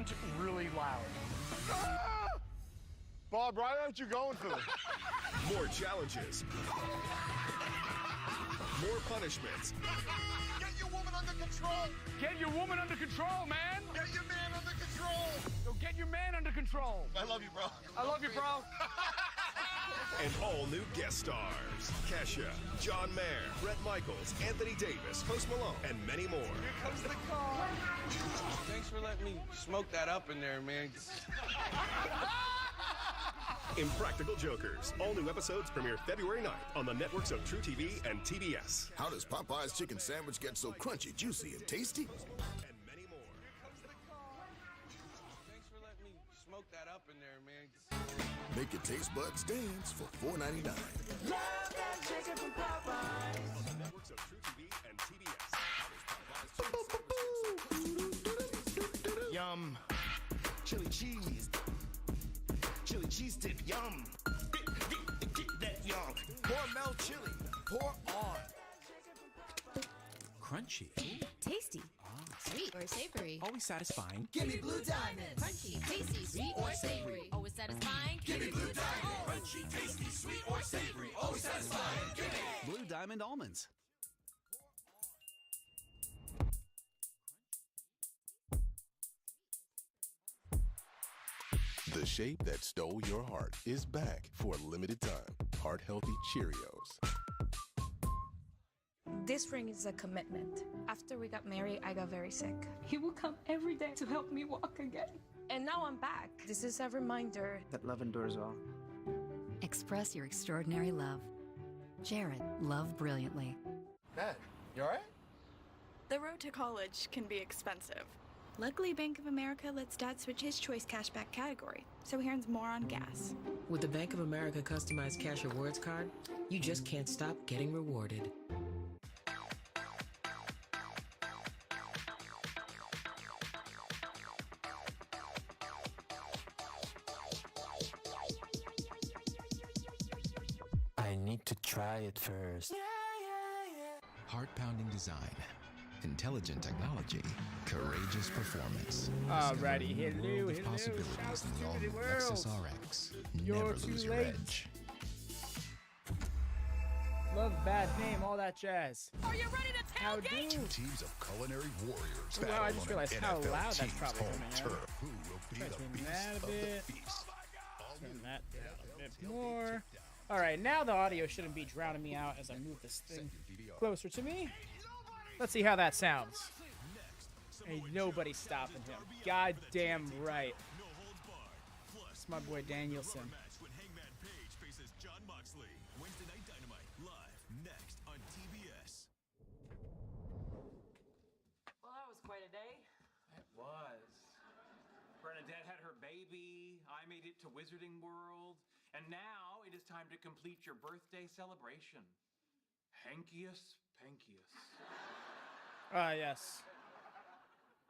grunt really loud. Ah! Bob, why aren't you going for them? More challenges. More punishments. Get your woman under control! Get your woman under control, man! Get your man under control! Yo, get your man under control! I love you, bro. I love you, bro. And all new guest stars. Kesha, John Mayer, Bret Michaels, Anthony Davis, Post Malone, and many more. Here comes the car. Thanks for letting me smoke that up in there, man. Impractical Jokers. All new episodes premiere February 9th on the networks of True TV and TBS. How does Popeye's chicken sandwich get so crunchy, juicy, and tasty? And many more. Thanks for letting me smoke that up in there, man. Make your taste buds dance for $4.99. On the networks of True TV and TBS. How does Popeye's chicken Yum. Chili cheese. Chili cheese dip. Yum. Get that yum. Pour melt chili. Pour on. Crunchy. Tasty. Sweet or savory. Always satisfying. Give me Blue Diamond. Crunchy, tasty, sweet or savory. Always satisfying. Give me Blue Diamond. Crunchy, tasty, sweet or savory. Always satisfying. Give me Blue Diamond Almonds. The shape that stole your heart is back for a limited time. Heart Healthy Cheerios. This ring is a commitment. After we got married, I got very sick. He would come every day to help me walk again. And now I'm back. This is a reminder that love endures all. Express your extraordinary love. Jared, love brilliantly. Dad, you all right? The road to college can be expensive. Luckily, Bank of America lets Dad switch his choice cashback category, so he earns more on gas. With the Bank of America customized cash rewards card, you just can't stop getting rewarded. I need to try it first. Heart-pounding design. Intelligent technology. Courageous performance. Alrighty, Discover a world of hello. possibilities Shouts in the to all-new the world. Lexus RX. You're Never too lose your late. edge. Love, bad name, all that jazz. Are you ready to How tailgate? do? Teams of culinary warriors. Wow, I just battle on realized an how NFL loud that's team's probably home coming out. turf. Who will be Try to the turn beast that a of the bit. feast? Turn that down a bit more. Alright, now the audio shouldn't be drowning me out as I move this thing closer to me. Let's see how that sounds. Ain't nobody stopping him. Goddamn right. It's my boy Danielson. When Hangman Page faces John Moxley. Wednesday Night Dynamite. Live next on TBS. Well, that was quite a day. It was. Bernadette had her baby. I made it to Wizarding World. And now it is time to complete your birthday celebration. Hankius Pankius. Yes.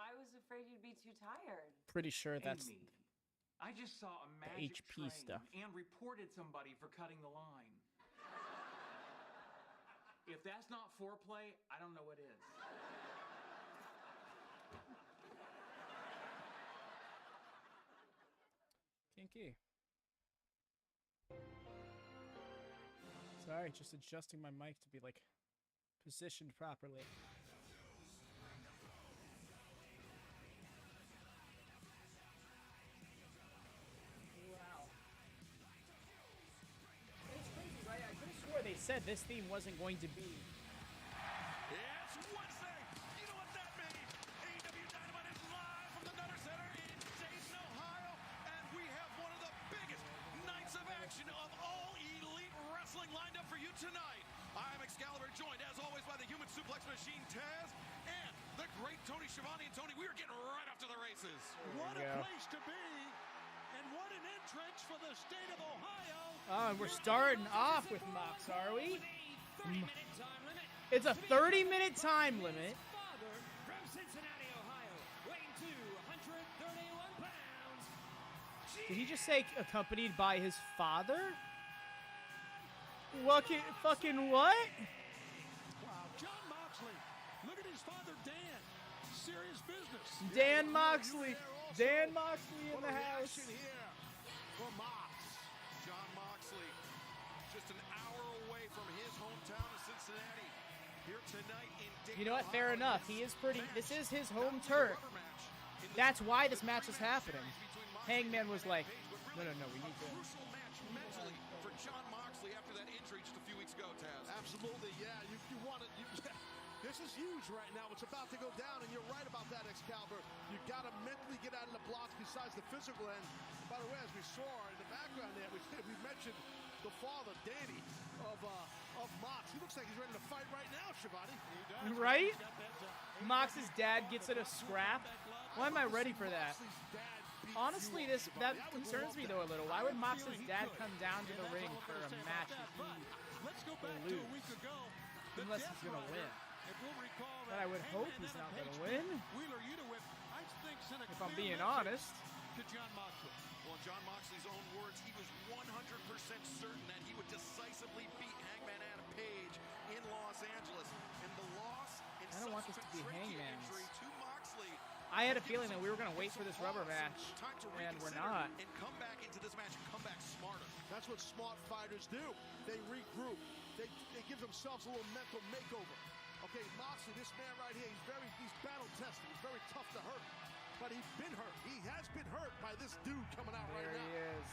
I was afraid you'd be too tired. Pretty sure that's Amy, I just saw a the magic HP train stuff. and reported somebody for cutting the line. If that's not foreplay, I don't know what is. Kinky. Sorry, just adjusting my mic to be like positioned properly. Wow. It's crazy, right? I could have swore they said this theme wasn't going to be. It's Wednesday. You know what that means? AEW Dynamite is live from the Nutter Center in Dayton, Ohio, and we have one of the biggest nights of action of all elite wrestling lined up for you tonight. I'm Excalibur, joined as always by the human suplex machine Taz and the great Tony Schiavone. And Tony, we are getting right up to the races. What a place to be, and what an entrance for the state of Ohio. We're starting off with Mox, are we? It's a 30-minute time limit. From Cincinnati, Ohio, weighing 231 pounds. Did he just say accompanied by his father? What? Fucking what? Wow, John Moxley. Look at his father, Dan. Serious business. Dan Moxley. Dan Moxley in the house. Here for Mox. Jon Moxley, just an hour away from his hometown of Cincinnati. Here tonight in Dayton. You know what? Fair enough. He is pretty. This is his home turf. That's why this match is happening. Hangman was like, no, we need to. Crucial match mentally for Jon Moxley after that injury just a few weeks ago, Taz. Absolutely, yeah. You want it. This is huge right now. It's about to go down, and you're right about that, Excalibur. You got to mentally get out of the blocks besides the physical end. By the way, as we saw in the background there, we mentioned the father, Danny, of Mox. He looks like he's ready to fight right now, Shivani. Right? Mox's dad gets in a scrap. Why am I ready for that? Honestly, that concerns me though a little. Why would Mox's dad come down to the ring for a match that he will lose? Unless he's going to win. But I would hope he's not going to win. If I'm being honest. To Jon Moxley. Well, in Jon Moxley's own words, he was 100% certain that he would decisively beat Hangman Adam Page in Los Angeles. And the loss in I don't want this to be Hangman's. injury to Moxley. I had a feeling that we were going to wait for this rubber match, and we're not. And come back into this match and come back smarter. That's what smart fighters do. They regroup. They give themselves a little mental makeover. Okay, Moxley, this man right here, he's battle tested. He's very tough to hurt. But he's been hurt. He has been hurt by this dude coming out right now. There he is.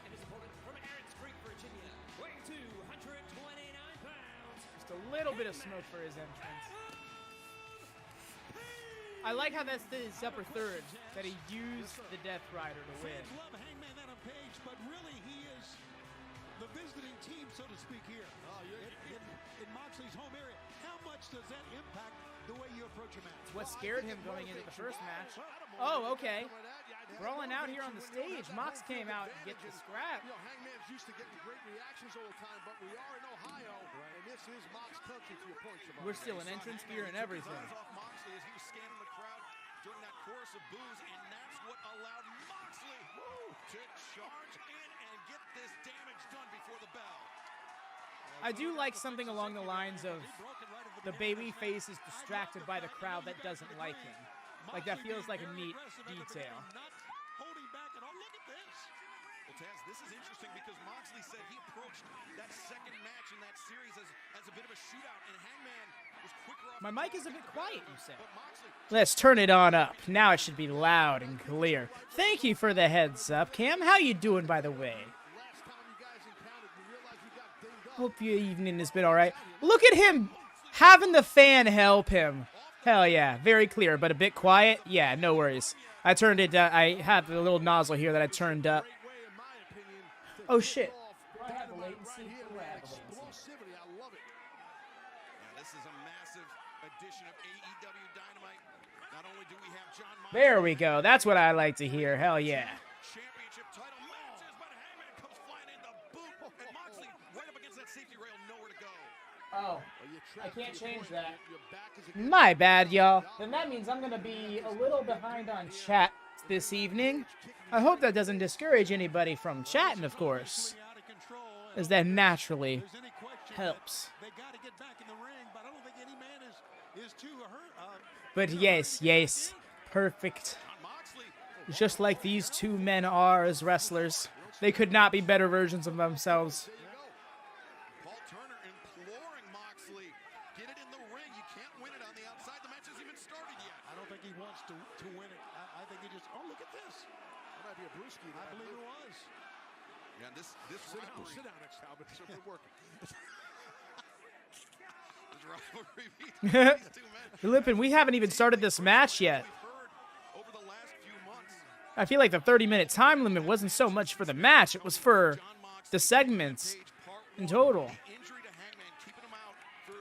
And his opponent from Aaron Street, Virginia, weighing 229 pounds. Just a little bit of smoke for his entrance. I like how that's his upper third, that he used the Death Rider to win. Fans love Hangman Adam Page, but really he is the visiting team, so to speak, here. In Moxley's home area. How much does that impact the way you approach a match? What scared him going into the first match. Oh, okay. Rolling out here on the stage. Mox came out and get the scrap. You know, Hangman's used to getting great reactions all the time, but we are in Ohio, and this is Mox country, to your point, Shabbat. We're still in entrance gear and everything. Moxley as he was scanning the crowd during that chorus of boos, and that's what allowed Moxley to charge in and get this damage done before the bell. I do like something along the lines of the baby face is distracted by the crowd that doesn't like him. Like, that feels like a neat detail. Holding back, and look at this. Well, Taz, this is interesting because Moxley said he approached that second match in that series as a bit of a shootout, and Hangman was quicker off. My mic is a bit quiet, you said. Let's turn it on up. Now it should be loud and clear. Thank you for the heads up, Cam. How you doing, by the way? Hope your evening has been all right. Look at him having the fan help him. Hell yeah. Very clear, but a bit quiet. Yeah, no worries. I turned it down. I had the little nozzle here that I turned up. Oh, shit. Yeah, this is a massive edition of AEW Dynamite. Not only do we have Jon Moxley. There we go. That's what I like to hear. Hell yeah. Championship title matches, but Hangman comes flying in the boot, and Moxley right up against that safety rail, nowhere to go. Oh, I can't change that. My bad, y'all. Then that means I'm going to be a little behind on chat this evening. I hope that doesn't discourage anybody from chatting, of course, as that naturally helps. But yes, perfect. Just like these two men are as wrestlers. They could not be better versions of themselves. I believe it was. Yeah, this sit down next time, but we're working. This rivalry between these two men. Lippin, we haven't even started this match yet. Over the last few months. I feel like the 30-minute time limit wasn't so much for the match, it was for the segments in total. Injury to Hangman, keeping him out for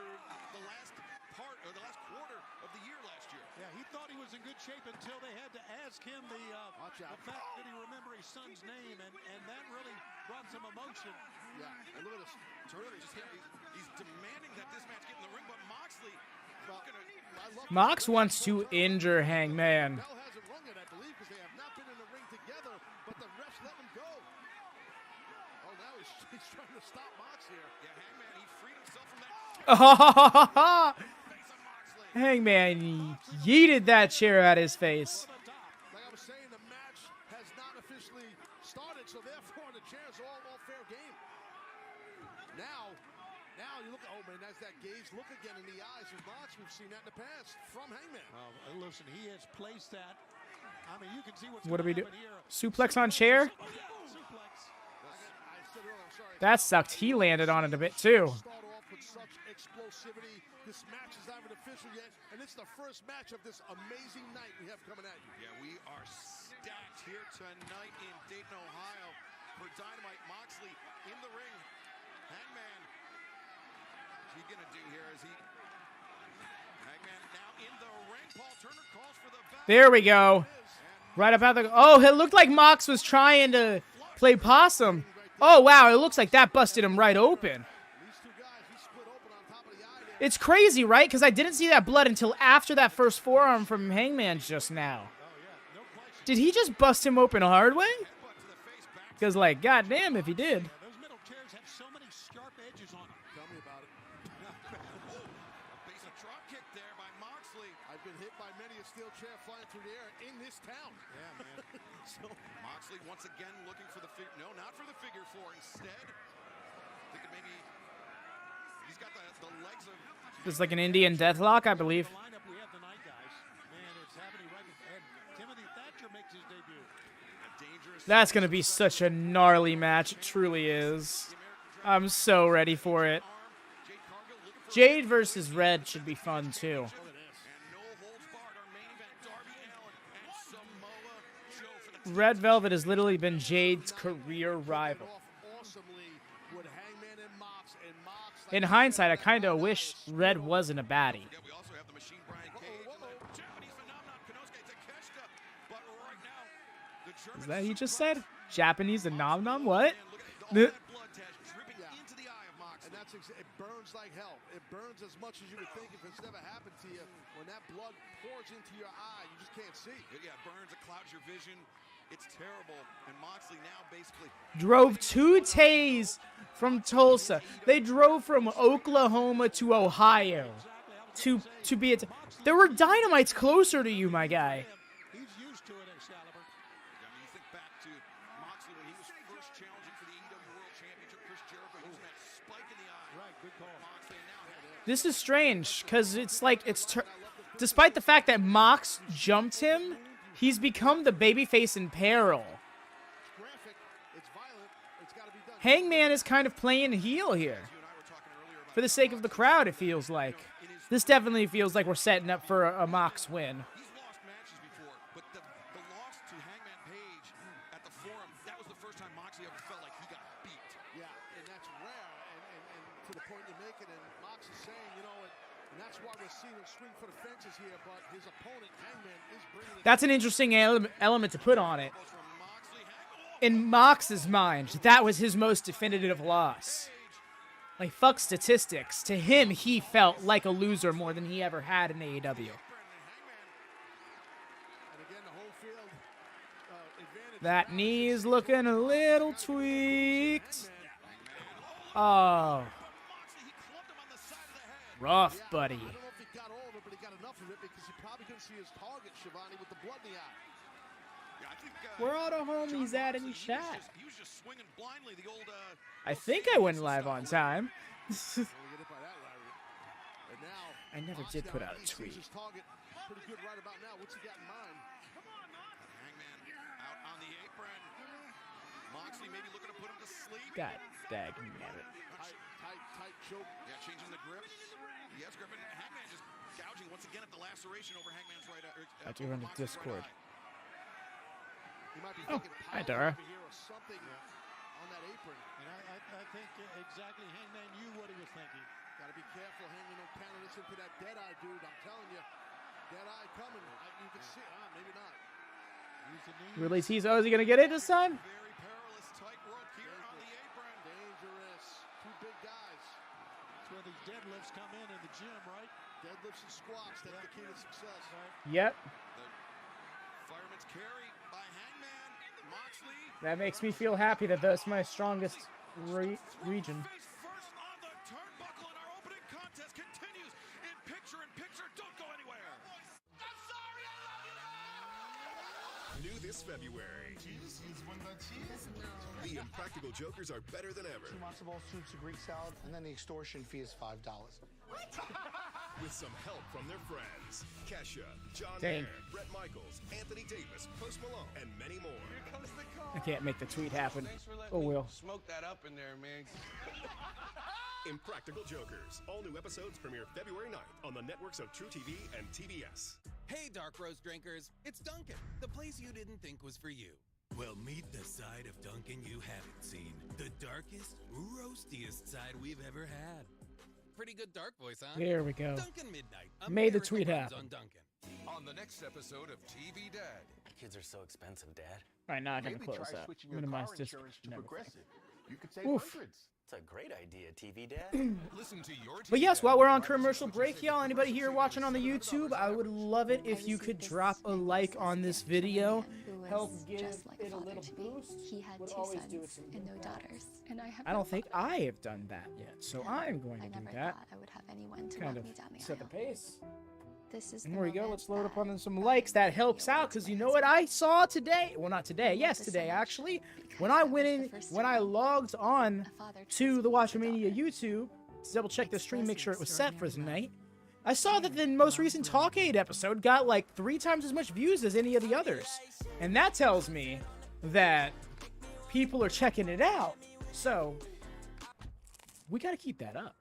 the last part or the last quarter of the year last year. Yeah, he thought he was in good shape until they had to ask him the fact that he remember his son's name, and that really brought some emotion. Yeah, and look at this. Turner just he's demanding that this match get in the ring, but Moxley. Mox wants to injure Hangman. Bell hasn't rung it, I believe, because they have not been in the ring together, but the refs let him go. Oh, now he's trying to stop Mox here. Yeah, Hangman, he freed himself from that. Hangman yeeted that chair at his face. Like I was saying, the match has not officially started, so therefore the chair's all fair game. Now you look at, oh man, that's that gaze look again in the eyes of Mox. We've seen that in the past from Hangman. Listen, he has placed that. I mean, you can see what's What do we do? here. Suplex on chair? That sucked. He landed on it a bit too. Start off with such explosivity. This match is not even official yet, and it's the first match of this amazing night we have coming at you. Yeah, we are stacked here tonight in Dayton, Ohio for Dynamite. Moxley in the ring. Hangman. What's he gonna do here? Is he? Hangman now in the ring. Paul Turner calls for the back. There we go. Right about the... Oh, it looked like Mox was trying to play possum. Oh, wow. It looks like that busted him right open. It's crazy, right? Because I didn't see that blood until after that first forearm from Hangman just now. Did he just bust him open a hard way? Because, like, goddamn if he did. Those middle chairs have so many sharp edges on them. Tell me about it. Base a drop kick there by Moxley. I've been hit by many a steel chair flying through the air in this town. Yeah, man. So Moxley once again looking for the figure. No, not for the figure four. Instead, thinking maybe he's got the legs of. It's like an Indian deathlock, I believe. The lineup we have tonight, guys. Man, it's happening right ahead. Timothy Thatcher makes his debut. That's going to be such a gnarly match. It truly is. I'm so ready for it. Jade versus Red should be fun, too. Red Velvet has literally been Jade's career rival. In hindsight, I kind of wish Red wasn't a baddie. Is that he just said? Japanese and nom nom? What? And that's it burns like hell. It burns as much as you would think if it's never happened to you. When that blood pours into your eye, you just can't see. Yeah, it burns, it clouds your vision. It's terrible. And Moxley now basically drove 2 days from Tulsa. They drove from Oklahoma to Ohio to be at. There were Dynamites closer to you, my guy. He's used to it, Excalibur. I mean, you think back to Moxley when he was first challenging for the AEW World Championship. Chris Jericho using that spike in the eye. Right, good call. Moxley now had This is strange because it's like despite the fact that Mox jumped him, he's become the babyface in peril. Hangman is kind of playing heel here. For the sake of the crowd, it feels like. This definitely feels like we're setting up for a Mox win. He's lost matches before, but the loss to Hangman Page at the Forum, that was the first time Moxley ever felt like he got beat. Yeah, and that's rare, and to the point you're making, and Mox is saying, you know, and that's why we're seeing him swing for the fences here, but his opponent, Hangman, is bringing it. That's an interesting element to put on it. In Mox's mind, that was his most definitive loss. Like, fuck statistics. To him, he felt like a loser more than he ever had in AEW. That knee is looking a little tweaked. Oh. Rough, buddy. I don't know if he got all of it, but he got enough of it because he probably couldn't see his target, Shivani, with the blood in the eye. Yeah, I think, where all the homies at in the shot? He was just swinging blindly. The old, I think I went live on time. I never did put out a tweet. Pretty good right about now. What's he got in mind? Hangman out on the apron. Moxley maybe looking to put him to sleep. God dang it. Tight choke. Yeah, changing the grip. Yes, grip. And Hangman just gouging once again at the laceration over Hangman's right eye. I do run to Discord. He might be thinking hi, Dara. Or something on that apron. And I think exactly Hangman knew what he was thinking. Got to be careful, Hangman. Don't counter this into that dead eye, dude. I'm telling you, dead eye coming. You can see. Maybe not. Release he's. Oh, is he gonna get it this time? Very perilous tightrope here on the apron. Dangerous. Two big guys. That's where these deadlifts come in the gym, right? Deadlifts and squats. That's the key to success. Right? Yep. The fireman's carry by Hangman. Moxley. That makes me feel happy that that's my strongest region. First on the turnbuckle, and our opening contest continues in picture-in-picture. Don't go New this February. The Impractical Jokers are better than ever. 2 matzo ball soups, a Greek salad, and then the extortion fee is $5. With some help from their friends. Kesha, John Dang. Mayer, Brett Michaels, Anthony Davis, Post Malone, and many more. Here comes the call. I can't make the tweet happen. Thanks for letting Oh, me well. smoke that up in there, man. Impractical Jokers. All new episodes premiere February 9th on the networks of True TV and TBS. Hey, Dark Roast drinkers, it's Dunkin', the place you didn't think was for you. Well, meet the side of Dunkin' you haven't seen. The darkest, roastiest side we've ever had. Pretty good dark voice, huh? There we go. Dunkin' Midnight. Made the America tweet runs happen. on Dunkin'. On the next episode of TV Dad. Kids are so expensive, Dad. All right, now I can Maybe close try that. switching your Minimize car this. insurance to Never. Progressive. You could save Oof. hundreds. It's a great idea, TV Dad. Listen to your But TV yes, Dad while we're on Fridays commercial at break, y'all, anybody here watching on the $6.50 YouTube, I would love it if you could drop a like on this video. Help give just like a it a father little to me. boost. He had Would 2 always sons do it to me. and no daughters, and I have. I no don't think father. I have done that yet, so I'm going to I do never that. thought I would have anyone to Kind walk me of down the set the aisle. pace. This is And the there we go. moment Let's load up that on some likes. That helps out because you know what I saw today? Well, not today. Yes, today actually. When I went in, when I logged on to the WatchaMania YouTube to double check the stream, make sure it was set for tonight, I saw that the most recent Talkade episode got like 3 times as much views as any of the others, and that tells me that people are checking it out. So we got to keep that up.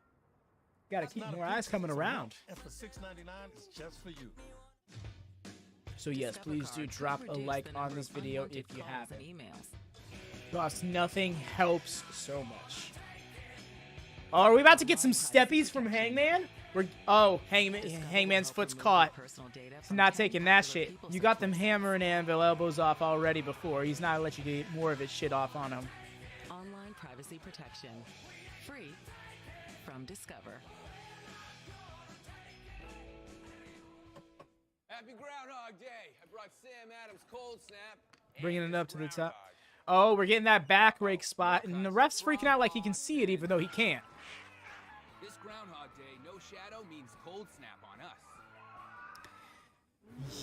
Got to keep more eyes coming around. And for $6.99, it's just for you. So yes, please do drop a like on this video if you haven't. Costs nothing, helps so much. Oh, are we about to get some steppies from Hangman? Hangman's foot's caught. He's not taking that shit. You got them hammer and anvil elbows off already before. He's not gonna let you get more of his shit off on him. Online privacy protection. Free from Discover. Happy Groundhog Day. I brought Sam Adams Cold Snap. Bringing it up to the top. Oh, we're getting that back rake spot, and the ref's freaking out like he can see it even though he can't. This Groundhog Day, no shadow means cold snap on us.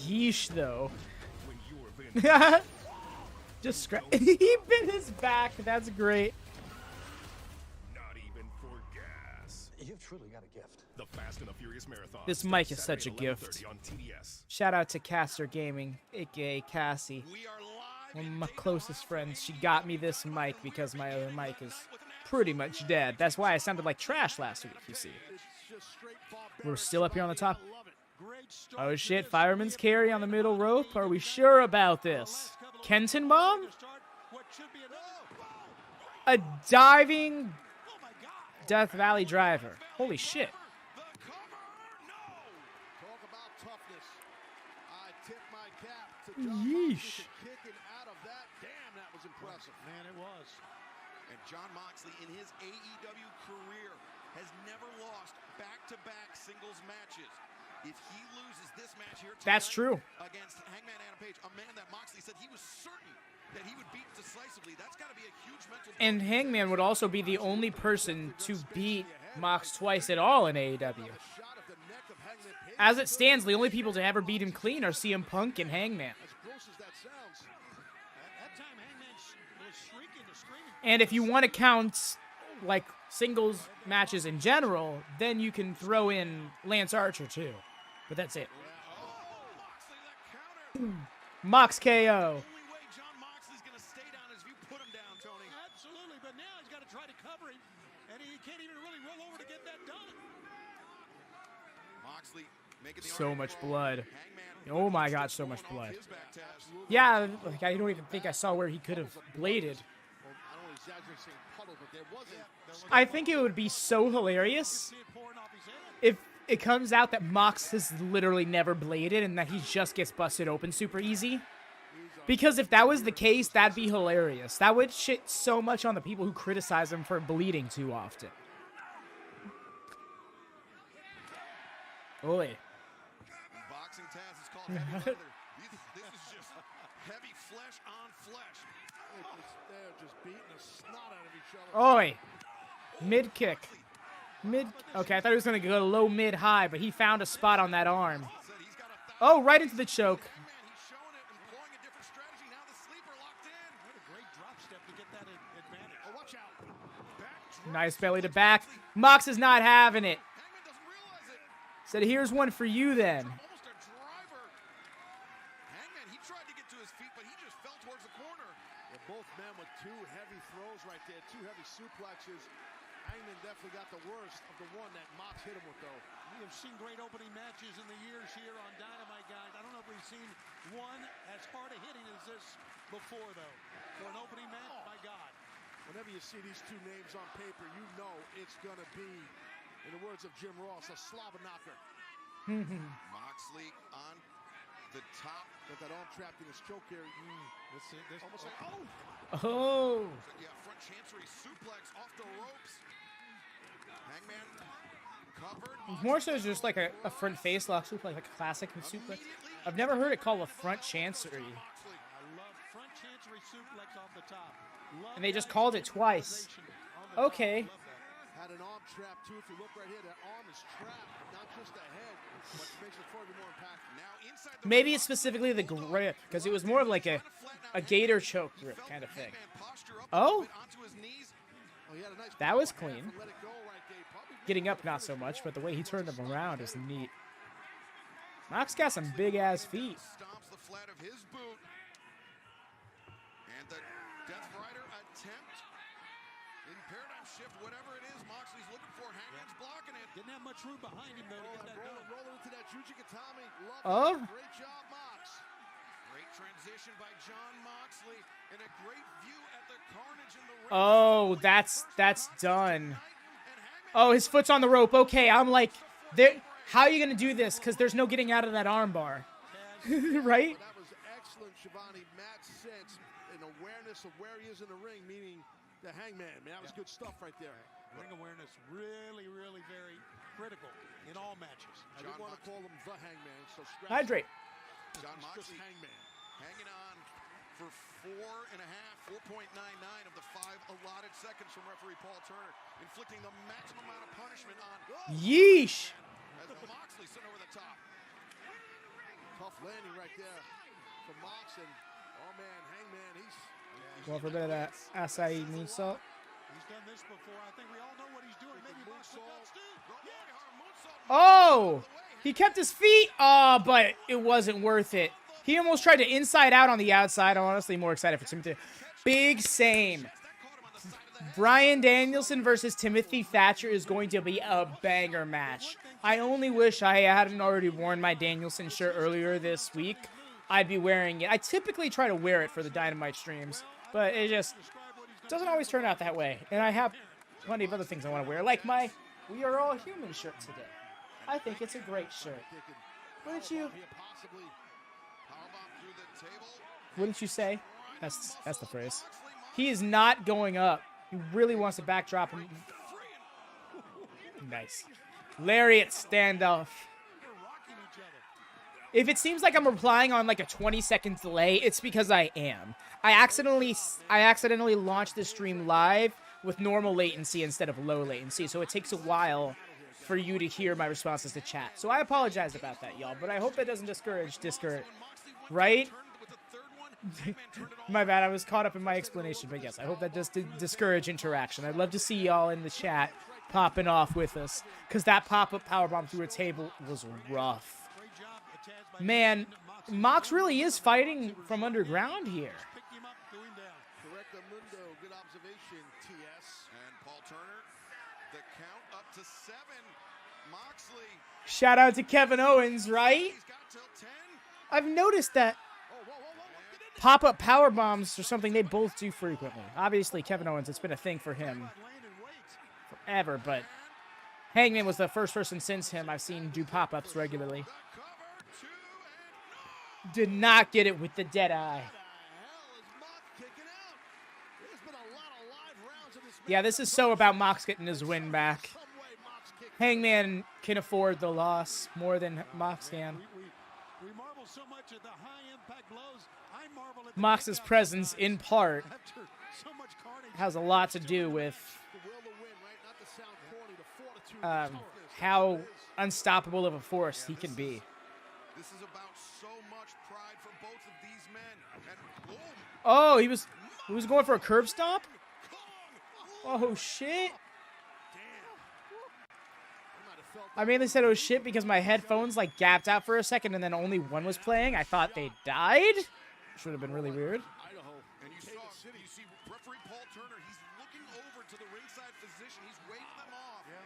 Yeesh, though. When you're Just scratch. He bit his back. That's great. Not even for gas. You've truly got a gift. The Fast and the Furious Marathon. This mic is such a Saturday, gift. 11:30 on TBS. Shout out to Caster Gaming, aka Cassie. One of my closest friends. She got me this mic because my other mic is pretty much dead. That's why I sounded like trash last week, you see. We're still up here on the top. Oh shit, fireman's carry on the middle rope. Are we sure about this? Kenton bomb? A diving Death Valley driver. Holy shit. Talk about toughness. I tip my cap to John Yeesh. Moxley for kicking out of that. Damn, that was impressive. Man, it was. And John Moxley in his AEW career has never lost back-to-back singles matches. If he loses this match here That's tonight true. against Hangman Adam Page, a man that Moxley said he was certain that he would beat decisively, that's got to be a huge mental And Hangman would also be the only person to beat Mox twice at all in AEW. As it stands, the only people to ever beat him clean are CM Punk and Hangman. As gross as that sounds. At that time, Hangman was shrieking and screaming. And if you want to count like singles matches in general, then you can throw in Lance Archer too. But that's it. Mox KO. Absolutely, but now he's got to try to cover him, and he can't even really roll over to get that done. Moxley making the So much blood. Oh my god, so much blood. Yeah, like I don't even think I saw where he could have bladed. Well, I don't want to exaggerate saying puddle, but there wasn't. I think it would be so hilarious if it comes out that Mox has literally never bladed and that he just gets busted open super easy. Because if that was the case, that'd be hilarious. That would shit so much on the people who criticize him for bleeding too often. Oi. Boxing Taz is called heavy leather. This is just heavy flesh on flesh. They're just beating the snot out of each other. Oi. Mid kick. Okay, I thought he was going to go low, mid, high, but he found a spot on that arm. Oh, right into the choke. Nice belly to back. Mox is not having it. Said, here's one for you then. Almost a driver. Hangman, he tried to get to his feet, but he just fell towards the corner. Yeah, both men with two heavy throws right there, two heavy suplexes. Hangman definitely got the worst of the one that Mox hit him with, though. We have seen great opening matches in the years here on Dynamite, guys. I don't know if we've seen one as hard a hitting as this before, though. For an opening match, my God. Whenever you see these two names on paper, you know it's going to be, in the words of Jim Ross, a slobber knocker. Moxley on the top. Got that arm trapped in his choke here. This almost like, Oh. So, yeah, front chancery suplex off the ropes. Hangman covered. More so just like a front face lock suplex, like a classic suplex. I've never heard it called a front chancery. I love front chancery suplex off the top. And they just called it twice. Okay. Had an arm trap too. If you look right here, that arm is trapped, not just the head, which makes it further more impactful. Now inside the Maybe it's specifically the grip, because it was more of like a gator choke grip kind of thing. Oh? That was clean. Getting up, not so much, but the way he turned them around is neat. Mox got some big-ass feet. Stomps the flat of his boot. And the Death Rider attempt. In paradigm shift, whatever it is, Moxley's looking for. Hangman's blocking it. Didn't have much room behind him, though, to get that done. Rolling into that Jujigatami. Oh. Great job, Mox. Great transition by Jon Moxley. And a great view at the carnage in the ring. Oh, that's done. Oh, his foot's on the rope. Okay, I'm like, how are you going to do this? Because there's no getting out of that armbar. Right? That was excellent, Shivani. Matt's sense and awareness of where he is in the ring, meaning the Hangman. Man, that was good stuff right there. Ring awareness really, really very critical in all matches. I didn't want to call him the Hangman, so Hydrate. Jon Moxley Hangman. Hanging on for 4.99 of the 5 allotted seconds from referee Paul Turner, inflicting the maximum amount of punishment on Yeesh. as Moxley sent over the top. Tough landing right there for Mox, and oh man, Hangman, he's Going for a bit of that acai moonsault. He's done this before. I think we all know what he's doing. Maybe moonsault. Oh, he kept his feet. Oh, but it wasn't worth it. He almost tried to inside out on the outside. I'm honestly more excited for Timothy. Big same. Bryan Danielson versus Timothy Thatcher is going to be a banger match. I only wish I hadn't already worn my Danielson shirt earlier this week. I'd be wearing it. I typically try to wear it for the Dynamite streams, but it just doesn't always turn out that way. And I have plenty of other things I want to wear, like my We Are All Human shirt today. I think it's a great shirt. Wouldn't you? Wouldn't you say? That's the phrase. He is not going up. He really wants to backdrop him. Nice. Lariat standoff. If it seems like I'm replying on like a 20-second delay, it's because I am. I accidentally launched this stream live with normal latency instead of low latency, so it takes a while for you to hear my responses to chat. So I apologize about that, y'all, but I hope that doesn't discourage, right? My bad, I was caught up in my explanation, but yes, I hope that does discourage interaction. I'd love to see y'all in the chat popping off with us, because that pop-up powerbomb through a table was rough. Man, Mox really is fighting from underground here. Correcto mundo, good observation, TS. And Paul Turner, the count up to 7. Moxley. Shout out to Kevin Owens, right? I've noticed that pop-up power bombs are something they both do frequently. Obviously, Kevin Owens, it's been a thing for him forever, but Hangman was the first person since him I've seen do pop-ups regularly. Did not get it with the dead eye. Yeah, this is so about Mox getting his win back. Hangman can afford the loss more than Mox can. We marvel so much at the high-impact blows. I marvel at Mox's presence, in part, has a lot to do with how unstoppable of a force he can be. This is about so much pride for both of these men. And, oh, he was going for a curb stomp? Oh, shit. I mainly said it was shit because my headphones like gapped out for a second and then only one was playing. I thought they died. Should have been really weird. Idaho, and you see referee Paul Turner. He's looking over to the ringside physician. He's waving them off. Yeah.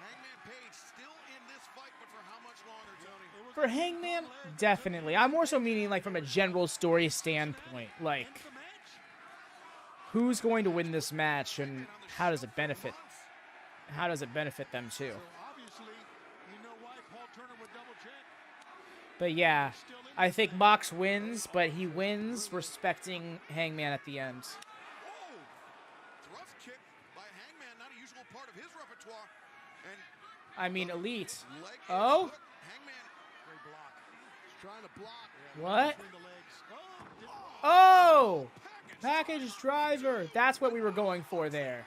Hangman Page still in this fight, but for how much longer, Tony? For Hangman, definitely. I'm more so meaning like from a general story standpoint. Like, who's going to win this match and how does it benefit? How does it benefit them too? But yeah, I think Mox wins, but he wins respecting Hangman at the end. Rough kick by Hangman, not a usual part of his repertoire. And I mean, Elite. Oh? Trying to block. What? Oh! Package driver. That's what we were going for there.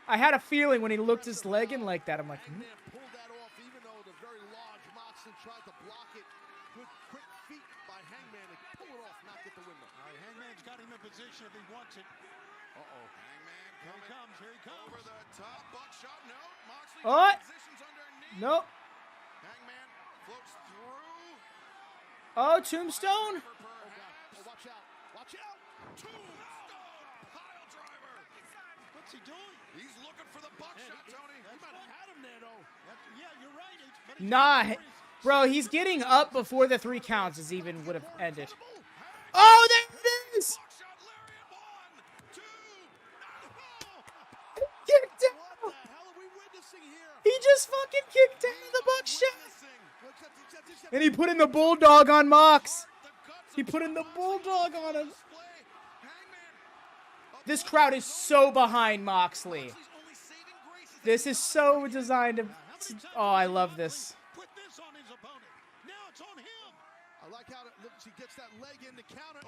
I had a feeling when he looked his leg in like that, I'm like, Pulled that off, even though the very large Moxley tried to block it. Good quick feet by Hangman to pull it off, not get the window. All right, Hangman's got him in position if he wants it. Uh-oh. Hangman Here he comes, here he comes. over the top, buckshot, no. Moxley What? positions underneath. Nope. Hangman floats through. Oh, Tombstone? Oh, watch out. Watch out. Tombstone pile driver. What's he doing? He's looking for the buckshot, Tony. He might have had him there, though. Yeah, you're right. Nah. Bro, he's getting up before the 3 counts is even would have ended. Oh, there it is! Kicked out! What the hell are we witnessing here? He just fucking kicked out the buckshot! And he put in the bulldog on Mox. He put in the bulldog on him. This crowd is so behind Moxley. This is so designed to... Oh, I love this. Put this on his opponent. Now it's on him. I like how he gets that leg in the counter.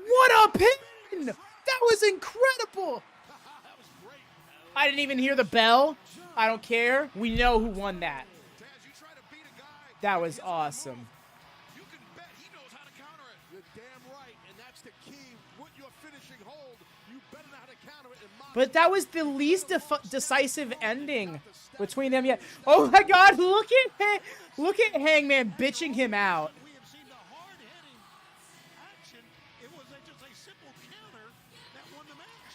What a pin! That was incredible! I didn't even hear the bell. I don't care. We know who won that. That was awesome. You can bet he knows how to counter it. You're damn right, and that's the key. With your finishing hold, you better know how to counter it. But that was the least decisive ending between them yet. Oh my God! Look at Hangman bitching him out. We have seen the hard-hitting action. It was just a simple counter that won the match.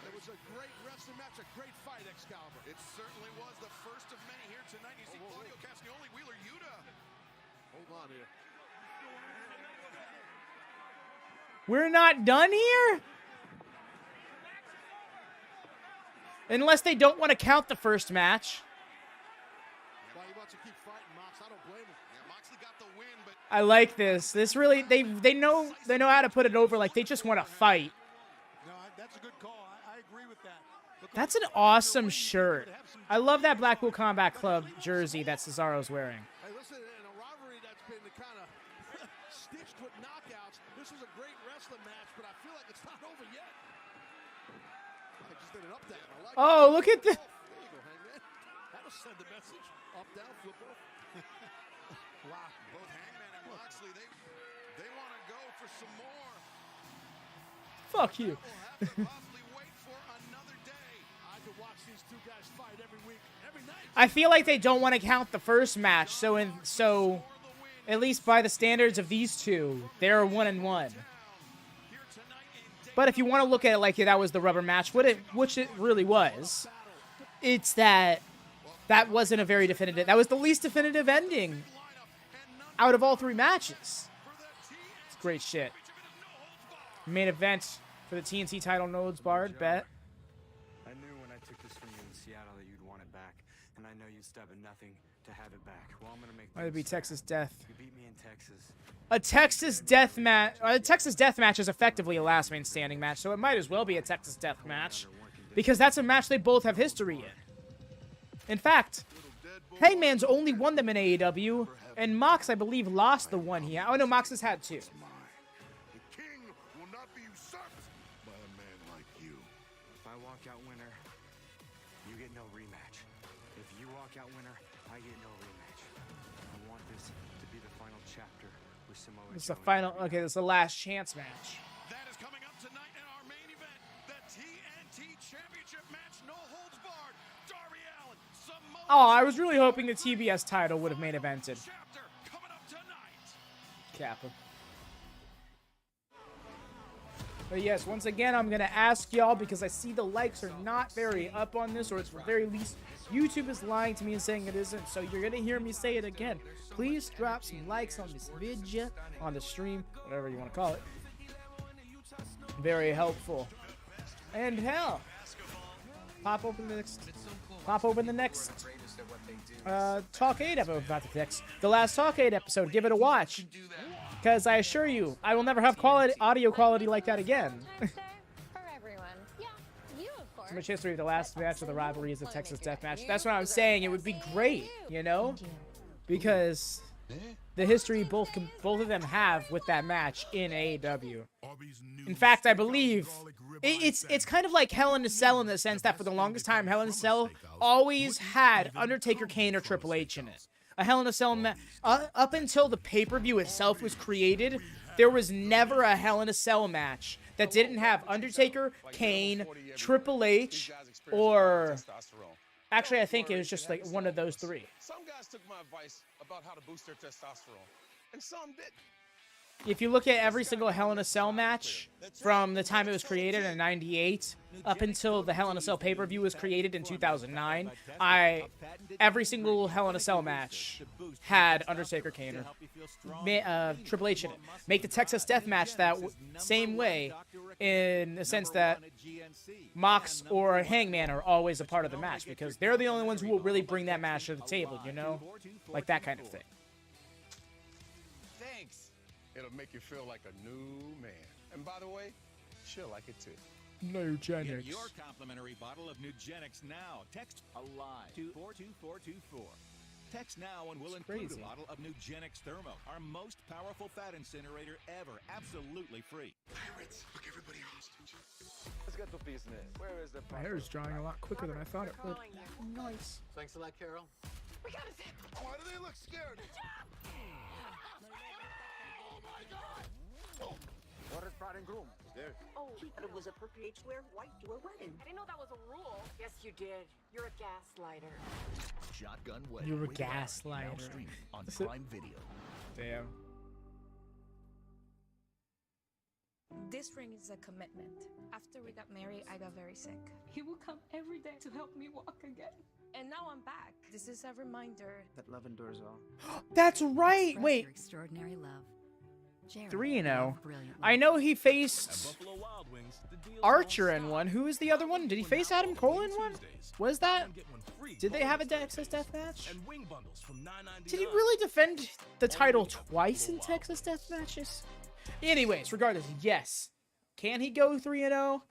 It was a great wrestling match, a great fight, Excalibur. It certainly was the first of many here tonight. You see Claudio Castagnoli, Wheeler Yuta. Hold on here. We're not done here? Unless they don't want to count the first match. Well, he wants to keep fighting, Mox. I don't blame him. Yeah, Moxley got the win, but I like this. This really they know how to put it over. Like they just want to fight. No, that's a good call. I agree with that. That's an awesome shirt. I love that Blackpool Combat Club jersey that Cesaro's wearing. Hey, listen, in a rivalry that's been kind of stitched with knockouts, this was a great wrestling match, but I feel like it's not over yet. I just did an up down. I like Oh, look at the... There you go, Hangman. That'll send the message. Up, down, flip off. wow, both Hangman and Moxley, they want to go for some more. Fuck you. We'll have to possibly wait for another day. I could watch these two guys fight every week, every night. I feel like they don't want to count the first match, so at least by the standards of these two, they're 1-1. But if you want to look at it like that was the rubber match, which it really was, it's that wasn't a very definitive. That was the least definitive ending out of all 3 matches. It's great shit. Main event for the TNT title, Nodes Barred, bet. I knew when I took this from you in Seattle that you'd want it back, and I know you'd stop at nothing to have it back. Well, I'm gonna make. It'd be Texas Death. You beat me in Texas. A Texas Death match. A Texas Death match is effectively a last man standing match, so it might as well be a Texas Death match, because that's a match they both have history in. In fact, Hangman's only won them in AEW, and Mox, I believe, lost the one he had. Oh no, Mox has had 2. The king will not be usurped by a man like you. If I walk out winner, you get no rematch. If you walk out winner, I get no rematch. I want this to be the final chapter with Samoa. This is the final. Okay, this is the last chance match. That is coming up tonight in our main event, the TNT Championship match, no holds barred. Darby Allin, Samoa Oh, I was really hoping the TBS title would have main evented. Kappa. But yes, once again, I'm going to ask y'all, because I see the likes are not very up on this, or it's at the very least, YouTube is lying to me and saying it isn't, so you're going to hear me say it again. Please drop some likes on this video, on the stream, whatever you want to call it. Very helpful. And hell, pop open the next Talk 8 episode, not the next, the last Talk 8 episode. Give it a watch, because I assure you, I will never have audio quality like that again. So much history. The last match of the rivalry is the Texas Death Match. That's what I'm saying. It would be great, you know, because the history both of them have with that match in AEW. In fact, I believe it's kind of like Hell in a Cell in the sense that for the longest time, Hell in a Cell always had Undertaker, Kane, or Triple H in it. A Hell in a Cell up until the pay-per-view itself was created, there was never a Hell in a Cell match that didn't have Undertaker, Kane, Triple H, or actually I think it was just like one of those three. Some guys took my advice about how to boost their testosterone, and some didn't. If you look at every single Hell in a Cell match from the time it was created in '98 up until the Hell in a Cell pay-per-view was created in 2009, every single Hell in a Cell match had Undertaker, Kane, or Triple H in it. Make the Texas Death Match that same way, in the sense that Mox or Hangman are always a part of the match, because they're the only ones who will really bring that match to the table, you know? Like that kind of thing. It'll make you feel like a new man. And by the way, she'll like it too. Nugenics. Get your complimentary bottle of Nugenics now. Text ALIVE to 42424. Text now and we'll include a bottle of Nugenics Thermo, our most powerful fat incinerator ever, absolutely free. Pirates, look everybody hostage. Let's get to business. Where is the My hair is drying a lot quicker than I thought it would. Nice. Thanks a lot, Carol. We got a zip. Why do they look scared? What is bride and groom? There. Oh, he thought it was appropriate to wear white to a wedding. I didn't know that was a rule. Yes, you did. You're a gaslighter. Shotgun wedding. You're a gaslighter. Now streaming on Prime Video. Damn. This ring is a commitment. After we got married, I got very sick. He will come every day to help me walk again. And now I'm back. This is a reminder that love endures all. That's right. Wait. Extraordinary love. 3-0. I know he faced Archer in one. Who is the other one? Did he face Adam Cole in one? Was that? Did they have a Texas Death Match? Did he really defend the title twice in Texas Death Matches? Anyways, regardless, yes. Can he go 3-0?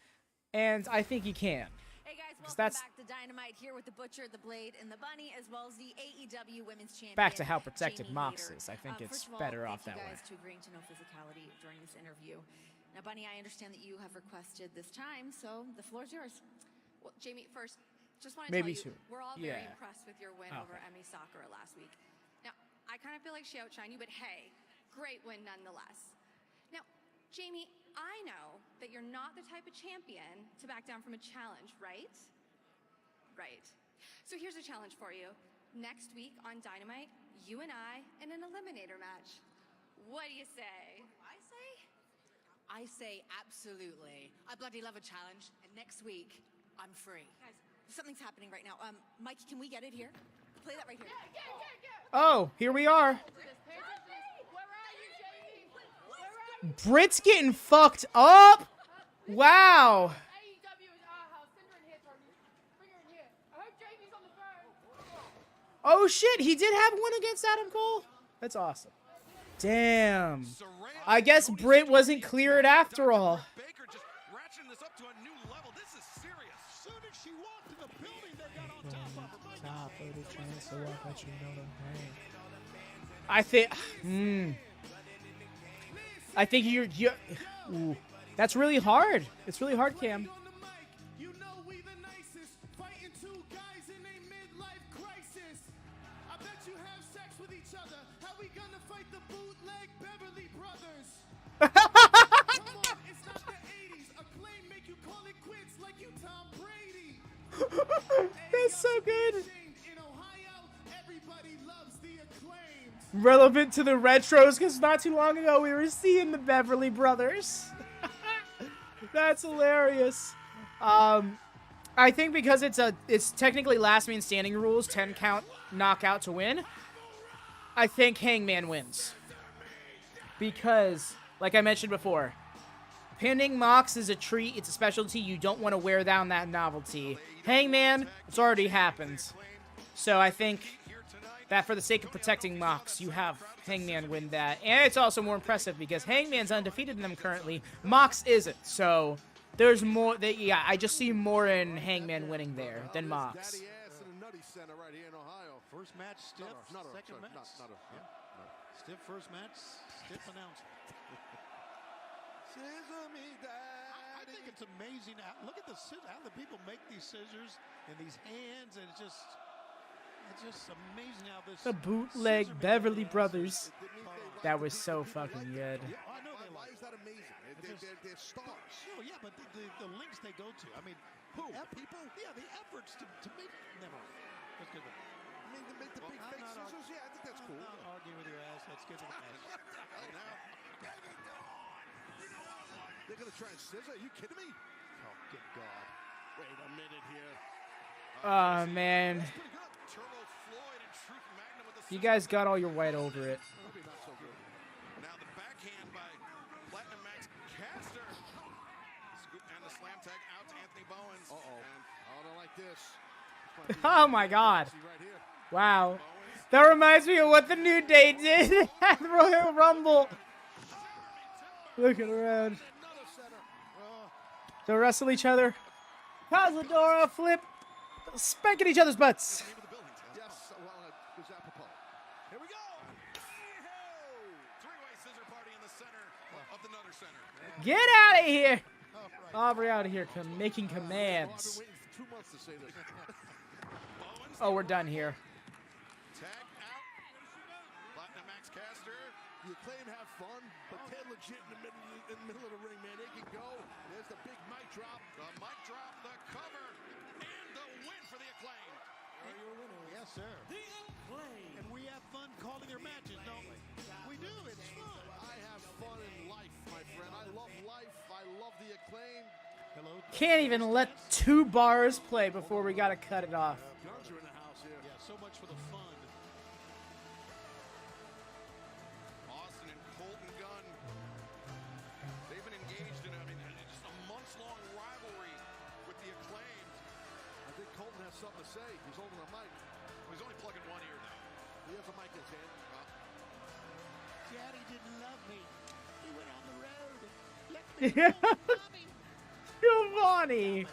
And I think he can. Hey guys, welcome back to Dynamite, here with the Butcher, the Blade, and the Bunny, as well as the AEW Women's Champion. Back to how protected Jamie Mox Hayter. is. I think it's First of all, better off that thank way. you guys to agreeing to no physicality during this interview. Now, Bunny, I understand that you have requested this time, so the floor is yours. Well, Jamie, first, just want to Maybe tell you, two. we're all very Yeah. impressed with your win Okay. over Emi Sakura last week. Now, I kind of feel like she outshined you, but hey, great win nonetheless. Now, Jamie, I know that you're not the type of champion to back down from a challenge, right? Right. So here's a challenge for you. Next week on Dynamite, you and I in an eliminator match. What do you say? I say absolutely. I bloody love a challenge, and next week, I'm free. Guys, something's happening right now. Mikey, can we get it here? Play that right here. Oh, here we are. Brit's getting fucked up. Wow. Oh shit, he did have one against Adam Cole? That's awesome. Damn. I guess Britt wasn't cleared after all. Baker just ratcheting this up to a new level. This is serious. Soon as she walked in the building, they got on top of her. I think you're ooh, that's really hard. It's really hard, Cam. You know we the nicest, fighting two guys in a midlife crisis. I bet you have sex with each other. How we gonna fight the bootleg Beverly Brothers? Come on, it's not the 80s. Acclaim make you call it quits like you Tom Brady. That's so good. In Ohio, relevant to the retros because not too long ago we were seeing the Beverly Brothers. That's hilarious. I think because it's technically last man standing rules, 10 count knockout to win. I think Hangman wins because, like I mentioned before, pinning Mox is a treat. It's a specialty. You don't want to wear down that novelty. Hangman, it's already happened. So I think that for the sake of protecting Mox, you have Hangman win that. And it's also more impressive because Hangman's undefeated in them currently. Mox isn't. So there's more. Yeah, I just see more in Hangman winning there than Mox. First match stiff, second match. Stiff first match, stiff announcement. I think it's amazing. Look at how the people make these scissors and these hands, and it's just amazing how this. The bootleg Beverly Brothers. That was so fucking good. I know they like. Why is that amazing? They're stars. Oh yeah, but the links they go to. I mean, who? People? Yeah, the efforts to make. Never mind. Let's get it. I mean, to make the big fake scissors? Yeah, I think that's cool. I'm not arguing with your ass. Let's get to the match. They're going to try and scissor? Are you kidding me? Oh, good God. Wait a minute here. Oh, man. You guys got all your white over it. Now the backhand by Platinum Max Caster. Scoop and the slam tag out to Anthony Bowens. Uh-oh. I don't like this. Oh, my God. Wow. That reminds me of what the New Day did at Royal Rumble. Looking around. They'll wrestle each other. Cazadora flip. Spanking each other's butts. Yes, well, it was apropos. Here we go. Three-way scissor party in the center of the Nutter Center. Get out of here. Aubrey out of here making commands. I've been waiting for 2 months to say this. Oh, we're done here. Tag out. Platinum Max Caster. You claim have fun, but they're legit in the middle of the ring, man. They can go. There's the big mic drop. The mic drop, the cover, and the win for the Acclaimed. Are your winners? Yes, sir. The Acclaimed. And we have fun calling their matches, don't we? We do. It's fun. I have fun in life, my friend. I love life. I love the Acclaimed. Hello. Can't even let 2 bars play before we gotta cut it off. Guns are in the house here. Yeah, so much for the fun. Austin and Colton Gunn. They've been engaged in just a months-long rivalry with the Acclaimed. I think Colton has something to say. He's holding a mic. He's only plugging one ear, though. He has a mic in his hand. Daddy didn't love me. He went on the road. Left me. Giovanni.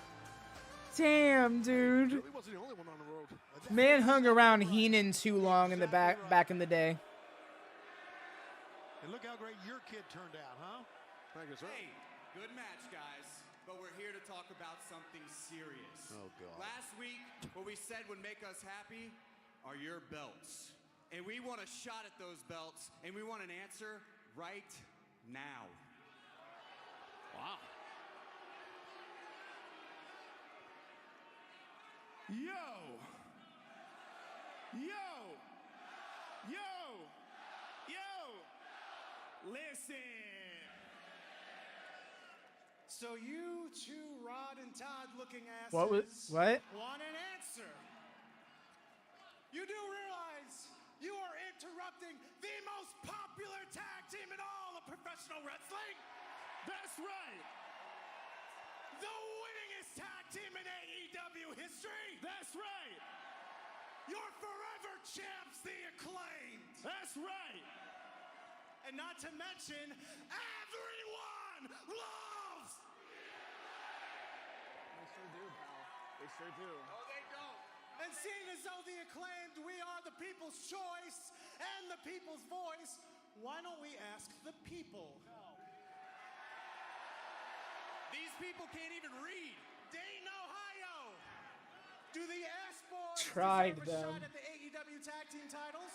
Damn, dude. He wasn't the only one on the road. Man hung around Heenan too long in the back in the day. And look how great your kid turned out, huh? Thank you, sir. Hey, good match, guys. But we're here to talk about something serious. Oh, God. Last week, what we said would make us happy are your belts. And we want a shot at those belts, and we want an answer right now. Wow. Yo! Yo! Yo! Yo! Listen! So you two Rod and Todd looking asses What? want an answer. You do realize you are interrupting the most popular tag team in all of professional wrestling? That's right. The winningest tag team in AEW history. That's right. Your forever champs, the Acclaimed. That's right. And not to mention, everyone loves. They sure do, pal. They sure do. No, they don't. And seeing as though the Acclaimed, we are the people's choice and the people's voice, why don't we ask the people? These people can't even read. Dayton, Ohio. Do the Ass Boys Tried deserve a them. shot at the AEW Tag Team titles?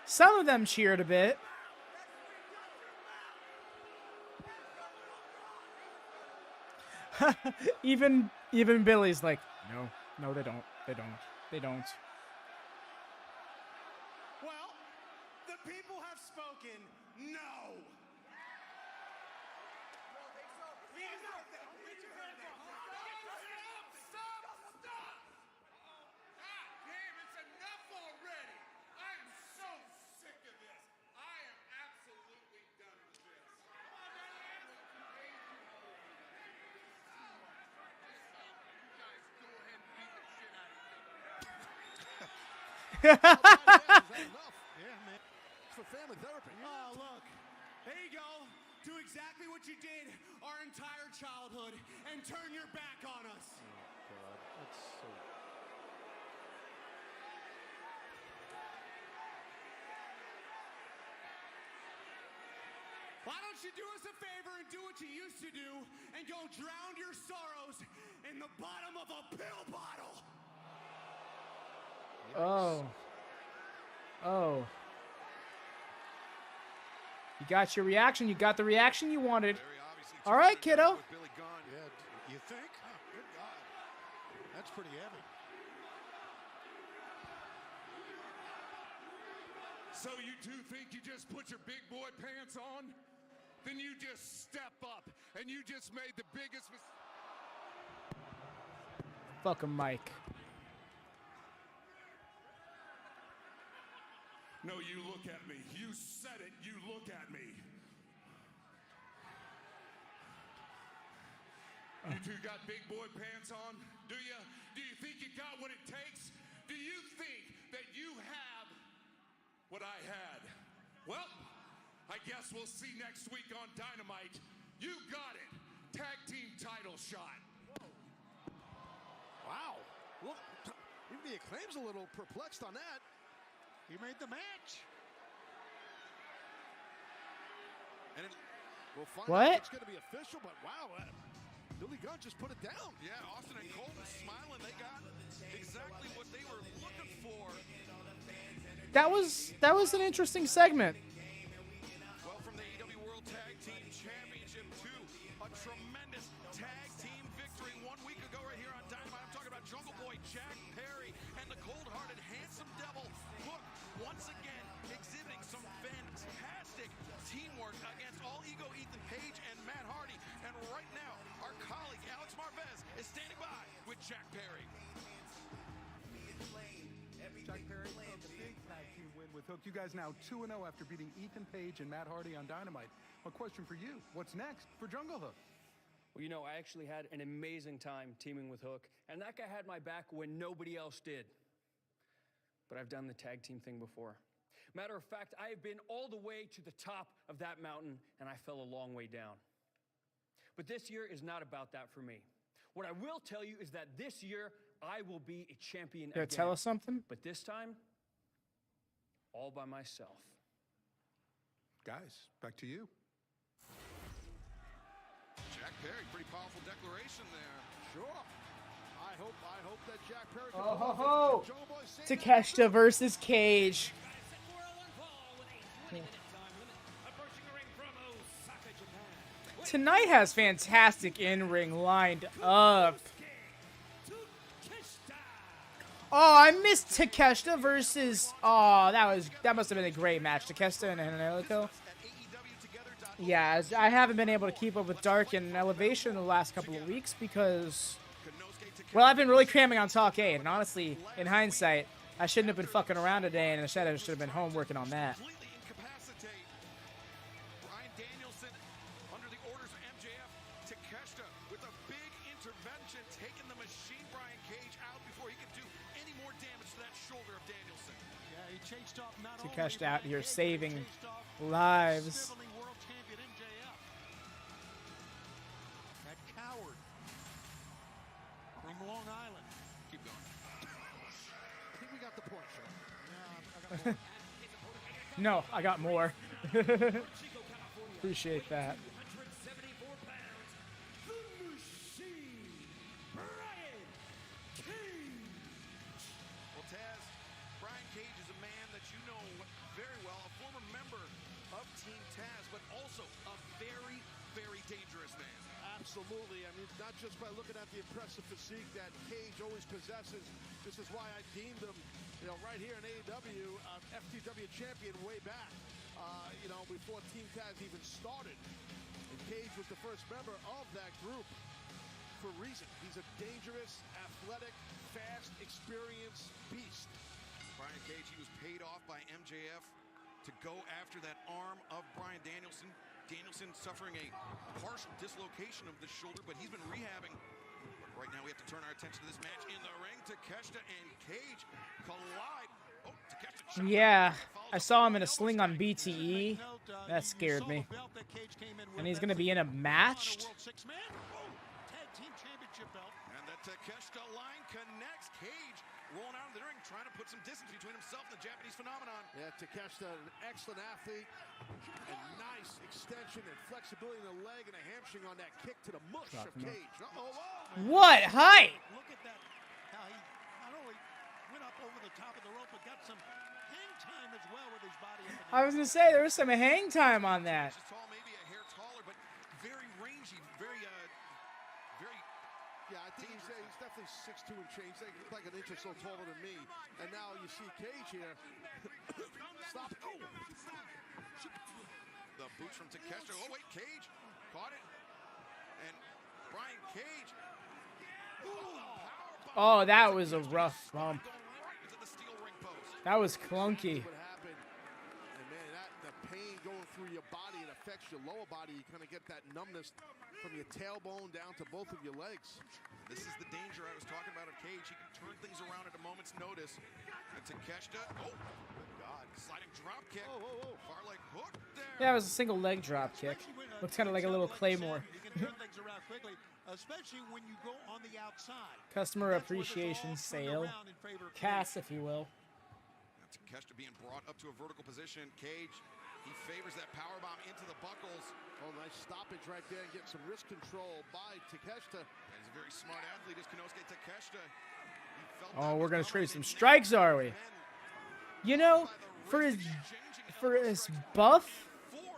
Some of them cheered a bit. even Billy's like, no, they don't. Well, the people have spoken. No. Yeah, man. It's for family therapy. Oh, look. There you go. Do exactly what you did our entire childhood and turn your back on us. Oh, God. That's so... Why don't you do us a favor and do what you used to do and go drown your sorrows in the bottom of a pill bottle? Oh. Oh. You got your reaction. You got the reaction you wanted. All right, kiddo. Yeah, you think? Oh, good God. That's pretty heavy. So you do think you just put your big boy pants on? Then you just step up and you just made the biggest mistake. Fuck him, Mike. No, you look at me. You said it. You look at me. You two got big boy pants on? Do you? Do you think you got what it takes? Do you think that you have what I had? Well, I guess we'll see next week on Dynamite. You got it. Tag team title shot. Wow. Look, even the Acclaim's a little perplexed on that. He made the match. And we'll find out if it's going to be official, but wow, Billy Gunn just put it down. Yeah, Austin and Colton smiling. They got exactly what they were looking for. That was an interesting segment. Well, from the AEW World Tag Team Championship to a tremendous tag team victory 1 week ago right here on Dynamite. I'm talking about Jungle Boy Jack Perry and the cold-hearted handsome devil Hook once again exhibiting some fantastic teamwork against All Ego Ethan Page and Matt Hardy. And right now, our colleague Alex Marvez is standing by with Jack Perry. Jack Perry, the big tag team win with Hook. You guys now 2-0 after beating Ethan Page and Matt Hardy on Dynamite. A question for you. What's next for Jungle Hook? Well, you know, I actually had an amazing time teaming with Hook, and that guy had my back when nobody else did. But I've done the tag team thing before. Matter of fact, I have been all the way to the top of that mountain, and I fell a long way down. But this year is not about that for me. What I will tell you is that this year, I will be a champion again. Tell us something? But this time, all by myself. Guys, back to you. Jack Perry, pretty powerful declaration there. Sure. I hope that Jack Perry can Oh ho ho! Takeshita versus Cage. Tonight has fantastic in-ring lined up. Oh, I missed Takeshita versus. Oh, that must have been a great match. Takeshita and Angelico. Yeah, I haven't been able to keep up with Dark and Elevation in the last couple of weeks because, well, I've bbeen really cramming on Talk 8, and honestly, in hindsight, I shouldn't have been fucking around today, and instead I should have been home working on that. Bryan Danielson under the orders of MJF. Takeshita with a big intervention, taking the machine Brian Cage out before he could do any more damage to that shoulder of Danielson. Yeah, he chased off not Takeshita out here saving lives. world champion MJF. That coward from Long Island. Keep going. I think we got the point, Sean. Yeah, I got more. No, I got more. Appreciate that. Well, Taz, Brian Cage is a man that you know very well, a former member of Team Taz, but also a very, very dangerous man. Absolutely. I mean, not just by looking at the impressive physique that Cage always possesses. This is why I deemed him You know, right here in AEW, FTW champion way back. You know, before Team Taz even started. And Cage was the first member of that group for a reason. He's a dangerous, athletic, fast, experienced beast. Brian Cage, he was paid off by MJF to go after that arm of Bryan Danielson. Danielson suffering a partial dislocation of the shoulder, but he's been rehabbing. But right now we have to turn our attention to this match in the ring. Takeshita and Cage collide. Oh, Takeshita. Yeah, I saw him in a sling on BTE. That scared me. And he's going to be in a match? And the Takeshita line connects. Cage rolling out of the ring, trying to put some distance between himself and the Japanese phenomenon. Yeah, Takeshita, an excellent athlete. And nice extension and flexibility in the leg and a hamstring on that kick to the mush of Cage. What height? Look at that. How he not only went up over the top of the rope, but got some hang time as well with his body. I was going to say, there was some hang time on that. Just tall, maybe a hair taller, but very rangy, very. Yeah, I think he's definitely 6'2" and change. He's like an inch or so taller than me. And now you see Cage here. Stop it. Oh. The boots from Takeshita. Oh, wait, Cage caught it. And Brian Cage. Oh, that was a rough bump. That was clunky. What happened? And man, the pain going through your body, it affects your lower body. You kind of get that numbness from your tailbone down to both of your legs. This is the danger I was talking about of Cage. He can turn things around at a moment's notice. And Takeshita, oh, God, sliding drop kick. Far leg hook there. Yeah, it was a single leg drop kick. Looks kind of like a little claymore. You can turn things around quickly, especially when you go on the outside. Customer appreciation sale. Cass, if you will. Now Takeshita being brought up to a vertical position. Cage, he favors that powerbomb into the buckles. Oh, nice stoppage right there and get some wrist control by Takeshita. And he's a very smart athlete, is Konosuke Takeshita. Oh, we're gonna trade some strikes, are we? You know, for as buff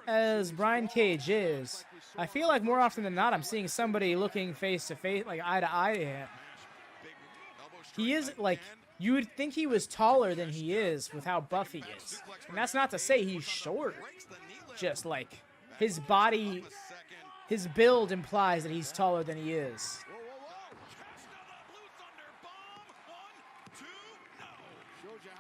as Brian Cage is, I feel like more often than not, I'm seeing somebody looking face to face, like eye to eye to him. He is like, you would think he was taller than he is with how buff he is, and that's not to say he's short. Just like his body, his build implies that he's taller than he is.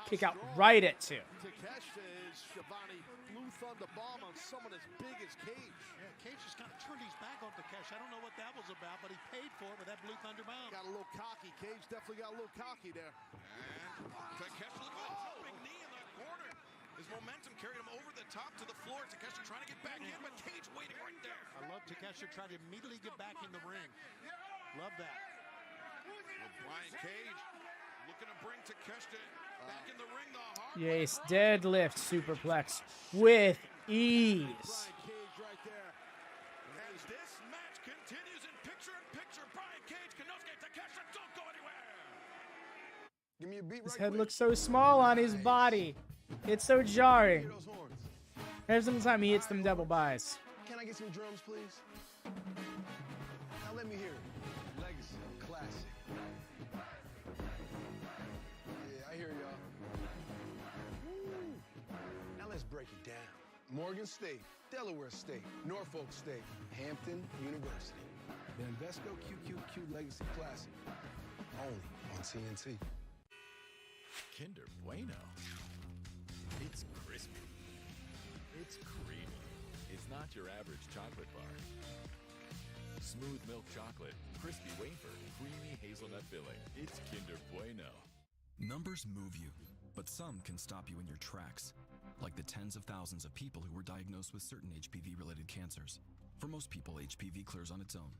Kick out right at two. Takeshita is Shivani Blue Thunder Bomb on someone as big as Cage. Yeah, Cage just kind of turned his back on Takeshita. I don't know what that was about, but he paid for it with that Blue Thunder Bomb. Got a little cocky. Cage definitely got a little cocky there. And Takeshita, look at that jumping knee in the corner. His momentum carried him over the top to the floor. Takeshita trying to get back in, but Cage waiting right there. I love Takeshita trying to immediately get back in the ring. Love that. Well, Brian Cage looking to bring Takeshita back in the ring the hard Yes, deadlift superplex with ease. Brian Cage right there. As this match continues in picture-in-picture, Brian Cage, Konosuke Takeshita, don't go anywhere. Give me a beat His right head quick. looks so small on his body. It's so jarring. Every single time he hits them double buys. Can I get some drums, please? Now let me hear it. Legacy, classic. Yeah, I hear y'all. Woo. Now let's break it down. Morgan State, Delaware State, Norfolk State, Hampton University. The Invesco QQQ Legacy Classic. Only on TNT. Kinder Bueno. It's crispy. It's creamy. It's not your average chocolate bar. Smooth milk chocolate, crispy wafer, creamy hazelnut filling. It's Kinder Bueno. Numbers move you, but some can stop you in your tracks, like the tens of thousands of people who were diagnosed with certain HPV-related cancers. For most people, HPV clears on its own.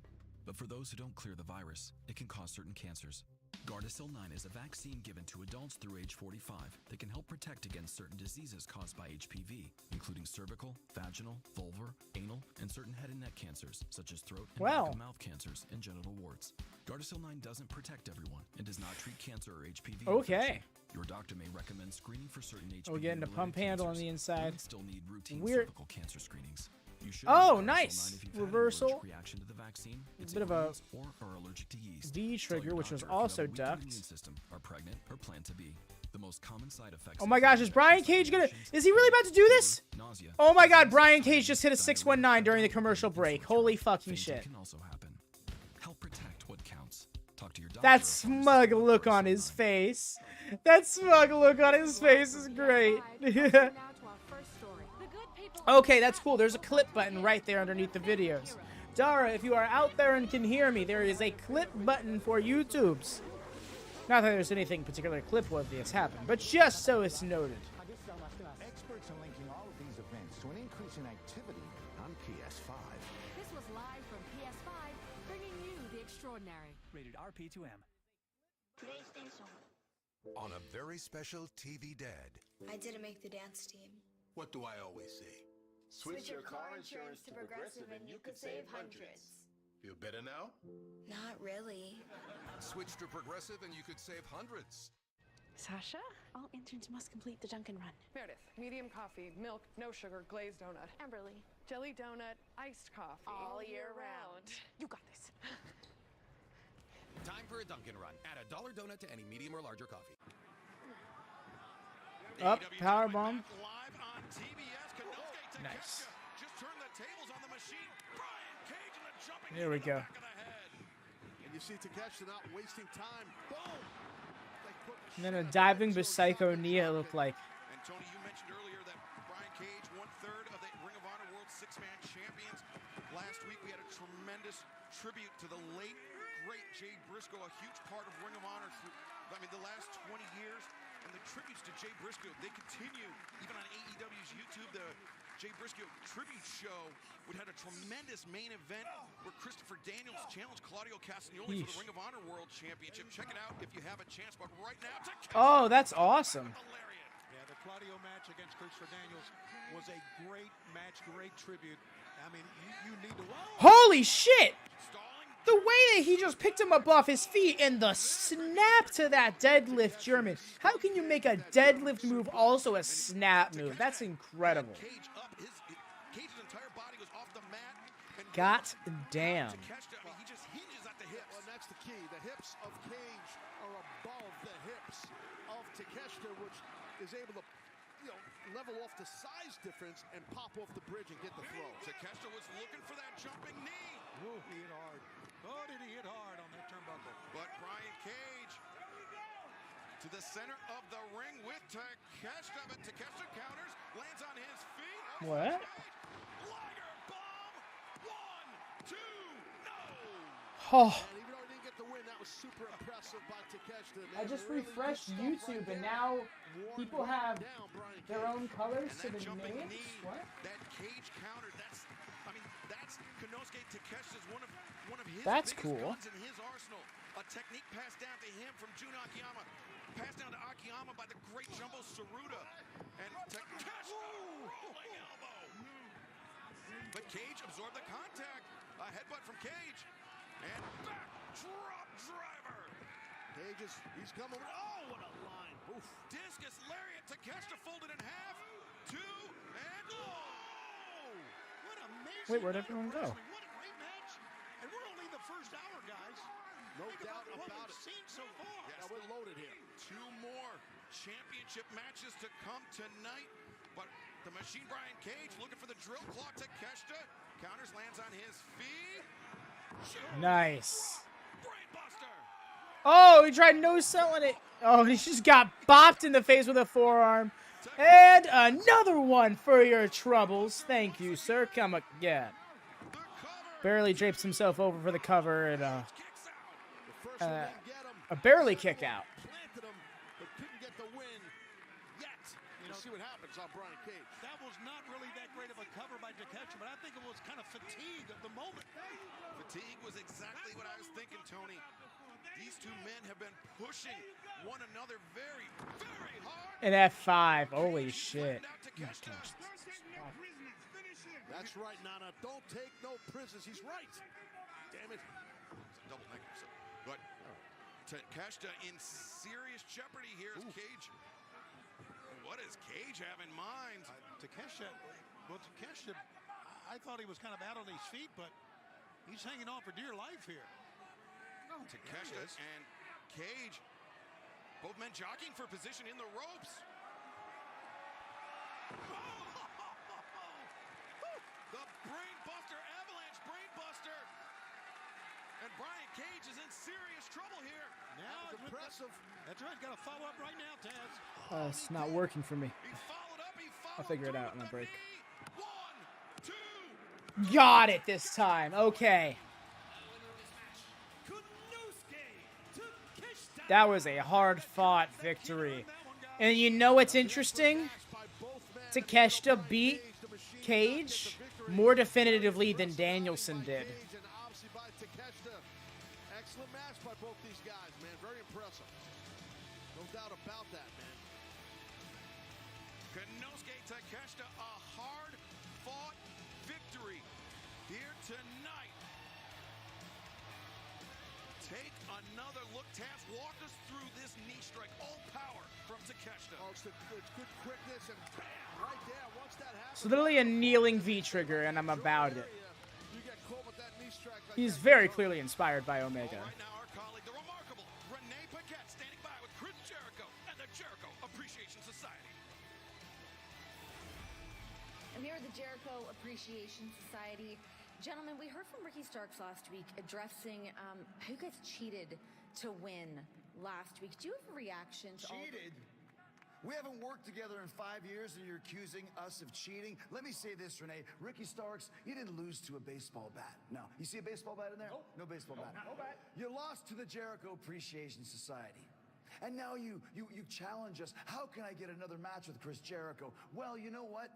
But for those who don't clear the virus, it can cause certain cancers. Gardasil 9 is a vaccine given to adults through age 45 that can help protect against certain diseases caused by HPV, including cervical, vaginal, vulvar, anal, and certain head and neck cancers, such as throat and neck and mouth cancers and genital warts. Gardasil 9 doesn't protect everyone and does not treat cancer or HPV. Okay. infection. Your doctor may recommend screening for certain HPV. We're getting a pump handle on the inside. Still need routine Weird. cervical cancer screenings. You should Oh, use Gardasil nice. 9 if you've had an Reversal. allergic reaction to the vaccine, It's a bit of a or are allergic to yeast. V Tell your trigger, which was doctor if you have also a weak ducked. immune system, are pregnant, or plan to be. The most common side effects. Oh my gosh, is Brian Cage gonna... Is he really about to do this? Oh my god, Brian Cage just hit a 619 during the commercial break. Holy fucking shit. Can also happen. Help protect what counts. Talk to your doctor. That smug look on his face. That smug look on his face is great. Okay, that's cool. There's a clip button right there underneath the videos. Dara, if you are out there and can hear me, there is a clip button for YouTubes. Not that there's anything particularly clip-worthy that's happened, but just so it's noted. Experts are linking all of these events to an increase in activity on PS5. This was live from PS5, bringing you the extraordinary. Rated RP2M. On a very special TV Dad. I didn't make the dance team. What do I always say? Switch your car insurance to Progressive and you could save hundreds. Feel better now? Not really. Switch to Progressive and you could save hundreds. Sasha, all interns must complete the Dunkin' Run. Meredith, medium coffee, milk, no sugar, glazed donut. Amberly, jelly donut, iced coffee. all year round. You got this. Time for a Dunkin' Run. Add a $1 donut to any medium or larger coffee. Up, powerbomb. Live on TBS. Konosuke Nice. just turned the tables on the machine. Bryan Cage in the jumping There we go. And you see Takeshita not wasting time. Boom! And then a diving Psycho Nia looked like. And Tony, you mentioned earlier that Bryan Cage, 1/3 of the Ring of Honor World Six-Man Champions. Last week we had a tremendous tribute to the late, great Jade Briscoe, a huge part of Ring of Honor through, the last 20 years. And the tributes to Jay Briscoe, they continue. Even on AEW's YouTube, the Jay Briscoe tribute show would have a tremendous main event where Christopher Daniels challenged Claudio Castagnoli for the Ring of Honor World Championship. Check it out if you have a chance. But right now, Oh, that's awesome. Yeah, the Claudio match against Christopher Daniels was a great match, great tribute. I mean, you need to... Holy shit! The way that he just picked him up off his feet and the snap to that deadlift German. How can you make a deadlift move also a snap move? That's incredible. Cage's entire body was off the mat. God damn. He just hinges at the hips. Well, that's the key. The hips of Cage are above the hips of Takeshita, which is able to, level off the size difference and pop off the bridge and get the throw. Takeshita was looking for that jumping knee. Ooh, he hit hard. Oh, did he hit hard on that turnbuckle? But Bryan Cage to the center of the ring with Takeshita, but Takeshita counters, lands on his feet. What? Liger bomb. 1, 2, no. Oh. And even though he didn't get the win, that was super impressive by Takeshita. I just refreshed YouTube and now people have their own colors to the names. What? That Cage counter, that's Konosuke Takeshita's one of his That's biggest cool. guns in his arsenal. A technique passed down to him from Jun Akiyama. Passed down to Akiyama by the great Jumbo Tsuruta. And Takeshita, rolling elbow. But Cage absorbed the contact. A headbutt from Cage. And back drop driver. Cage he's coming. Oh, what a line. Oof. Discus lariat. Takeshita folded in half. 2 and oh! What amazing. Wait, where'd everyone go? What a great match. And we're only in the first hour, guys. No Think doubt what about we've it. seen so far. Yes. Now we're loaded here. 2 more championship matches to come tonight. But the Machine Bryan Cage looking for the drill claw. Takeshita counters, lands on his feet. Nice. Brainbuster. Oh, he tried no-selling it. Oh, he just got bopped in the face with a forearm. And another one for your troubles. Thank you, sir. Come again. Barely drapes himself over for the cover and a barely kick out. Planted him, but couldn't get the win yet. We'll see what happens on Bryan Cage. That was not really that great of a cover by Takeshita, but I think it was kind of fatigue of the moment. Fatigue was exactly what I was thinking, Tony. These two men have been pushing one another very, very hard. And F5. Holy shit. That's right, Nana. Don't take no prisoners. He's right. Damn it. It's a double negative. But Takeshita in serious jeopardy here is Cage. What does Cage have in mind? Takeshita, I thought he was kind of out on his feet, but he's hanging on for dear life here. Takeshita and Cage Both men jockeying for position in the ropes. The brainbuster, avalanche brainbuster. And Brian Cage is in serious trouble here. Now it's impressive. That's right. Got to follow up right now, Taz. It's not working for me. I'll figure it out on the break. 1, 2. Got it this time. Okay. That was a hard-fought victory. And you know what's interesting? Takeshita beat Cage more definitively than Danielson did. Excellent match by both these guys, man. Very impressive. No doubt about that, man. Konosuke Takeshita, a hard-fought victory here tonight. Take another look, Taz. Walk us through this knee strike. All power from Takeshita. Oh, it's good quickness and bam, right there. Once that happens, It's literally a kneeling V-trigger, and I'm about it. you get caught with that knee strike like He's that. very clearly inspired by Omega. Right now, our colleague, the remarkable Renee Paquette, standing by with Chris Jericho and the Jericho Appreciation Society. I'm here at the Jericho Appreciation Society. Gentlemen, we heard from Ricky Starks last week addressing how you guys cheated to win last week. Do you have a reaction to Cheated? We haven't worked together in 5 years and you're accusing us of cheating? Let me say this, Renee. Ricky Starks, you didn't lose to a baseball bat. No. You see a baseball bat in there? Nope. No baseball bat. No bat. You lost to the Jericho Appreciation Society. And now you challenge us. How can I get another match with Chris Jericho? Well, you know what?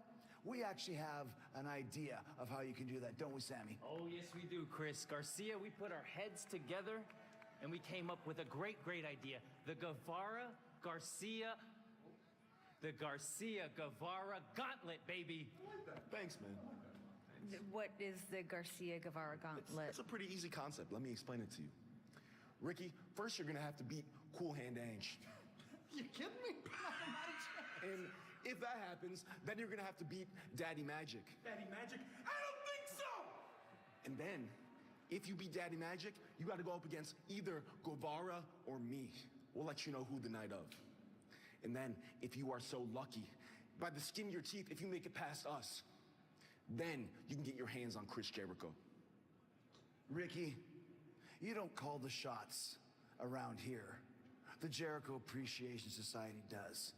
We actually have an idea of how you can do that, don't we, Sammy? Oh, yes, we do, Chris. Garcia, we put our heads together, and we came up with a great idea. The Garcia Guevara Gauntlet, baby. Thanks, man. what is the Garcia Guevara Gauntlet? It's a pretty easy concept. Let me explain it to you. Ricky, first you're gonna have to beat Cool Hand Ange. You kidding me? And if that happens, then you're gonna have to beat Daddy Magic. Daddy Magic? I don't think so! And then, if you beat Daddy Magic, you gotta go up against either Guevara or me. We'll let you know who the night of. And then, if you are so lucky, by the skin of your teeth, if you make it past us, then you can get your hands on Chris Jericho. Ricky, you don't call the shots around here. The Jericho Appreciation Society does.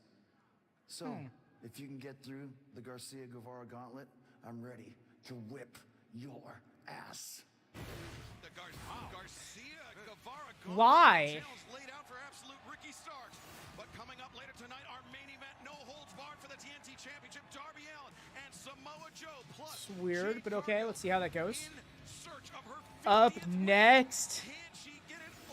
So, if you can get through the Garcia Guevara Gauntlet, I'm ready to whip your ass. The Garcia Guevara Gauntlet Why? challenge laid out for absolute Ricky Starks. But coming up later tonight, our main event, no holds barred for the TNT Championship, Darby Allin and Samoa Joe. Plus, It's weird, but okay, let's see how that goes. search of her Up next.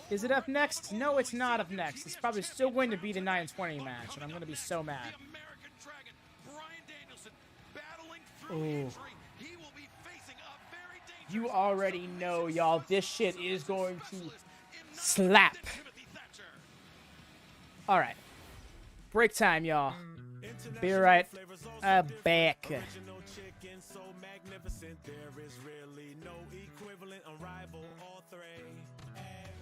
Is it up next? No, it's not up next. It's probably still going to be the 920 match, and I'm going to be so mad. American Dragon, Bryan Danielson, battling Ooh. through injury. He will be facing a very dangerous You already know, y'all. This shit is going to slap. All right. Break time, y'all. Be right back. Original chicken, so magnificent. There is really no equivalent, unrivaled, all three.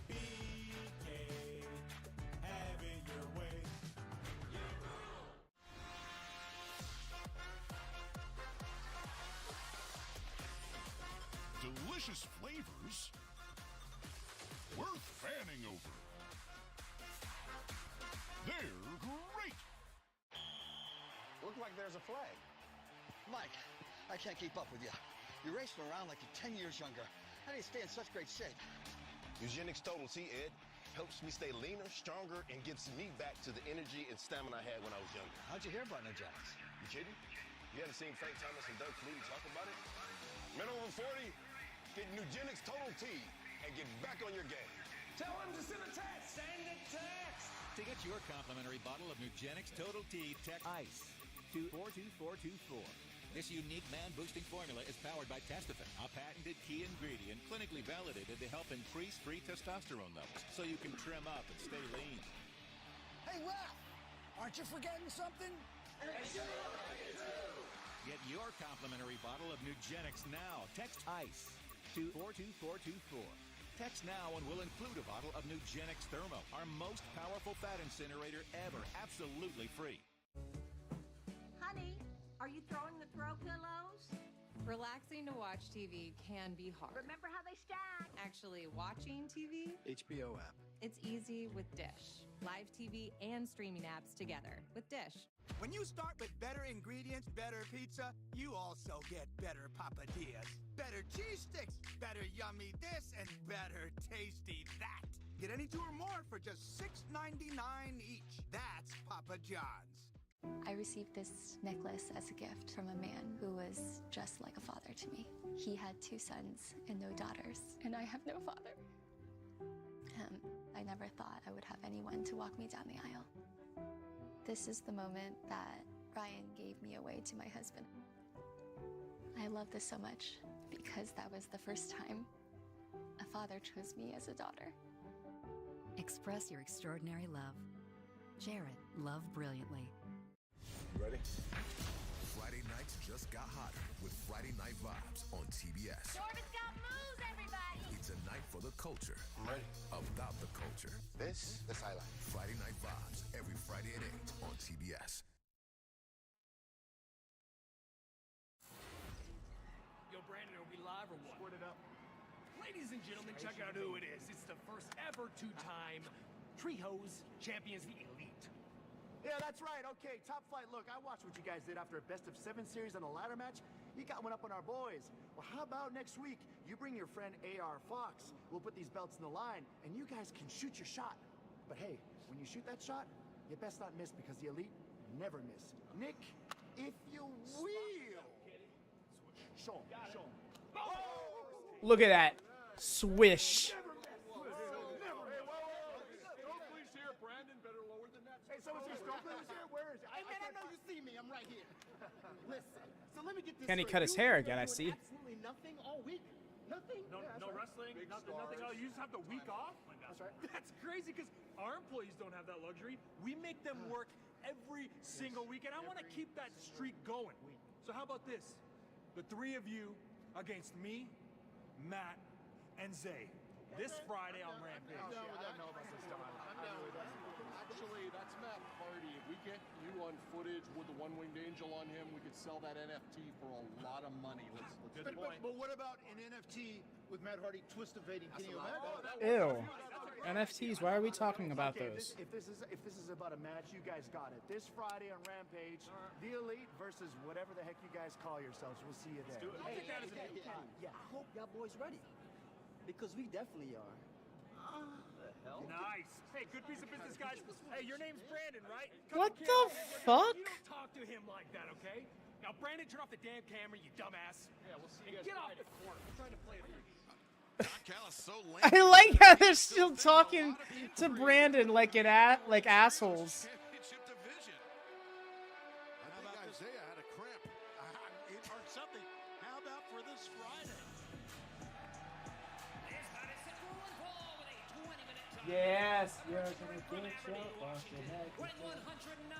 BK, have it your way. Delicious flavors worth fanning over. They're great. Look like there's a flag. Mike, I can't keep up with you. You're racing around like you're 10 years younger. How do you stay in such great shape? Eugenics Total T, Ed, helps me stay leaner, stronger, and gives me back to the energy and stamina I had when I was younger. How'd you hear about Eugenics? You kidding? You haven't seen Frank Thomas and Doug Flutie talk about it? Men over 40, get Eugenics Total T and get back on your game. Tell him to send a text. Send a text. To get your complimentary bottle of Nugenix Total T, text ICE to 42424. This unique man-boosting formula is powered by Testofen, a patented key ingredient clinically validated to help increase free testosterone levels so you can trim up and stay lean. Hey, Ralph, aren't you forgetting something? Get your complimentary bottle of Nugenix now. Text ICE to 42424. Text now and we'll include a bottle of Nugenix Thermo, our most powerful fat incinerator ever, absolutely free. Honey, are you throwing the throw pillows? Relaxing to watch TV can be hard. Remember how they stack? Actually, watching TV? HBO app. It's easy with Dish. Live TV and streaming apps together with Dish. When you start with better ingredients, better pizza, you also get better papadillas, better cheese sticks, better yummy this, and better tasty that. Get any two or more for just $6.99 each. That's Papa John's. I received this necklace as a gift from a man who was just like a father to me. He had 2 sons and no daughters, and I have no father. I never thought I would have anyone to walk me down the aisle. This is the moment that Bryan gave me away to my husband. I love this so much because that was the first time a father chose me as a daughter. Express your extraordinary love. Jared, love brilliantly. Ready? Friday nights just got hotter with Friday Night Vibes on TBS. Jordan's got moves, everybody! It's a night for the culture. I'm ready. About the culture. This I like. Friday Night Vibes, every Friday at 8 on TBS. Yo, Brandon, are we live or what? Squirt it up. Ladies and gentlemen, check out who it is. It's the first ever 2-time Treehouse champions, the Elite. Yeah, that's right. Okay, Top Flight, look, I watched what you guys did after a best-of-7 series on a ladder match. You got one up on our boys. Well, how about next week, you bring your friend A.R. Fox. We'll put these belts in the line, and you guys can shoot your shot. But hey, when you shoot that shot, you best not miss because the Elite never miss. Nick, if you will. Show him, show him. Look at that. Swish. I'm right here. Listen, so let me get this. Can he cut his hair again? I see. Absolutely nothing all week. Nothing. No wrestling. Nothing. Oh, you just have the week off. That's right. That's crazy because our employees don't have that luxury. We make them work every single week, and I want to keep that streak going. So how about this? The 3 of you against me, Matt, and Zay. This Friday on Rampage. I don't know about this, Don. Actually, that's Matt Hardy. If we get you on footage with the one-winged angel on him, we could sell that NFT for a lot of money. Let's but what about an NFT with Matt Hardy twist evading Kenny Omega? Ew. NFTs, why are we talking about those? If this is about a match, you guys got it. This Friday on Rampage, the Elite versus whatever the heck you guys call yourselves. We'll see you there. Yeah, I hope y'all boys ready. Because we definitely are. Nice. Hey, good piece of business, guys. Hey, your name's Brandon, right? What the fuck? You don't talk to him like that, okay? Now, Brandon, turn off the damn camera, you dumbass. Yeah, we'll see you guys. Get off the corner. I'm trying to play it. I like how they're still talking to Brandon like assholes. I think Isaiah had a cramp. Or something. How about for this Friday? Yes, you're gonna get your fucking head. Weighing 197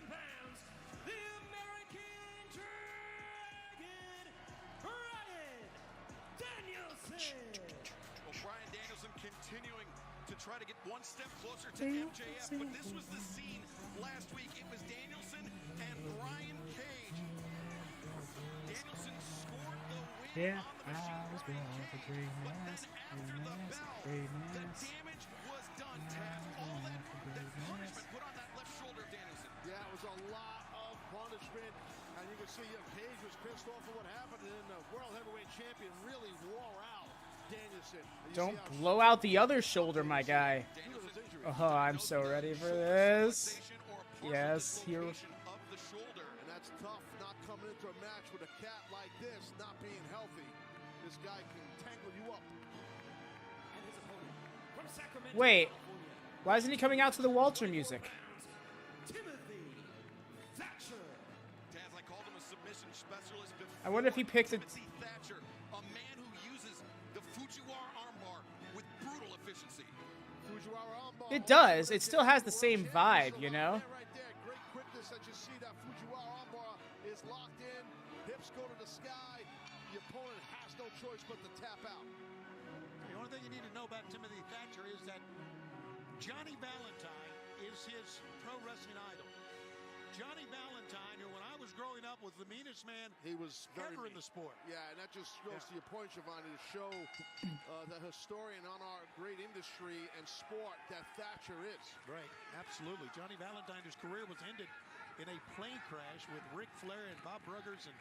pounds, the American Dragon, Bryan Danielson. Well, Bryan Danielson continuing to try to get one step closer to MJF, but this was the scene last week. It was Danielson and Brian Cage. Danielson scored the win on the machine. But then after the bell, the damage was done. Taz, all that punishment put on that left shoulder of Danielson. Yeah, it was a lot of punishment. And you can see Cage was pissed off at what happened. And then the World Heavyweight Champion really wore out Danielson. Don't blow out the other shoulder, my guy. Oh, I'm so ready for this. Yes, here. And that's tough, not coming into a match with a cat like this, not being healthy. This guy can tangle you up. Wait, why isn't he coming out to the Walter music? Thatcher. Taz, I called him a submission specialist before. I wonder if he picked it. Thatcher, a man who uses the Fujiwara armbar with brutal efficiency. It does. It still has the same vibe, you know? Right there, great quickness that you see. That Fujiwara armbar is locked in. Hips go to the sky. The opponent has no choice but to tap out. Hey, The only thing you need to know about Timothy Thatcher is that Johnny Valentine is his pro wrestling idol. Johnny Valentine, who when I was growing up was the meanest man he was ever in the sport. Yeah, and that just goes to your point, Giovanni, to show the historian on our great industry and sport that Thatcher is. Right, absolutely. Johnny Valentine's career was ended in a plane crash with Ric Flair and Bob Bruggers and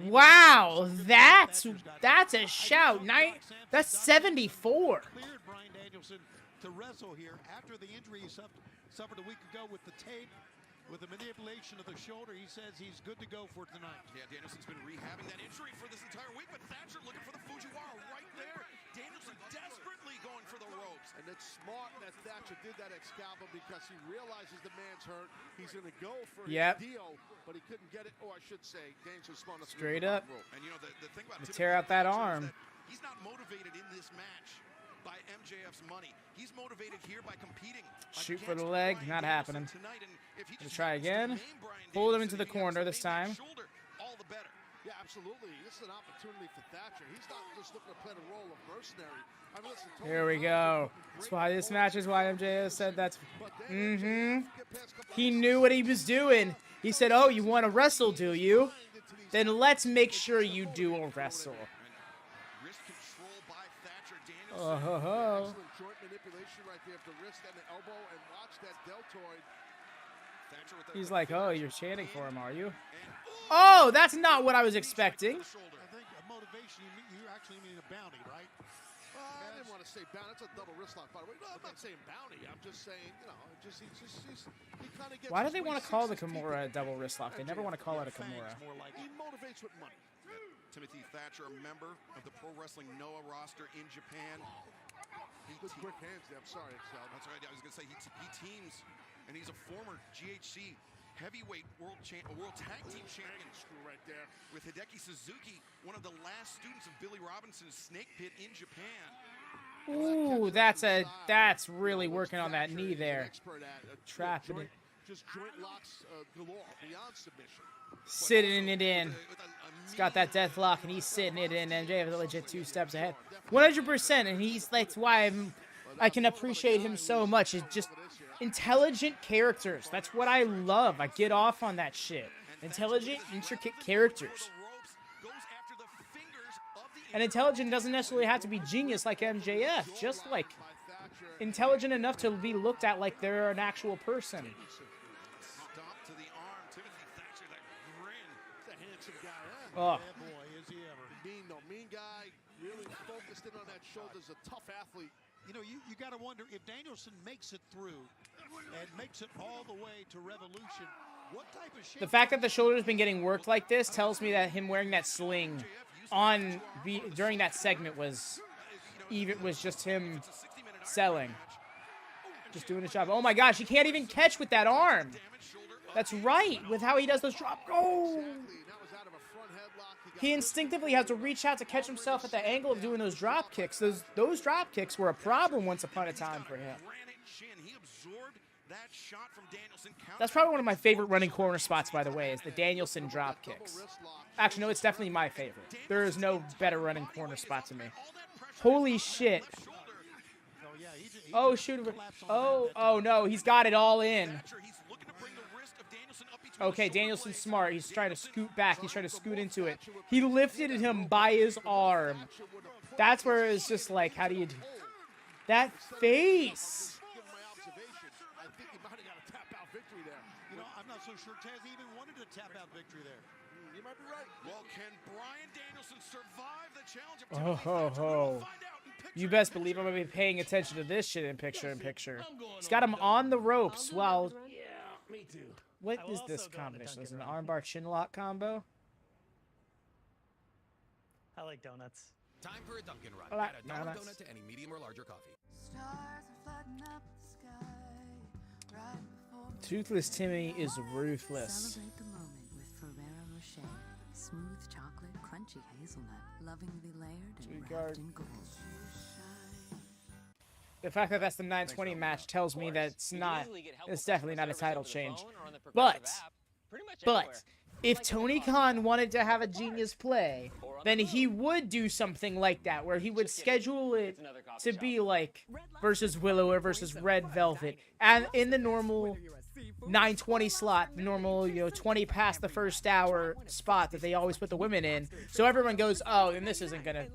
Wow, that's a shout. That's 74. Cleared Bryan Danielson to wrestle here after the injury he suffered a week ago with the tape, with the manipulation of the shoulder. He says he's good to go for tonight. Yeah, Danielson's been rehabbing that injury for this entire week, but Thatcher looking for the Fujiwara right there. Danielson desperately going for the ropes. And it's smart that Thatcher did that Excalibur because he realizes the man's hurt. He's going to go for his deal, but he couldn't get it. Or I should say, Danielson smart enough to Straight up. And you know, the thing about tear out that arm. He's not motivated in this match by MJF's money. He's motivated here by competing. Shoot for the leg, not happening. Let's try again. Pulled him into the corner this time. All the better. Yeah, absolutely. This is an opportunity for Thatcher. He's not just looking to play the role of mercenary. I mean, listen, Here we go. That's why this match is why MJF said that's. He knew what he was doing. He said, "Oh, you want to wrestle, do you? Then let's make sure you do a wrestle." Excellent joint manipulation right there of the wrist and the elbow, and watch that deltoid. He's like, "Oh, you're chanting for him, are you?" Oh, that's not what I was expecting. I think a motivation, you actually mean a bounty, right? I didn't want to say bounty. That's a double wrist lock, by the way. No, I'm not saying bounty. I'm just saying, you know, he kind of gets. Why do they want to call the Kimura a double wrist lock? They never want to call it a Kimura. He motivates with money. Timothy Thatcher, a member of the Pro Wrestling Noah roster in Japan. Good quick hands there. I'm sorry, Excel. That's right. I was going to say he teams, and he's a former GHC heavyweight world tag team champion. Screw right there. With Hideki Suzuki, one of the last students of Billy Robinson's Snake Pit in Japan. Ooh, that's really working on that knee there. Trapping it. Just joint locks galore, beyond submission. Sitting it in. He's got that death lock, and he's sitting it in. MJF is legit 2 steps ahead. 100%, and that's why I can appreciate him so much. It's just intelligent characters. That's what I love. I get off on that shit. Intelligent, intricate characters. And intelligent doesn't necessarily have to be genius like MJF. Just like intelligent enough to be looked at like they're an actual person. Oh. Boy, is he ever. Mean guy, really focused in on that shoulder, is a tough athlete. You know, you got to wonder if Danielson makes it through and makes it all the way to Revolution, what type of shape. The fact that the shoulder's been getting worked like this tells me that him wearing that sling during that segment was just him selling. Just doing his job. Oh my gosh, he can't even catch with that arm. That's right, with how he does those drop. Oh! He instinctively has to reach out to catch himself at the angle of doing those drop kicks. Those drop kicks were a problem once upon a time for him. That's probably one of my favorite running corner spots, by the way, is the Danielson drop kicks. Actually, no, it's definitely my favorite. There is no better running corner spot to me. Holy shit. Oh, shoot. Oh, no, he's got it all in. Okay, Danielson's smart. He's trying to scoot back. He's trying to scoot into it. He lifted him by his arm. That's where it's just like, how do you do that face? I think he might have got a tap-out victory there. You know, I'm not so sure Taz even wanted a tap-out victory there. You might be right. Well, can Bryan Danielson survive the challenge of Oh, ho, ho. You best believe I'm going to be paying attention to this shit in picture-in-picture. He's got him on the ropes while... Yeah, me too. What is this combination? Is it an armbar chin lock combo? I like donuts. Time for a Dunkin' Run. I like Add a dollar donuts. donut to any medium or larger coffee. Toothless Timmy is ruthless. Celebrate the moment with Ferrero Rocher. Smooth chocolate, crunchy hazelnut, lovingly layered and wrapped in gold. The fact that that's the 920 match tells me that it's definitely not a title change. But if Tony Khan wanted to have a genius play, then he would do something like that, where he would schedule it to be like versus Willow or versus Red Velvet, and in the normal 9:20 slot, the normal 20 past the first hour spot that they always put the women in, so everyone goes, oh, and this isn't gonna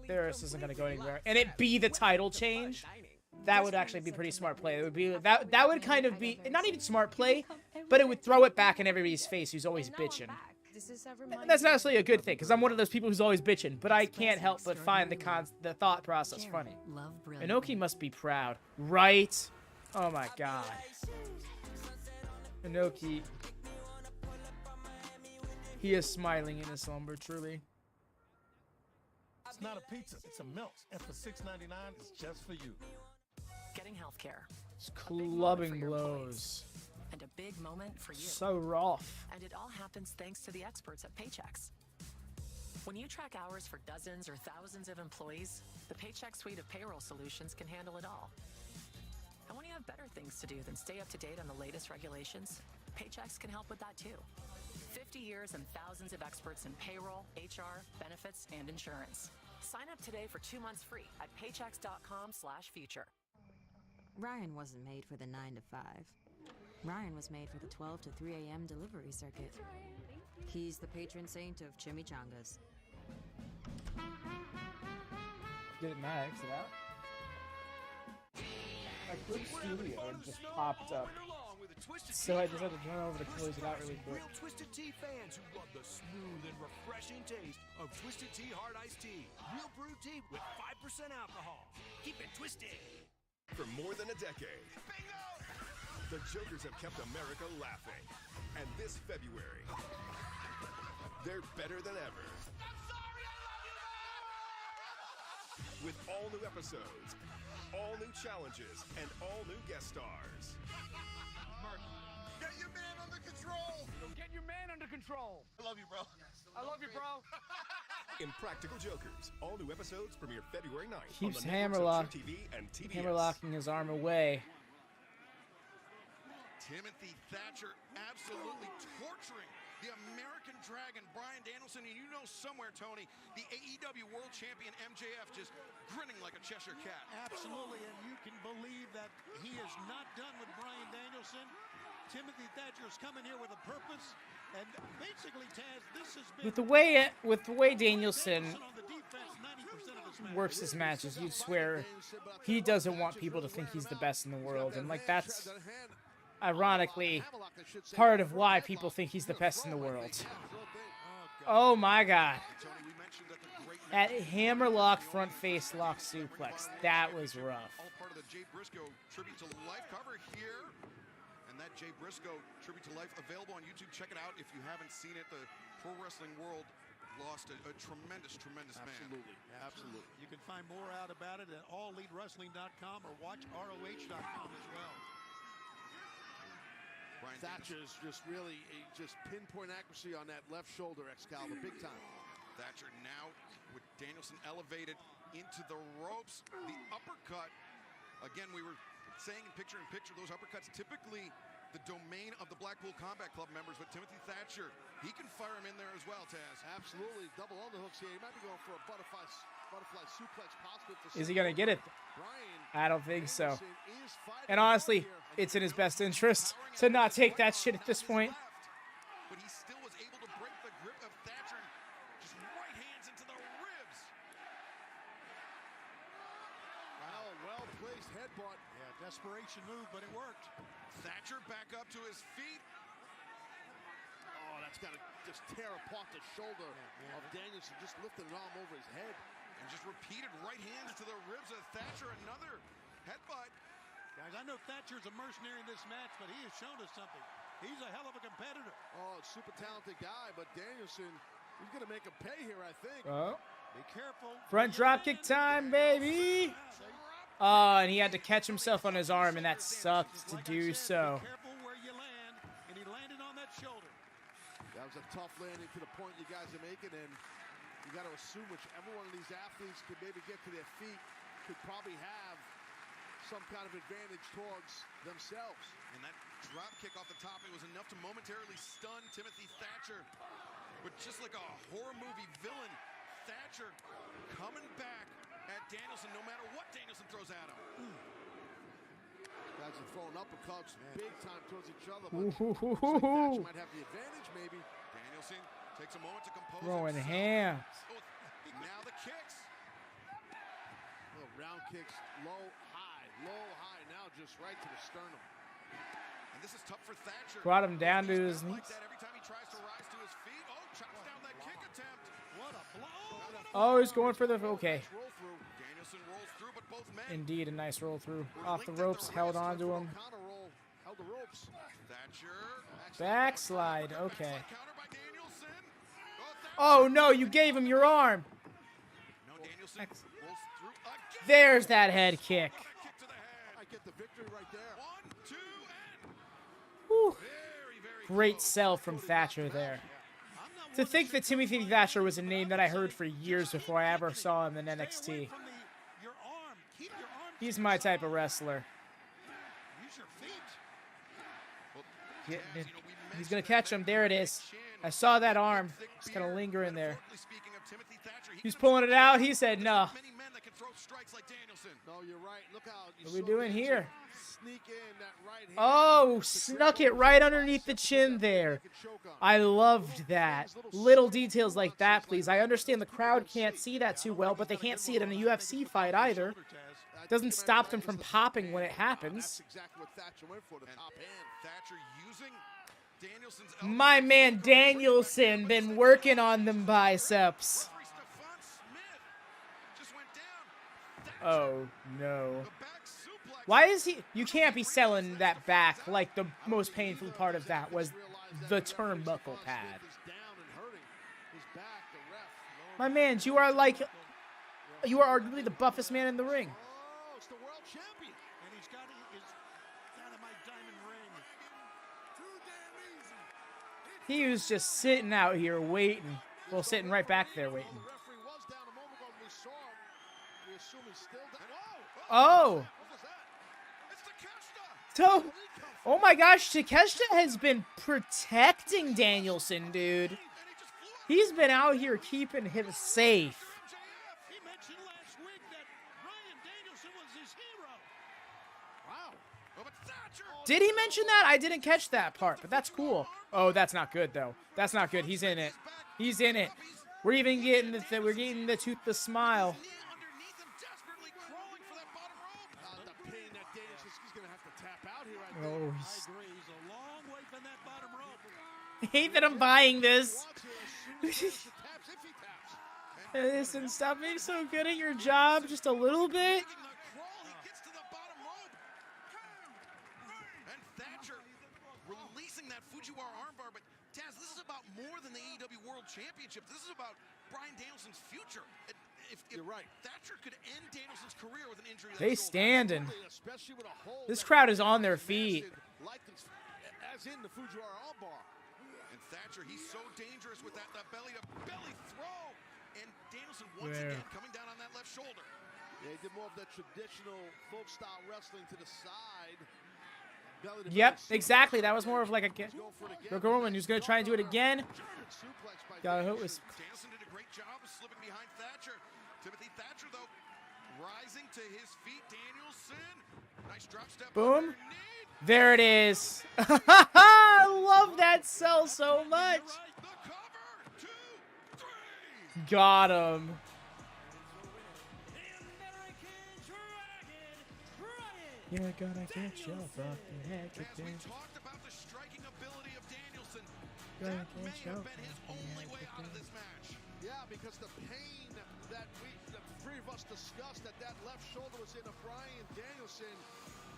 go anywhere, and it be the title change. That would actually be pretty smart play. It would be that would kind of be not even smart play, but it would throw it back in everybody's face who's always bitching. And that's not necessarily a good thing, because I'm one of those people who's always bitching, but I can't help but find the thought process funny. Inoki must be proud, right? Oh my god. Inoki, he is smiling in his slumber, truly. It's not a pizza, it's a milk. And for $6.99, it's just for you. Getting healthcare. It's clubbing blows. And a big moment for you. So rough. And it all happens thanks to the experts at Paychex. When you track hours for dozens or thousands of employees, the Paychex suite of payroll solutions can handle it all. And when you have better things to do than stay up to date on the latest regulations, Paychex can help with that too. 50 years and thousands of experts in payroll, HR, benefits, and insurance. Sign up today for 2 months free at paychex.com/future. Ryan wasn't made for the 9 to 5. Ryan was made for the 12 to 3 a.m. delivery circuit. He's the patron saint of chimichangas. Did it not exit out? A quick studio just popped up, so I just had to turn over to close it out really quick. Real Twisted Tea fans who love the smooth and refreshing taste of Twisted Tea Hard Iced Tea. Real brewed tea with 5% alcohol. Keep it twisted. For more than a decade, the Jokers have kept America laughing. And this February, they're better than ever. With all new episodes, all new challenges, and all new guest stars. Get your man under control! Get your man under control! I love you, bro. I love you, bro. Impractical Jokers. All new episodes premiere February 9th. Keeps on the networks of hammerlocking TV and TBS. hammerlocking his arm away. Timothy Thatcher absolutely torturing the American Dragon, Bryan Danielson, and you know somewhere, Tony, the AEW World Champion MJF just grinning like a Cheshire cat. Absolutely, and you can believe that he is not done with Bryan Danielson. Timothy Thatcher is coming here with a purpose, and basically, Taz, this has been... With the way Danielson works his matches, you'd swear he doesn't want people to think he's the best in the world, and like that's ironically part of why people think he's the best in the world. Oh my god. That hammerlock front face lock suplex, that was rough. All part of the Jade Briscoe Tribute to Life cover here. And that Jade Briscoe Tribute to Life available on YouTube. Check it out if you haven't seen it. The pro wrestling world lost a tremendous man. Absolutely. You can find more out about it at allelitewrestling.com or watchroh.com as well. Thatcher's just really pinpoint accuracy on that left shoulder, Excalibur, big time. Thatcher now with Danielson elevated into the ropes. The uppercut. Again, we were saying in picture those uppercuts typically the domain of the Blackpool Combat Club members, but Timothy Thatcher, he can fire him in there as well, Taz. Absolutely. Double underhooks here. He might be going for a butterfly suplex possible. Is he going to get it? I don't think so. And honestly, it's in his best interest to not take that shit at this point. But he still was able to break the grip of Thatcher. Just right hands into the ribs. Wow, well-placed headbutt. Yeah, desperation move, but it worked. Thatcher back up to his feet. Oh, that's got to just tear apart the shoulder of Danielson. Just lifted an arm over his head. And just repeated right hands to the ribs of Thatcher. Another headbutt. Guys, I know Thatcher's a mercenary in this match, but he has shown us something. He's a hell of a competitor. Oh, super talented guy, but Danielson, he's going to make him pay here, I think. Oh. Be careful. Front dropkick time, baby. Oh, and he had to catch himself on his arm, and that sucked to do so. Be careful where you land, and he landed on that shoulder. That was a tough landing to the point you guys are making, and you got to assume whichever one of these athletes could maybe get to their feet could probably have some kind of advantage towards themselves. And that drop kick off the top, it was enough to momentarily stun Timothy Thatcher. But just like a horror movie villain, Thatcher coming back at Danielson no matter what Danielson throws at him. Guys are throwing uppercuts big time towards each other. But Thatcher might have the advantage, maybe. Danielson takes a moment to compose Throwing himself. hands. Now the kicks. Little round kicks, low, high, now just right to the sternum. And this is tough for Thatcher. Brought him down to his knees. Like that every time he tries to rise to his feet. Oh, chops down that kick attempt. What a blow. Oh, he's going for the okay. Danielson rolls through, but both men Indeed, a nice roll through. Off the ropes, held onto him. Held the ropes. Thatcher. Backslide, okay. Oh no, you gave him your arm. No, Danielson rolls through again. There's that head kick. Kick to the head. I get the victory right there. 1, 2, and Whew. very Great sell from Thatcher there. To think that Timothy Thatcher was a name that I heard for years before I ever saw him in NXT. He's my type of wrestler. Use your feet. He's going to catch him. There it is. I saw that arm. It's going to linger in there. He's pulling it out. He said, no. Many men that can throw strikes like Danielson. No, you're right. Look how What are we doing here? Sneak in that right hand. Oh, snuck it right underneath the chin there. I loved that. Little details like that, please. I understand the crowd can't see that too well, but they can't see it in a UFC fight either. Doesn't stop them from popping when it happens. That's exactly what Thatcher went for, the top hand. Thatcher using Danielson's My man Danielson been working on them biceps. Oh, no. Why is he... You can't be selling that back like the most painful part of that was the turnbuckle pad. My man, you are like... You are arguably the buffest man in the ring. Oh, it's the world champion. And he's got his Dynamite Diamond ring. He was just sitting out here waiting. Well, sitting right back there waiting. Oh! So, oh my gosh, Takeshita has been protecting Danielson, dude. He's been out here keeping him safe. He mentioned last week that Bryan Danielson was his hero. Wow. Oh, but Thatcher. Did he mention that? I didn't catch that part, but that's cool. Oh, that's not good though. That's not good. He's in it. He's in it. We're even getting the toothless smile. Underneath him, desperately crawling for that bottom rope. The pain that Danielson's going to have to tap out here. I Oh, I agree. He's a long way from that bottom rope. I hate that I'm buying this. Listen, stop being so good at your job just a little bit. He gets to the bottom rope. And Thatcher releasing that Fujiwara armbar. But Taz, this is about more than the AEW World Championship. This is about Bryan Danielson's future. If You're right. Thatcher could end Danielson's career with an injury. They standing. This crowd is on their feet. As in the Fujiwara armbar. And Thatcher, he's so dangerous with that belly to belly throw. And Danielson once again coming down on that left shoulder. Yeah, he did more of that traditional folk style wrestling to the side. Yep, exactly. That was more of like a Rick Roman who's going to try and do it again. Got it was. Danielson did a great job of slipping behind Thatcher. Timothy Thatcher, though, rising to his feet. Danielson, nice drop step. Boom. There it is. I love that sell so much. Got him. You're gonna get your fucking head kicked in. We talked about the striking ability of Danielson. That may have been his only way out of this match. Yeah, because the pain that the three of us discussed that left shoulder was in of Bryan Danielson.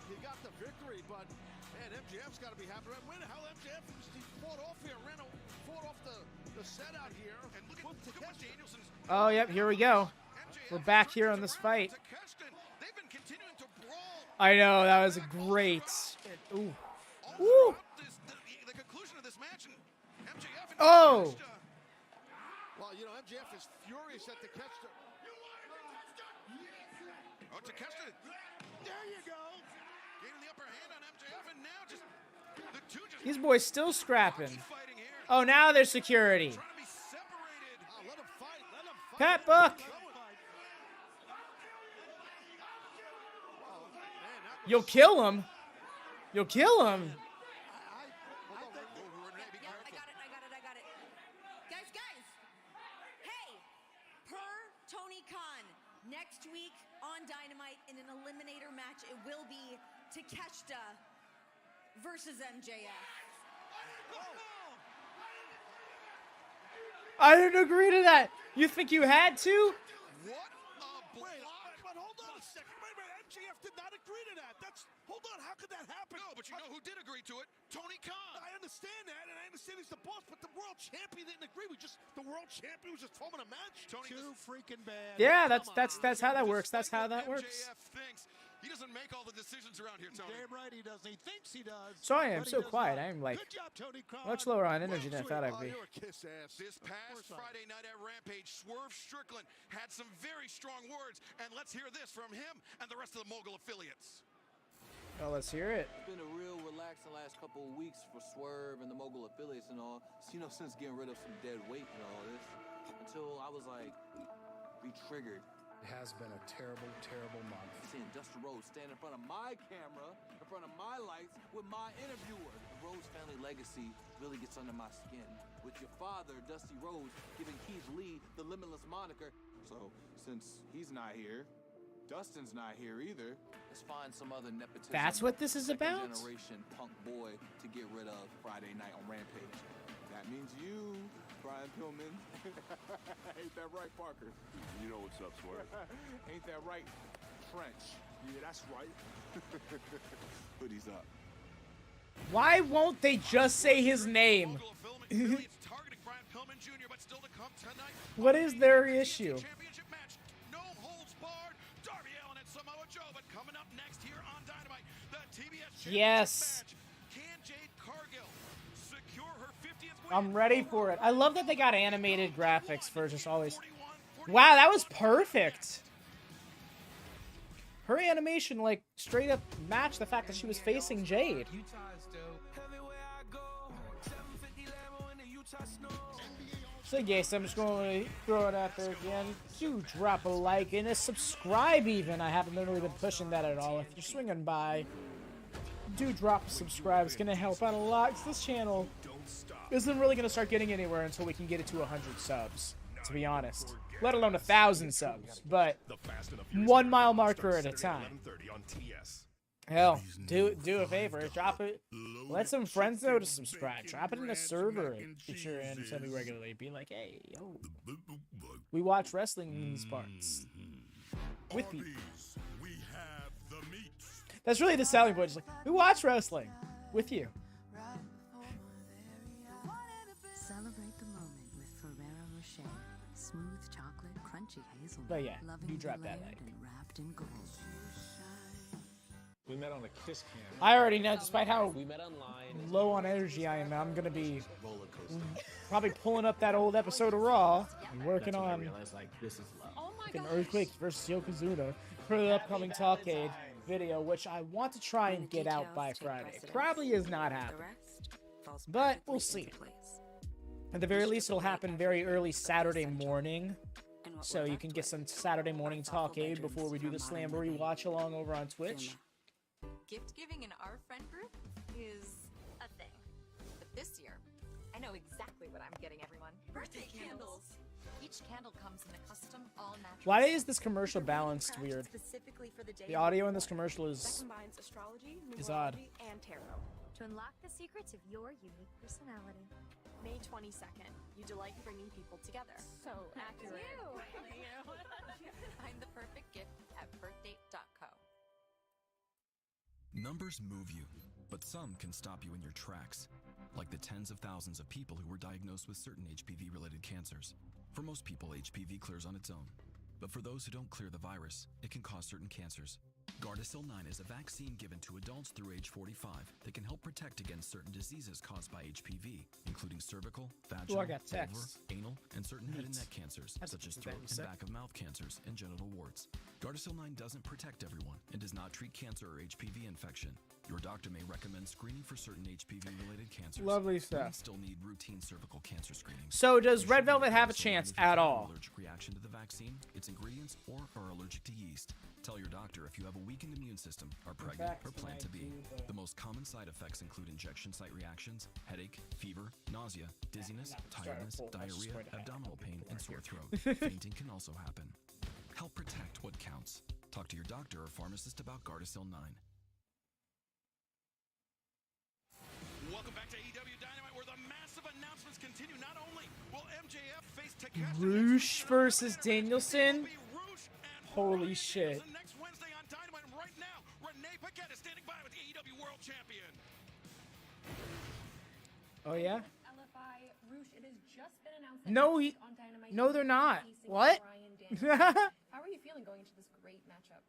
He got the victory, but man, MJF's got to be happy. Where the hell MJF? He fought off here, fought off the set out here. And look at what Danielson's. Oh, yep, here we go. We're back here on this fight. They've been continuing to brawl. I know, that was great. Ooh. Woo. The conclusion of this match, and MJF and Oh. Well, you know, MJF is furious at Takeshita. Oh, Takeshita. There you go. Gave him the upper hand on MJF, and now just the two just. These boys still scrapping. Oh, now there's security. Trying to be Pat Buck! You'll kill him. You'll kill him. Guys. Hey, per Tony Khan, next week on Dynamite in an eliminator match, it will be Takeshita versus MJF. I didn't agree to that. You think you had to? What a block. But hold on a second. Wait. MJF did not agree to that. Hold on. How could that happen? No, but you know who did agree to it? Tony Khan. I understand that, and I understand he's the boss, but the world champion didn't agree. The world champion was just forming a match. Too freaking bad. Yeah, that's how that works. That's how that works. MJF thinks he doesn't make all the decisions around here, Tony. Damn right he doesn't. He thinks he does. Sorry, I'm so quiet. I'm like much lower on energy than I thought I'd be. This past Friday night at Rampage, Swerve Strickland had some very strong words, and let's hear this from him and the rest of the Mogul affiliates. Oh, let's hear it. It's been a real relaxing last couple of weeks for Swerve and the Mogul affiliates and all. Since getting rid of some dead weight and all this, until I was like, re-triggered. It has been a terrible, terrible month. Seeing Dusty Rhodes stand in front of my camera, in front of my lights, with my interviewer. The Rhodes family legacy really gets under my skin. With your father, Dusty Rhodes, giving Keith Lee the Limitless moniker. So, since he's not here, Dustin's not here either, let's find some other nepotism. That's what this is about? Generation punk boy to get rid of Friday night on Rampage. That means you, Brian Pillman. Ain't that right, Parker? You know what's up, Swerve. Ain't that right, French? Yeah, that's right. Hoodies up. Why won't they just say his name? What is their issue? No holds barred. Darby Allin and Samoa Joe, but coming up next here on Dynamite, the TBS Yes. match. Can Jade Cargill secure her 50th win? I'm ready for it. I love that they got animated graphics for just always. Wow, that was perfect. Her animation, like, straight up matched the fact that she was facing Jade. So yes, I'm just going to throw it out there again. Do drop a like and a subscribe even. I haven't really been pushing that at all. If you're swinging by, do drop a subscribe. It's going to help out a lot. 'Cause this channel isn't really going to start getting anywhere until we can get it to 100 subs, to be honest. Let alone 1,000 subs. But 1 mile marker at a time. Hell, do a favor, drop it. Let some friends know to subscribe. Drop it in a server that you're in semi-regularly. Be like, hey, yo, we watch wrestling in these parts with people. That's really the selling point. Just like, we watch wrestling with you. Celebrate the moment with Ferrero Rocher. Smooth chocolate, crunchy hazelnut. But yeah, do drop that like. And wrapped in gold. We met on a kiss cam. I already know, despite how we met online. Low on energy I am, I'm gonna be probably pulling up that old episode of Raw and working on an Earthquake versus Yokozuna for the upcoming Talkade video, which I want to try and get out by Friday. Probably is not happening, but we'll see. At the very least, it'll happen very early Saturday morning, so you can get some Saturday morning Talkade before we do the Slamboree Watchalong over on Twitch. Gift giving in our friend group is a thing. But this year, I know exactly what I'm getting everyone. Birthday candles. Each candle comes in a custom all-natural. Why is this commercial balanced weird? Specifically for the day. The audio in this commercial is odd. And tarot. To unlock the secrets of your unique personality. May 22nd, you delight in bringing people together. So accurate. Find the perfect gift at birthdate.co. Numbers move you, but some can stop you in your tracks, like the tens of thousands of people who were diagnosed with certain HPV-related cancers. For most people, HPV clears on its own, but for those who don't clear the virus, it can cause certain cancers. Gardasil 9 is a vaccine given to adults through age 45 that can help protect against certain diseases caused by HPV, including cervical, vaginal, I got vulvar, text. anal, and certain head and neck cancers, such as throat and back of mouth cancers and genital warts. Gardasil 9 doesn't protect everyone and does not treat cancer or HPV infection. Your doctor may recommend screening for certain HPV-related cancers. Lovely You stuff. still need routine cervical cancer screening. So does Red Velvet have a chance at all? Allergic reaction to the vaccine, its ingredients, or are allergic to yeast. Tell your doctor if you have a weakened immune system, are pregnant, or plan to be. The most common side effects include injection site reactions, headache, fever, nausea, dizziness, tiredness, diarrhea, abdominal pain, and sore throat. Fainting can also happen. Help protect what counts. Talk to your doctor or pharmacist about Gardasil 9. Welcome back to AEW Dynamite, where the massive announcements continue. Not only will MJF face Takeshita Roosh versus Danielson. Holy shit. next Wednesday on Dynamite, and right now, Renee Paquette is standing by with the AEW World Champion. Oh yeah? LFI Roosh, it has just been announced No, on Dynamite. no, they're not. facing What? Bryan Danielson. How are you feeling going into this great matchup?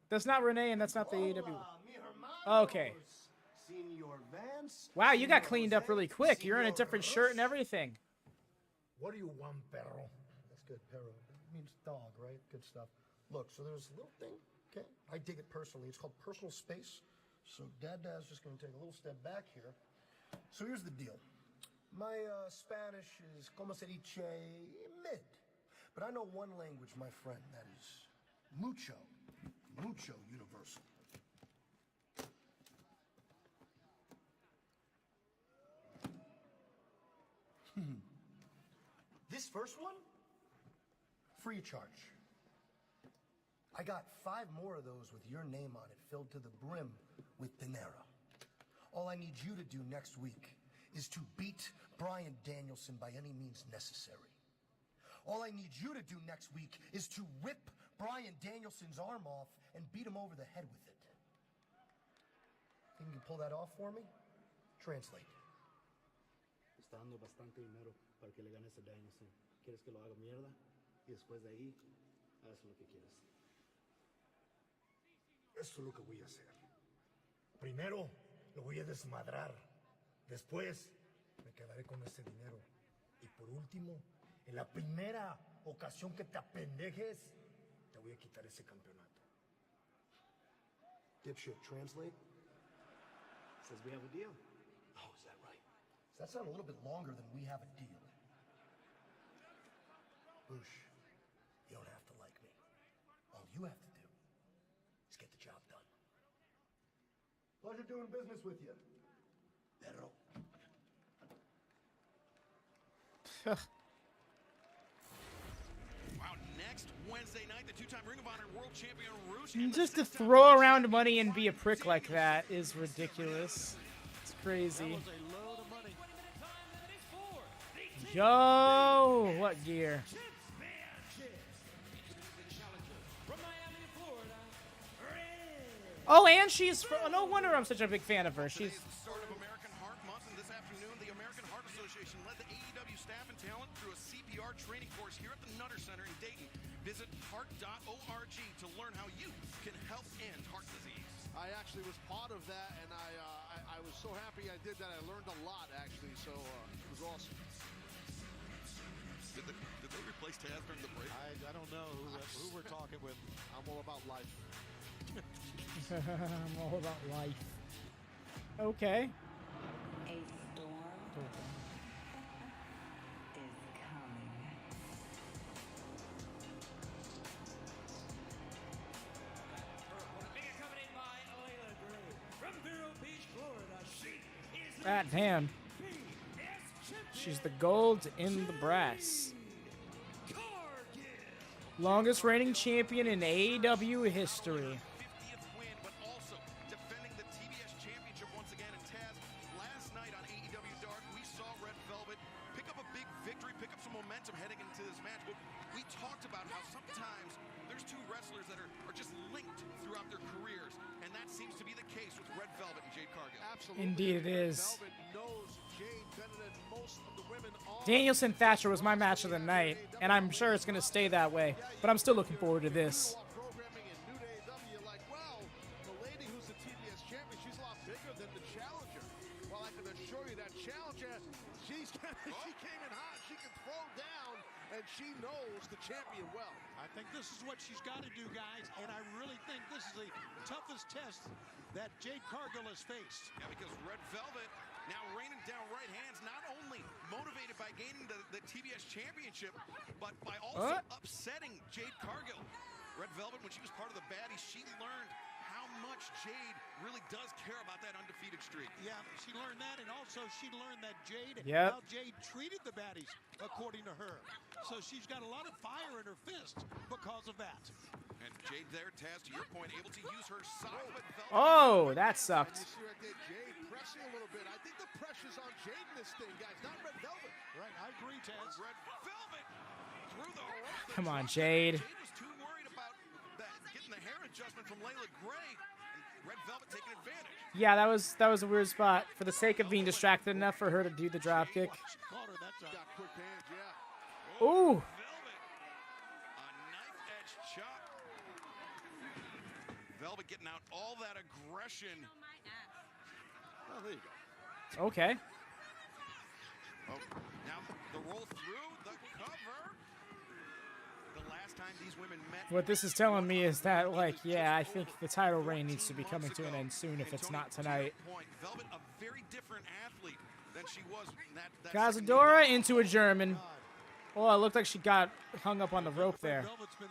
That's not Renee, and that's not the AEW. Okay. Senior Vance. Wow, you got cleaned up really quick. You're in a different shirt and everything. What do you want, perro? That's good, perro. It means dog, right? Good stuff. Look, so there's a little thing, okay? I dig it personally. It's called personal space. So Dad's just going to take a little step back here. So here's the deal. My Spanish is como se dice mid. But I know one language, my friend, that is mucho, mucho universal. This first one, free of charge. I got 5 more of those with your name on it, filled to the brim with dinero. All I need you to do next week is to beat Bryan Danielson by any means necessary. All I need you to do next week is to rip Bryan Danielson's arm off and beat him over the head with it. Think you can pull that off for me? Translate. Está dando bastante dinero para que le ganes a Danielson. ¿Quieres que lo haga mierda? Y después de ahí, haz lo que quieras. Esto es lo que voy a hacer. Primero, lo voy a desmadrar. Después, me quedaré con ese dinero. Y por último, en la primera ocasión que te apendejes, te voy a quitar ese campeonato. Dipshit, translate? Says we have a deal. Oh, is that right? Does that sound a little bit longer than we have a deal? Bush, you don't have to like me. All you have to do is get the job done. Pleasure doing business with you. Perro. Wow, next Wednesday night, the two-time Ring of Honor World Champion Roosh. Just to throw around money and be a prick like that is ridiculous. It's crazy. Yo, what gear? Oh, and she's no wonder I'm such a big fan of her. She's Start of American Heart Month, and this afternoon, the American Heart Association led the AEW staff and talent through a CPR training course here at the Nutter Center in Dayton. Visit heart.org to learn how you can help end heart disease. I actually was part of that, and I was so happy I did that. I learned a lot, actually, so it was awesome. Did they replace Taz during the break? I don't know who we're talking with. I'm all about life. I'm all about life. Okay. A storm is coming. God damn. She's the gold in the brass. Longest reigning champion in AEW history. 50th win, but also defending the TBS Championship once again. And Taz, last night on AEW Dark, we saw Red Velvet pick up a big victory, pick up some momentum heading into this match. But we talked about how sometimes there's two wrestlers that are just linked throughout their careers. And that seems to be the case with Red Velvet and Jade Cargill. Absolutely. Indeed it is. Velvet knows Jade better than most of the women on. Danielson Thatcher was my match of the night, and I'm sure it's going to stay that way. But I'm still looking forward to this. Programming in New Day She came in hot. She can throw down, and she knows the champion well. I think this is what she's got to do, guys, and I really think this is the toughest test that Jade Cargill has faced. Yeah, because Red Velvet now raining down right hands, not only motivated by gaining the TBS championship, but by also upsetting Jade Cargill. Red Velvet, when she was part of the baddies, she learned how much Jade really does care about that undefeated streak. Yeah, she learned that, and also she learned that how Jade treated the baddies, according to her. So she's got a lot of fire in her fist because of that. And Jade there, Taz, to your point, able to use her size. Oh, that sucked. You see right there, Jade pressing a little bit. I think the pressure's on Jade in this thing, guys, not Red Velvet. Right, I agree, Taz. Red Velvet through the rope. Come on, Jade. Jade was too worried about that, getting the hair adjustment from Layla Gray. And Red Velvet taking advantage. Yeah, that was a weird spot. For the sake of being distracted enough for her to do the drop kick. Got quick hands, yeah. Ooh. Velvet getting out all that aggression. Oh, there you go. Okay. Oh, now the roll through the cover. The last time these women met. What this is telling me is that, like, yeah, I think the title reign needs to be coming to an end soon if it's not tonight. Velvet, a very different athlete than she was. Cazadora into a German. Oh, it looked like she got hung up on the rope there. Velvet's been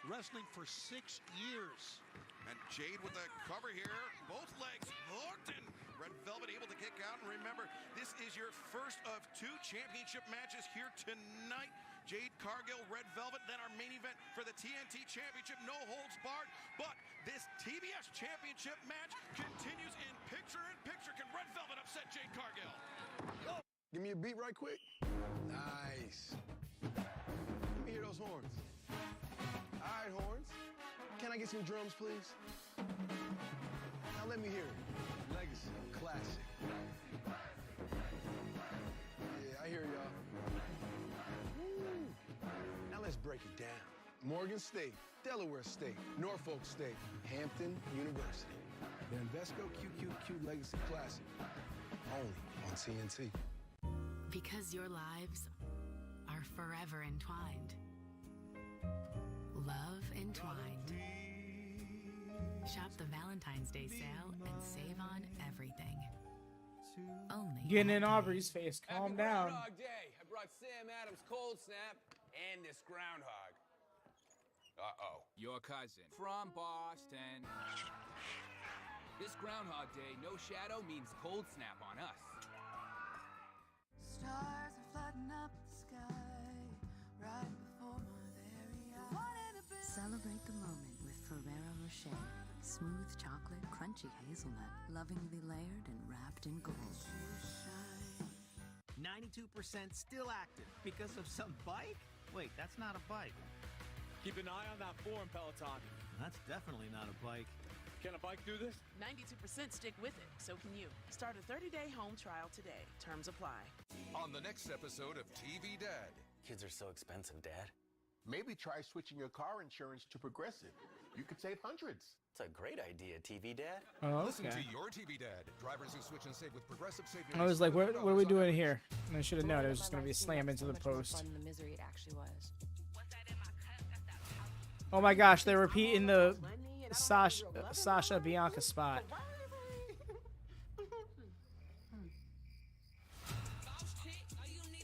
wrestling for 6 years. And Jade with the cover here, both legs hooked, and Red Velvet able to kick out. And remember, this is your first of 2 championship matches here tonight. Jade Cargill, Red Velvet, then our main event for the TNT Championship, no holds barred. But this TBS Championship match continues in picture-in-picture. Can Red Velvet upset Jade Cargill? Give me a beat right quick. Nice. Let me hear those horns. All right, horns. Can I get some drums, please? Now let me hear it. Legacy, classic. Yeah, I hear y'all. Woo. Now let's break it down. Morgan State, Delaware State, Norfolk State, Hampton University. The Invesco QQQ Legacy Classic. Only on TNT. Because your lives are forever entwined. Love entwined. Shop the Valentine's Day sale and save on everything. Only. Getting in Aubrey's face. Calm down. Groundhog Day. I brought Sam Adams Cold Snap and this groundhog. Uh-oh. Your cousin from Boston. This Groundhog Day, no shadow means cold snap on us. Stars are flooding up the sky right before my very eyes. Celebrate the moment with Ferrero Rocher. Smooth chocolate, crunchy hazelnut, lovingly layered and wrapped in gold. 92% still active because of some bike? Wait, that's not a bike. Keep an eye on that form, Peloton. That's definitely not a bike. Can a bike do this? 92% stick with it, so can you. Start a 30-day home trial today. Terms apply. On the next episode of TV Dad. Kids are so expensive, Dad. Maybe try switching your car insurance to Progressive. You could save hundreds. It's a great idea, TV Dad. Oh, okay. Listen to your TV Dad. Drivers who switch and save with Progressive save. I was like, what are we doing here? And I should have known it was just going to be a slam into the post. The misery it actually was. Oh my gosh, they're repeating the Sasha Bianca spot.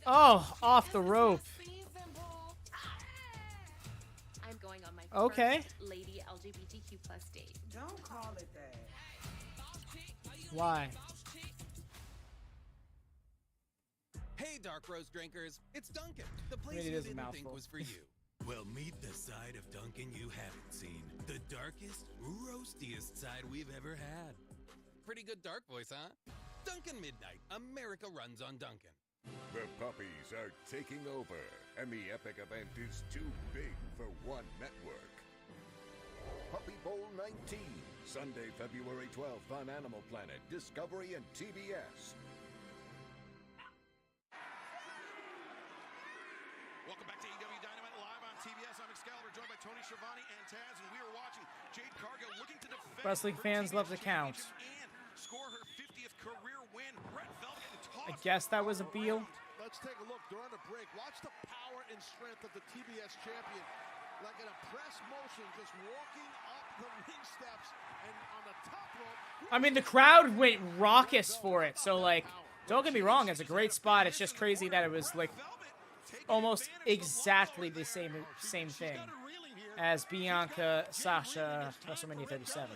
Oh, off the rope. I'm going on my Okay. first lady LGBTQ+ date. Don't call it that. Why? Hey, Dark Roast drinkers, it's Duncan, the place Maybe it you is a didn't think mouthful. was for you. Well, meet the side of Duncan you haven't seen. The darkest, roastiest side we've ever had. Pretty good dark voice, huh? Duncan Midnight, America runs on Duncan. The puppies are taking over, and the epic event is too big for one network. Puppy Bowl 19, Sunday, February 12th on Animal Planet, Discovery, and TBS. Welcome back to AEW Dynamite live on TBS. I'm Excalibur, joined by Tony Schiavone and Taz, and we are watching Jade Cargill looking to defend Wrestling her fans TBS love to count. championship and score her 50th career win. Red Velvet getting I tossed. guess that was a Beal. The let's take a look during the break. Watch the power and strength of the TBS champion. Like in a press motion, just walking up the ring steps and on the top rope. I mean, the crowd went raucous for it. So, like, don't get me wrong. It's a great spot. It's just crazy that it was, like, almost exactly the same thing as Bianca, Sasha, WrestleMania 37.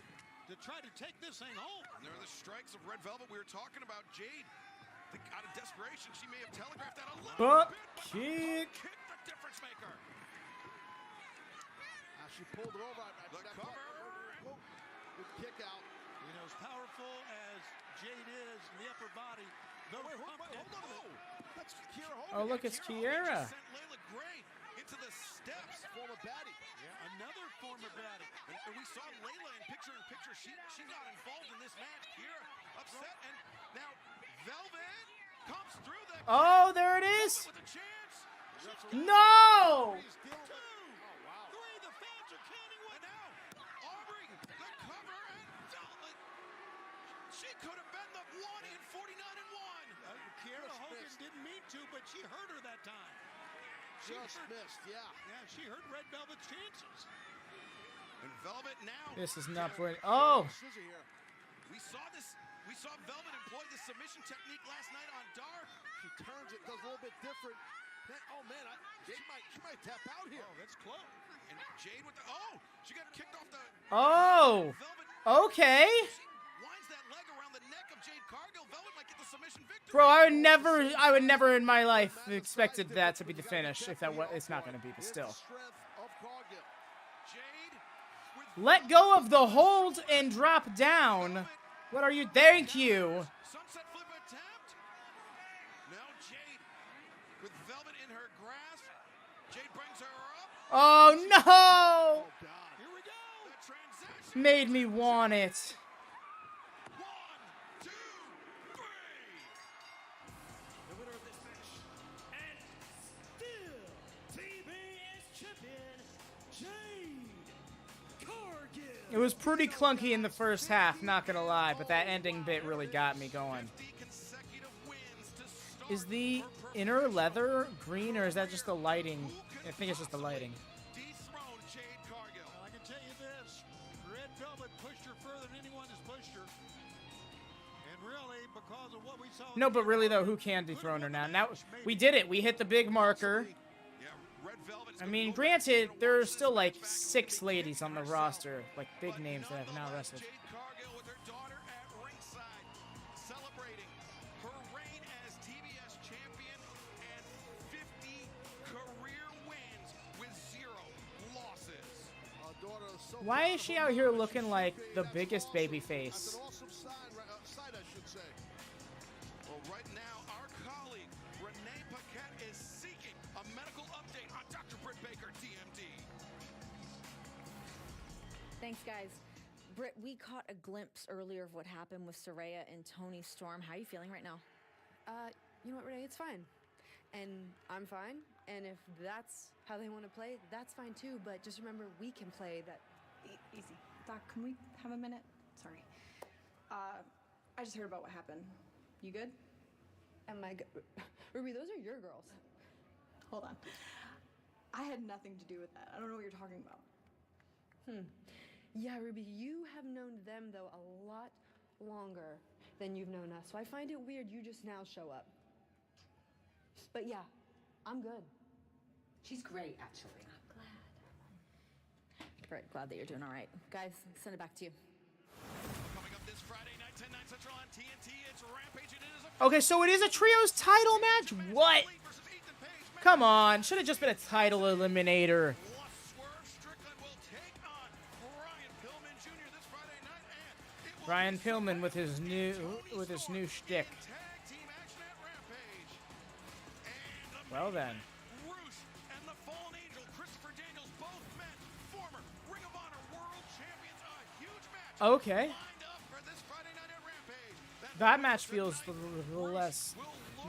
To try to take this thing home. And there are the strikes of Red Velvet. We were talking about Jade. Out of desperation, she may have telegraphed that a little Butt bit. kick. Kick the difference maker. She pulled it over. The cover. Good kick out. You know, as powerful as Jade is in the upper body, Hold on a minute. That's Kiera Hogan. Oh, look, it's Kiera. Sent Layla Gray into the steps. Former baddie. Yeah, another former baddie. And we saw Layla in picture. She got involved in this match. Kiera upset, and now Velvet comes through the. Oh, there it is. With a chance. No. Three, the fans are counting one. And now Aubrey, the cover, and Velvet. She could have been the 1 in 49 and 1. Kiera Hogan didn't mean to, but she hurt her that time. Just missed, yeah. Yeah, she hurt Red Velvet's chances. And Velvet now. This is not for it. Oh. We saw this. We saw Velvet employ the submission technique last night on Dark. She turns it, does a little bit different. Oh man, she might tap out here. Oh, that's close. And Jade with the she got kicked off the. Oh. Okay. She winds that leg around the neck of Jade Cargill. Velvet might get the submission victory. Bro, I would never in my life expected that to be the finish. If that was, it's not going to be, but still. Let go of the hold and drop down. What are you? Thank you. Sunset flip attempt. Now Jade with Velvet in her grasp. Jade brings her up. Oh no! Here we go. The transaction. Made me want it. 1, 2, 3. The winner of this match and still TBS champion, Jade Cargill. It was pretty clunky in the first half, not gonna lie, but that ending bit really got me going. Is the inner leather green, or is that just the lighting? I think it's just the lighting. Dethrone Jade Cargill. I can tell you this: Red Velvet pushed her further than anyone has pushed her, and really, because of what we saw. No, but really though, who can dethrone her now? Now we did it. We hit the big marker. I mean, granted, there are still like 6 ladies on the roster, like big names that have now wrestled. Jade Cargill with her daughter at ringside, celebrating her reign as TBS champion and 50 career wins with 0 losses. Why is she out here looking like the biggest baby face? Well, right now, our colleague Renee Paquette is seeking a medical update on Dr. Britt Baker, DMD. Thanks, guys. Britt, we caught a glimpse earlier of what happened with Saraya and Toni Storm. How are you feeling right now? You know what, Renee? It's fine. And I'm fine. And if that's how they want to play, that's fine too. But just remember, we can play that. Easy. Doc, can we have a minute? Sorry. I just heard about what happened. You good? Am I good? Ruby, those are your girls. Hold on. I had nothing to do with that. I don't know what you're talking about. Yeah, Ruby, you have known them, though, a lot longer than you've known us. So I find it weird you just now show up. But yeah, I'm good. She's great, actually. I'm glad. Britt, glad that you're doing all right. Guys, send it back to you. Coming up this Friday night, 10, 9 Central on TNT, it's Rampage, and it is a Okay, so it is a trios title match? What? Come on, should have just been a title eliminator. Brian Pillman with his new shtick. Well then. Roosh and the Fallen Angel, Christopher Daniels, both men, former Ring of Honor World Champions. A huge match. Okay. Lined up for this Friday night at Rampage. That match feels a little less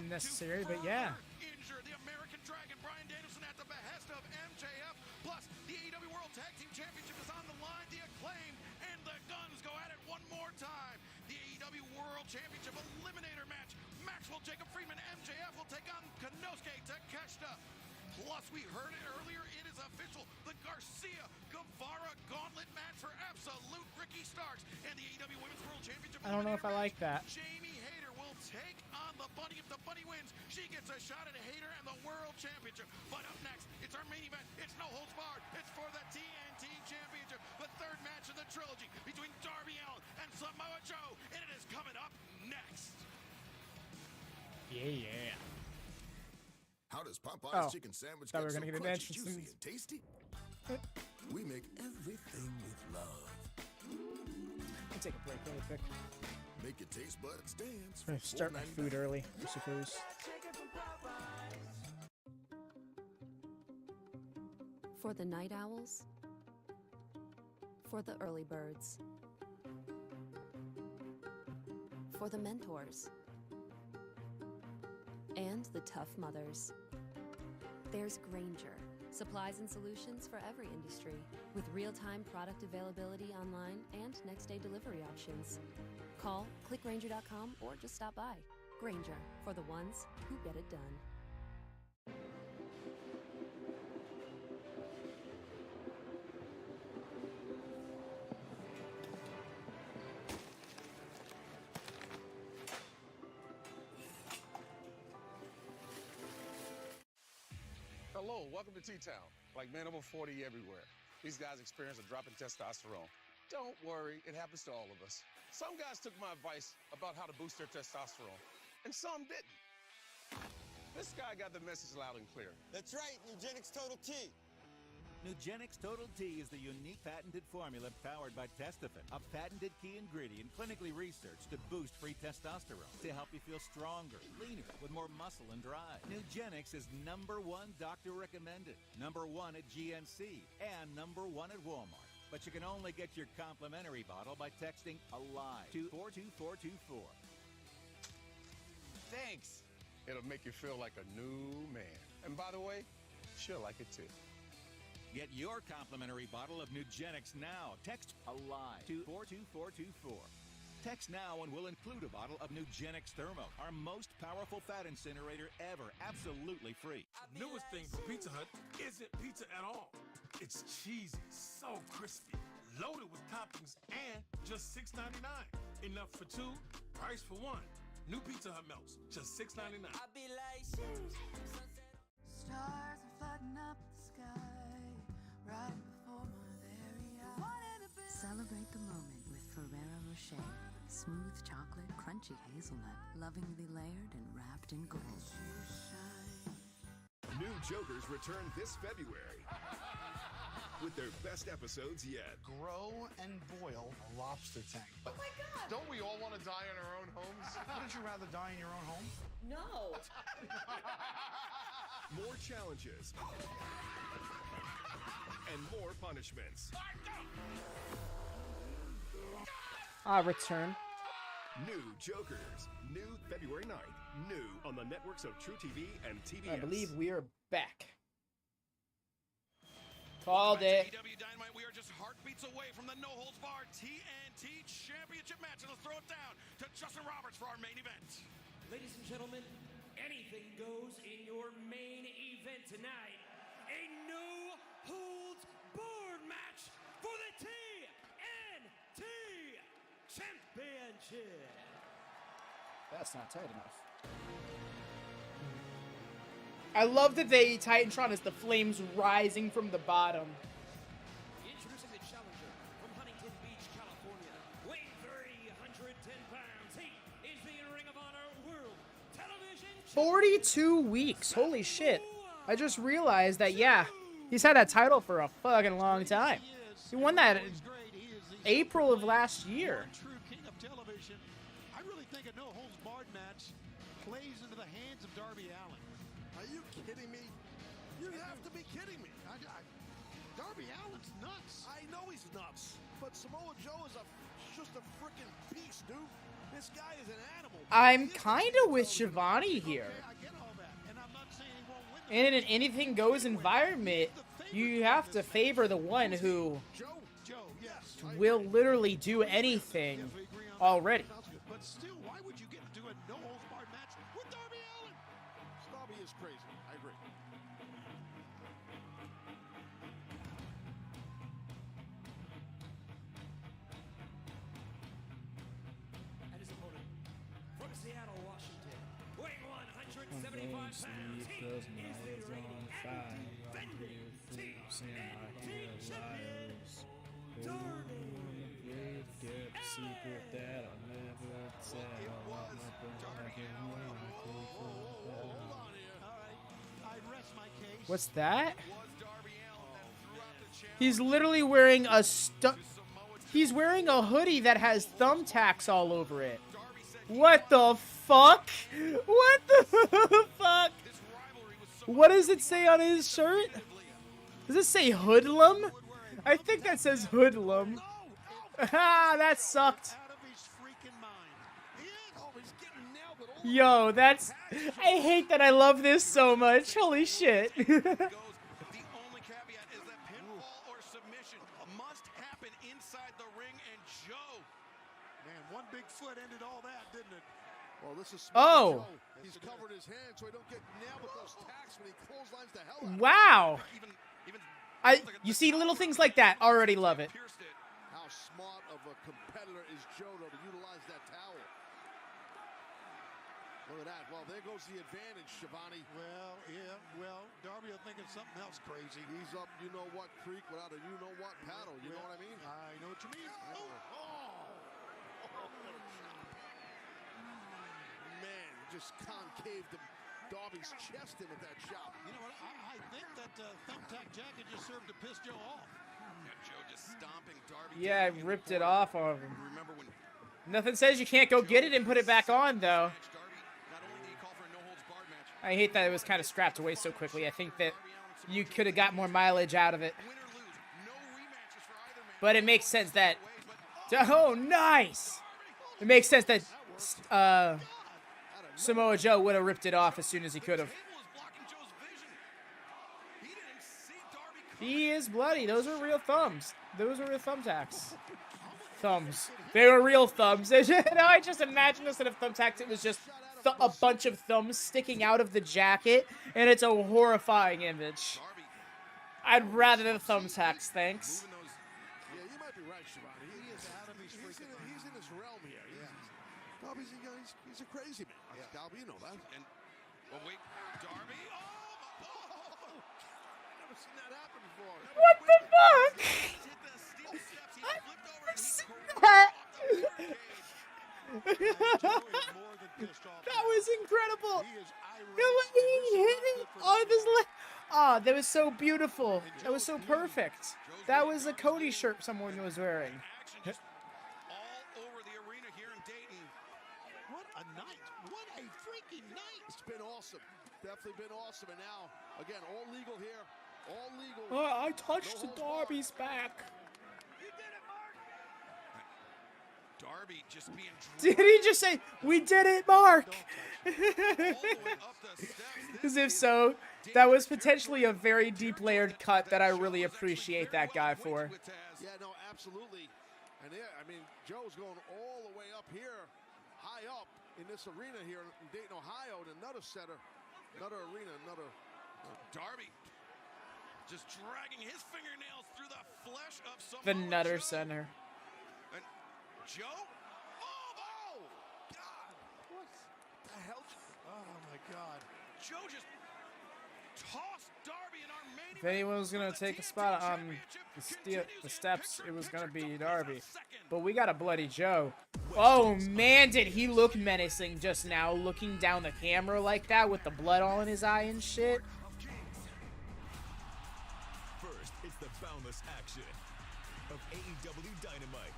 necessary, but yeah. Injure the American Dragon, Bryan Danielson, at the behest of MJF. Plus, the AEW World Tag Team Championship is on the line. The Acclaimed and the Guns go at it one more time. The AEW World Championship Eliminator match. Max Maxwell, Jacob Freeman, MJF will take on Konosuke, Takeshita. Plus, we heard it earlier, it is official. The Garcia-Guevara gauntlet match for absolute Ricky Starks and the AEW Women's World Championship. I don't know if I like that. Jamie Hayter will take on the Bunny. If the Bunny wins, she gets a shot at Hayter and the World Championship. But up next, it's our main event. It's no holds barred. It's for the TNT Championship. The third match of the trilogy between Darby Allin and Samoa Joe. And it is coming up next. Yeah. How does Popeye's chicken sandwich get so crunchy, juicy, and tasty? We make everything with love. I'll take a break really quick. Make your taste buds dance. I'm gonna start my food early, I suppose. For the night owls, for the early birds, for the mentors, and the tough mothers. There's Grainger, supplies and solutions for every industry, with real-time product availability online and next-day delivery options. Call, click Grainger.com, or just stop by. Grainger, for the ones who get it done. Hello, welcome to T-Town. Like man over 40 everywhere. These guys experience a drop in testosterone. Don't worry, it happens to all of us. Some guys took my advice about how to boost their testosterone, and some didn't. This guy got the message loud and clear. That's right, Nugenix Total T. Nugenix Total T is the unique patented formula powered by Testofen, a patented key ingredient clinically researched to boost free testosterone to help you feel stronger, leaner, with more muscle and drive. Nugenix is #1 doctor recommended, #1 at GNC, and #1 at Walmart. But you can only get your complimentary bottle by texting ALIVE to 42424. Thanks. It'll make you feel like a new man. And by the way, she'll like it too. Get your complimentary bottle of Nugenix now. Text ALIVE to 42424. Text now and we'll include a bottle of Nugenix Thermo, our most powerful fat incinerator ever, absolutely free. Newest thing from Pizza Hut isn't pizza at all. It's cheesy, so crispy, loaded with toppings, and just $6.99. Enough for two, price for one. New Pizza Hut melts, just $6.99. Stars are flooding up the sky right before my very eyes. Celebrate the moment with Ferrero Rocher. Smooth chocolate, crunchy hazelnut, lovingly layered and wrapped in gold. New Jokers return this February with their best episodes yet. Grow and boil a lobster tank. Oh my God! Don't we all want to die in our own homes? Wouldn't you rather die in your own home? No! More challenges and more punishments. Return. New Jokers, new February 9th, new on the networks of True TV and TBS. I believe we are back. Called it. AEW Dynamite, we are just heartbeats away from the no-holds-barred TNT Championship match. And let's throw it down to Justin Roberts for our main event. Ladies and gentlemen, anything goes in your main event tonight. A no-holds-barred match for the TNT Championship. That's not tight enough. I love that they Titantron is the flames rising from the bottom. Introducing the challenger from Huntington Beach, California, weighing 310 pounds. He is the Ring of Honor World Television 42 weeks. Holy shit. I just realized that, yeah, he's had that title for a fucking long time. He won that in April of last year. True king of television. I really think a no-holds-barred match plays into the hands of Darby Allin. Are you kidding me? You have to be kidding me. Darby Allin's nuts. I know he's nuts, but Samoa Joe is just a freaking beast, dude. This guy is an animal. I'm kind of with Shivani here. And in an anything goes environment, you have to favor the one who will literally do anything already. But still, why would you get into a no-holds-barred match with Seattle, Washington. Weighing 175 pounds, he is the ring defending Takeshita. Darby. Secret that I never tell. What's that? He's literally wearing a He's wearing a hoodie that has thumbtacks all over it. What the fuck? What the fuck? What does it say on his shirt? Does it say hoodlum? I think that says hoodlum. Ah, that sucked. Yo, that's... I hate that I love this so much. Holy shit. The only caveat is that pinfall or submission must happen inside the ring, and Joe... Man, one big foot ended all that, didn't it? Well, this is oh. Joe. He's covered his hands so he don't get nailed with those tacks when he clotheslines the hell out of wow. Even You see little things like that. Already love it. How smart of a competitor is Joe to utilize that towel. Look at that. Well, there goes the advantage, Shivani. Well, yeah, well, Darby will think it's something else crazy. He's up you-know-what creek without a you-know-what paddle. You know what I mean? I know what you mean. Man, just concaved Darby's chest in with that shot. You know what? I think that thumbtack jacket just served to piss Joe off. Joe just stomping Darby. Yeah, I ripped it off of him. Nothing says you can't go get it and put it back on, though. I hate that it was kind of scrapped away so quickly. I think that you could have got more mileage out of it. But it makes sense that... Oh, nice! It makes sense that Samoa Joe would have ripped it off as soon as he could have. He is bloody. Those are real thumbs. Those are real thumbtacks. Thumbs. They were real thumbs. Now I just imagine instead of thumbtacks, it was just a bunch of thumbs sticking out of the jacket, and it's a horrifying image. I'd rather the thumbtacks, thanks. Yeah, you might be right, Shivani. He is out of his freaking... He's in his realm here. Darby's he's a crazy man. Yeah. Darby, you know that. And, well, wait, Darby? Never seen that happen before. What the fuck? That was incredible. He hit it on his leg. Oh, that was so beautiful. That was so perfect. That was a Cody shirt someone was wearing. All over the arena here in Dayton. What a night. What a freaking night. It's been awesome. Definitely been awesome. And now, again, all legal here. All legal. Oh, I touched Darby's back. Darby just being... Did he just say, "We did it, Mark"? As if so, that was potentially a very deep layered cut that I really appreciate that guy for. Yeah, no, absolutely. And yeah, I mean, Joe's going all the way up here, high up in this arena here in Dayton, Ohio, in another center, another arena, another... Darby just dragging his fingernails through the flesh of Samoa The Nutter Joe. Center. And Joe? Oh, God. What the hell? Oh, my God. Joe just tossed Darby in our main... If anyone was going to take a spot on the steps, it was going to be Darby. But we got a bloody Joe. Oh, man, did he look menacing just now, looking down the camera like that with the blood all in his eye and shit. First, it's the boundless action of AEW Dynamite,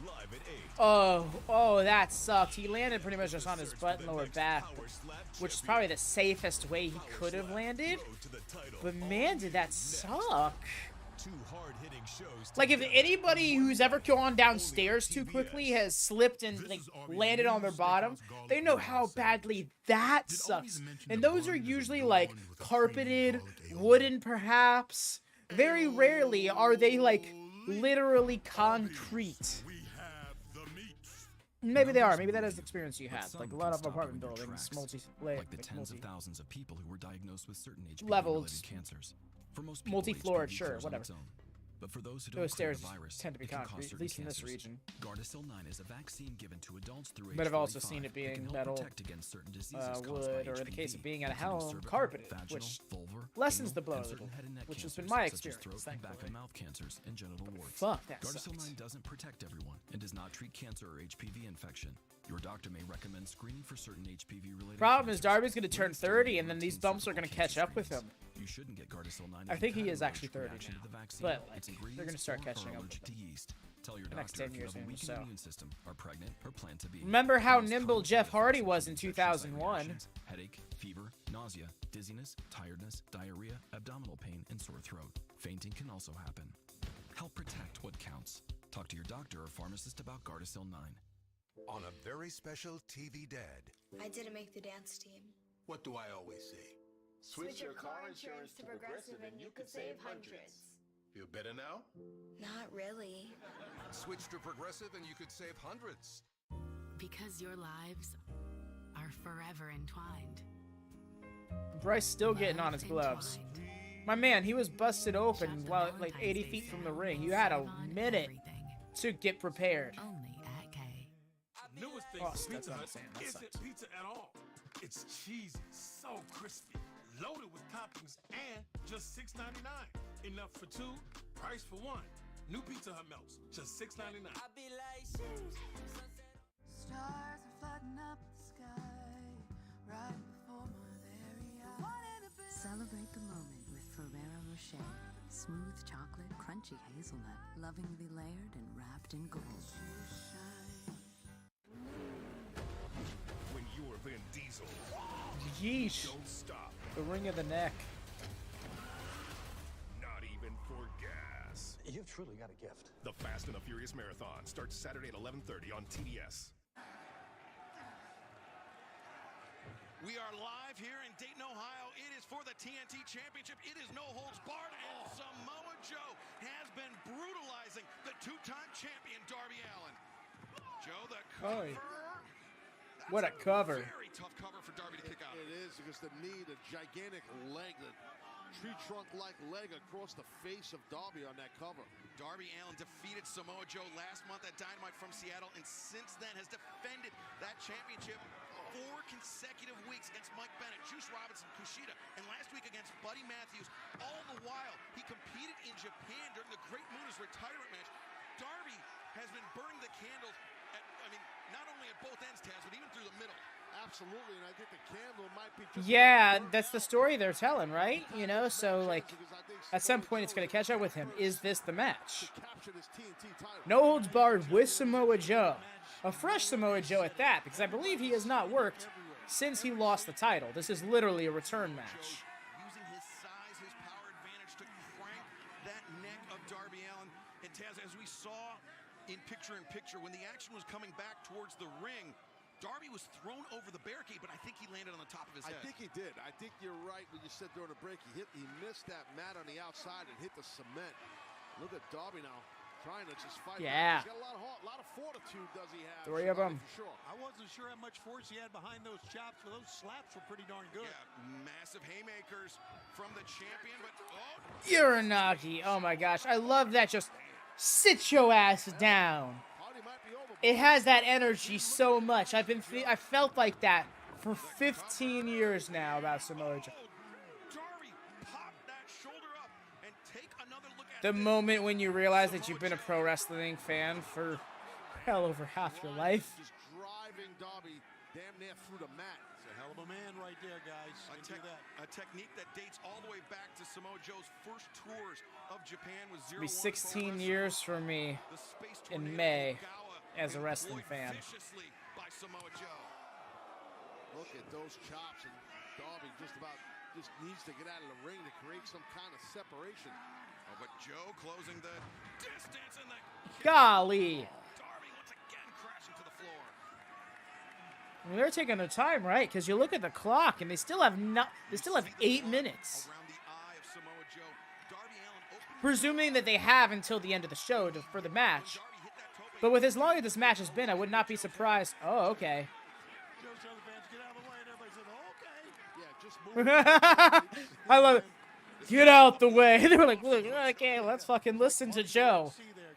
live at 8. Oh, that sucked. He landed pretty much just on his butt and lower back, which is probably the safest way he could have landed. But man, did that suck. Like, if anybody who's ever gone downstairs too quickly has slipped and like landed on their bottom, they know how badly that sucks. And those are usually like carpeted, wooden perhaps. Very rarely are they like literally concrete. Maybe they are. Maybe that is the experience you had. Like a lot of apartment buildings, like the tens of thousands of people who were diagnosed with certain levels, cancers. For most people, multi-floored, HPV sure, fares on whatever. its own. But for those who don't Those clear the stairs virus, tend to be it can concrete, cause at certain least in this cancers. region. Gardasil 9 is a vaccine given to adults through age But I've also 45 seen it that can being help metal, protect against certain diseases caused by wood, or in the HPV, case of being at a including helm, cervical, carpeted, vaginal, which vulvar, lessens anal, the blow and a certain little, head and neck which has cancers, been my such as experience, throat and back thankfully. and mouth cancers and genital warts. Fuck, that Gardasil sucks. 9 doesn't protect everyone and does not treat cancer or HPV infection. Your doctor may recommend screening for certain HPV-related Problem is, cancers. Darby's going to turn 30, and then these bumps are going to catch up with him. You shouldn't get Gardasil 9 I if think you've he had is an actually allergic 30 reaction now, to the vaccine, but like, its they're going to ingredients, start or catching are up with allergic to him. yeast. Tell your The next doctor 10 if you years have a maybe, weakened so. immune system, are pregnant, or plan to be. Remember how The most nimble common Jeff side Hardy effects was in include infection site 2001. reactions, headache, fever, nausea, dizziness, tiredness, diarrhea, abdominal pain, and sore throat. Fainting can also happen. Help protect what counts. Talk to your doctor or pharmacist about Gardasil 9. On a very special TV Dad. I didn't make the dance team. What do I always say? Switch your car insurance to Progressive and you could save hundreds. Feel better now? Not really. Switch to Progressive and you could save hundreds. Because your lives are forever entwined. Bryce still getting on his gloves. My man, he was busted open while like 80 feet from the ring. You had a minute to get prepared. Newest thing Oh, from stepped Pizza on Hut the sand. That isn't sucks. pizza at all. It's cheesy, so crispy, loaded with toppings, and just $6.99. Enough for two, price for one. New Pizza Hut melts, just $6.99. Stars are flooding up the sky right before my very eyes. Celebrate the moment with Ferrero Rocher. Smooth chocolate, crunchy hazelnut, lovingly layered and wrapped in gold. When you're Vin Diesel, Yeesh. don't stop. The ring of the neck. Not even for gas. You've truly got a gift. The Fast and the Furious Marathon starts Saturday at 11:30 on TBS. We are live here in Dayton, Ohio. It is for the TNT Championship. It is no holds barred, and Samoa Joe has been brutalizing the two-time champion, Darby Allin. Joe, the cover. What a cover. Very tough cover for Darby to kick out. It is because the knee, the gigantic leg, the tree trunk-like leg across the face of Darby on that cover. Darby Allin defeated Samoa Joe last month at Dynamite from Seattle, and since then has defended that championship 4 consecutive weeks against Mike Bennett, Juice Robinson, Kushida, and last week against Buddy Matthews. All the while, he competed in Japan during the Great Muda's retirement match. Darby has been burning the candles at, not only at both ends, Taz, but even through the middle. Absolutely, and I think the candle might be just Yeah, that's the story they're telling, right? You know, so like at some point it's going to catch up with him. Is this the match? No holds barred with Samoa Joe. A fresh Samoa Joe at that, because I believe he has not worked since he lost the title. This is literally a return match. Using his size, his power advantage to crank that neck of Darby Allin. And Taz, as we saw in picture-in-picture, when the action was coming back towards the ring, Darby was thrown over the barricade, but I think he landed on the top of his head. I think he did. I think you're right when you said during the break. He missed that mat on the outside and hit the cement. Look at Darby now. Trying to just fight. Yeah. He's got a lot of heart, a lot of fortitude does he have. 3 of them. For sure. I wasn't sure how much force he had behind those chops, but those slaps were pretty darn good. Yeah, massive haymakers from the champion, but Uranagi. Oh my gosh. I love that. Just sit your ass down. It has that energy so much. I felt like that for 15 years now about Samoa Joe. The moment when you realize that you've been a pro wrestling fan for well over half your life. Just driving Darby damn near through the mat. It's a hell of a man right there, guys. A technique that dates all the way back to Samoa Joe's first tours of Japan was It'll be 16 years for me in May as a wrestling fan. By Samoa Joe. Look at those chops, and Darby just needs to get out of the ring to create some kind of separation. Oh, but Joe closing the distance and the Golly. Darby once again crashing to the floor. I mean, they're taking their time, right? Because you look at the clock, and they still have 8 minutes. Around the eye of Samoa Joe. Darby Allin opened Presuming that they have until the end of the show for the match. But with as long as this match has been, I would not be surprised. Oh, okay. Joe's other fans get out of the way, and everybody said, okay. Yeah, just move. I love it. Get out the way. They were like, look, okay, let's fucking listen to Joe.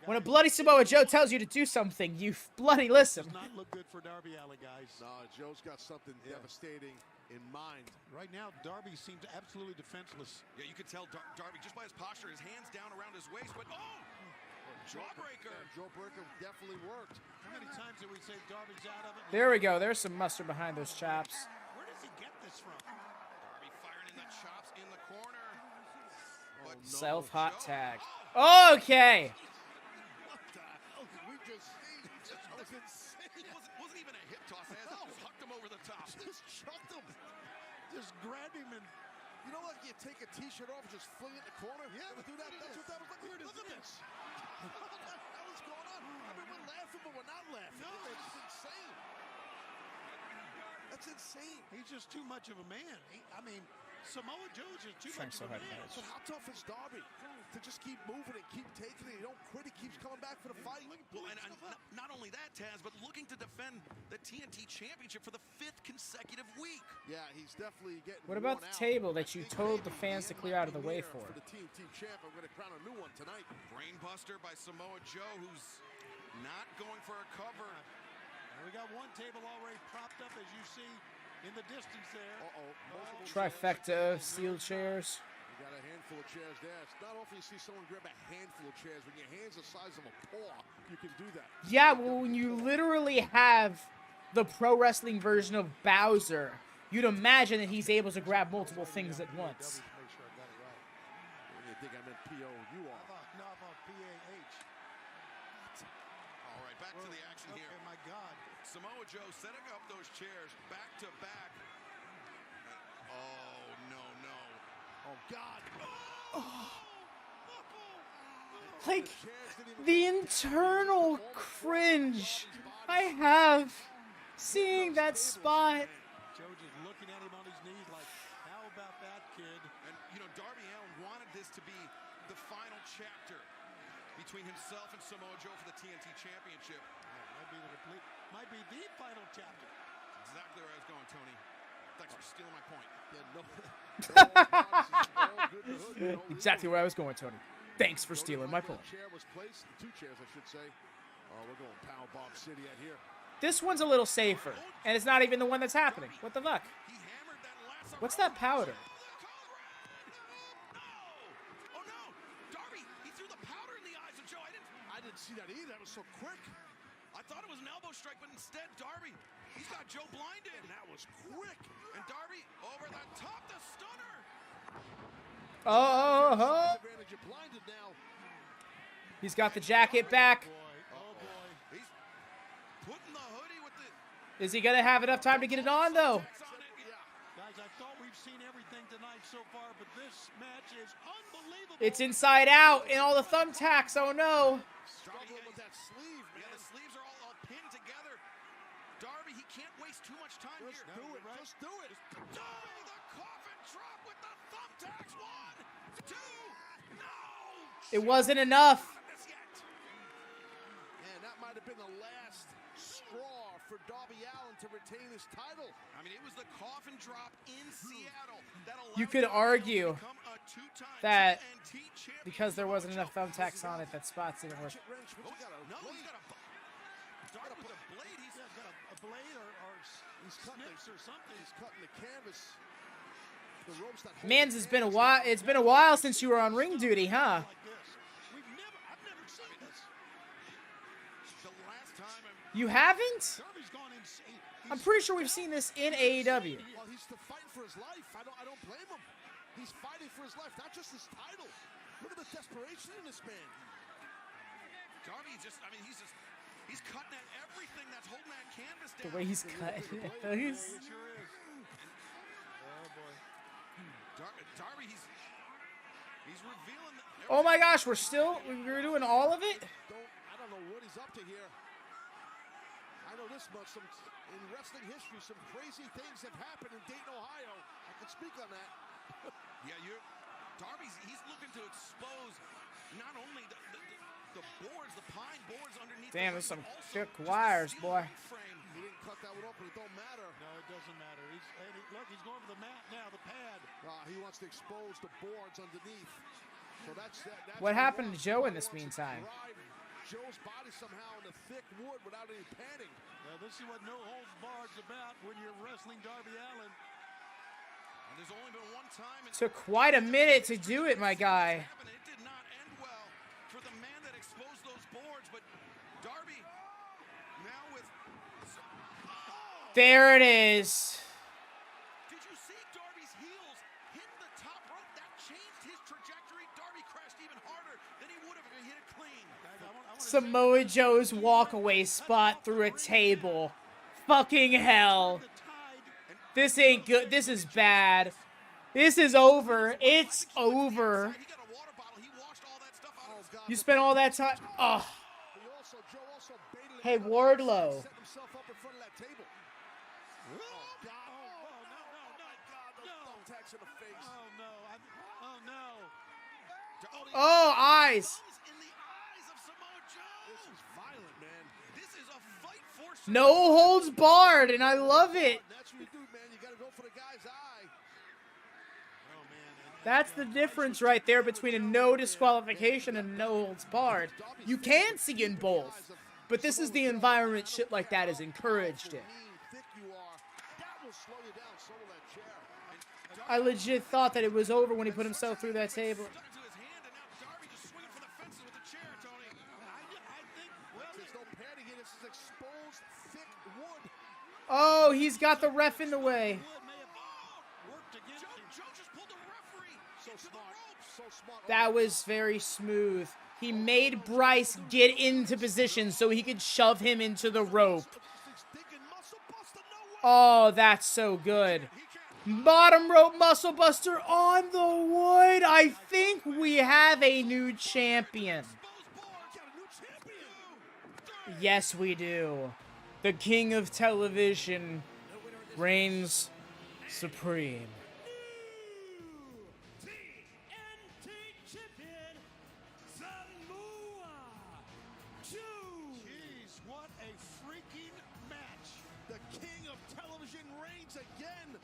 When a bloody Samoa Joe tells you to do something, you bloody listen. Does not look good for Darby Allin, guys. No, Joe's got something devastating in mind. Right now, Darby seems absolutely defenseless. Yeah, you could tell Darby just by his posture, his hands down around his waist, but jawbreaker. Jawbreaker definitely worked. How many times did we say Darby's out of it? There we go. There's some mustard behind those chops. Where does he get this from? Darby firing in the chops in the corner. But Self-hot tag. Okay. That was insane. It wasn't even a hip toss. Just hucked him over the top. Just chucked him. Just grabbed him and, you know, like you take a t-shirt off and just fling it in the corner? Yeah, do that. That's what that was like. Look at this. What the hell is going on? I mean, we're laughing, but we're not laughing. No, it's insane. That's insane. He's just too much of a man. I mean, Samoa Joe's just too much of a man. But how tough is Darby to just keep moving and keep taking it? He don't quit. He keeps coming back for the fight. Well, and not only that, Taz, but looking to defend the TNT Championship for the 5th consecutive week. Yeah, he's definitely getting. What about the table that you told the fans to clear out of the way for? The TNT champ, I'm going to crown a new one tonight. Brainbuster by Samoa Joe, who's not going for a cover. We got one table already propped up, as you see in the distance there. Trifecta of steel chairs. You got a handful of chairs there. It's not often you see someone grab a handful of chairs. When your hand's the size of a paw, you can do that. Yeah, well, when you literally have the pro wrestling version of Bowser, you'd imagine that he's able to grab multiple things at once. Make sure I got it right. You think I meant P-O-U-R. No, about P-A-H. All right, back to the action here. Oh, my God. Samoa Joe setting up those chairs back to back. Oh, no. Oh, God. Like, the internal cringe I have seeing that spot. Joe just looking at him on his knees like, how about that, kid? And, you know, Darby Allin wanted this to be the final chapter between himself and Samoa Joe for the TNT Championship. Might be the final chapter. That's exactly where I was going, Tony. Thanks for stealing my point. Exactly where I was going, Tony. Thanks for stealing my point. Chair was placed, 2 chairs, I should say. Oh, we're going Power Bomb City out here. This one's a little safer, and it's not even the one that's happening. What the fuck? What's that powder? Oh no! Darby, he threw the powder in the eyes of Joe. I didn't see that either. That was so quick. I thought it was an elbow strike, but instead Darby, he's got Joe blinded. And that was quick. And Darby over the top, the stunner. Oh. He's got the jacket back. He's putting the hoodie with the. Is he gonna have enough time to get it on though? Guys, I thought we've seen everything tonight so far, but this match is unbelievable. It's inside out and all the thumbtacks. Oh no. Struggling with that sleeve, man. Yeah, the sleeves are all pinned together. Darby, he can't waste too much time here. Just do it, right? Just do it. Oh, the coffin drop with the thumbtacks. 1, 2, no. It wasn't enough. Man, that might have been the last straw for Darby Allin to retain his title. I mean, it was the coffin drop in Seattle that allowed You could argue that because there wasn't enough thumbtacks on it, that spots didn't work. No, he's got a blade. He's got a blade or he's cutting or something. He's cutting the canvas. The ropes that Mans, it's been a while. It's been a while since you were on ring duty, huh? I've never seen this. The last time You haven't? Darby's gone insane. I'm pretty sure we've seen this in AEW. Well, he's fighting for his life. I don't blame him. He's fighting for his life, not just his title. Look at the desperation in this man. Darby he's cutting at everything that's holding that canvas down. The way he's cutting it. It sure is. Oh boy. Darby, he's revealing. Oh my gosh, we're doing all of it? I don't know what he's up to here. I know this much. In wrestling history, some crazy things have happened in Dayton, Ohio. I can speak on that. Yeah, he's looking to expose not only the boards, the pine boards underneath. Damn, there's some thick wires, boy. He didn't cut that one open. It don't matter. No, it doesn't matter. Look, he's going to the mat now, the pad. He wants to expose the boards underneath. So that's what happened to Joe in this meantime? Joe's body somehow in the thick wood without any padding. Well, this is what no holds barred's about when you're wrestling Darby Allin. And there's only been one time. Took quite a minute to do it, my guy. It did not end well for the man that exposed those boards, but Darby now with. There it is. Did you see Darby's heels hit the top rope? That changed his trajectory. Darby crashed even harder than he would have if he hit it clean. Samoa Joe's walkaway spot through a table. Fucking hell. This ain't good. This is bad. This is over. It's over. You spent all that time. Oh. Hey, Wardlow. Oh, eyes. No holds barred, and I love it. That's what you do, man. You got to go for the guy's eye. That's the difference right there between a no disqualification and a no holds barred. You can see in both, but this is the environment shit like that is encouraged in. I legit thought that it was over when he put himself through that table. Oh, he's got the ref in the way. That was very smooth. He made Bryce get into position so he could shove him into the rope. Oh, that's so good. Bottom rope muscle buster on the wood. I think we have a new champion. Yes, we do. The king of television reigns supreme. TNT champion, Samoa Joe. Jeez, what a freaking match. The king of television reigns again.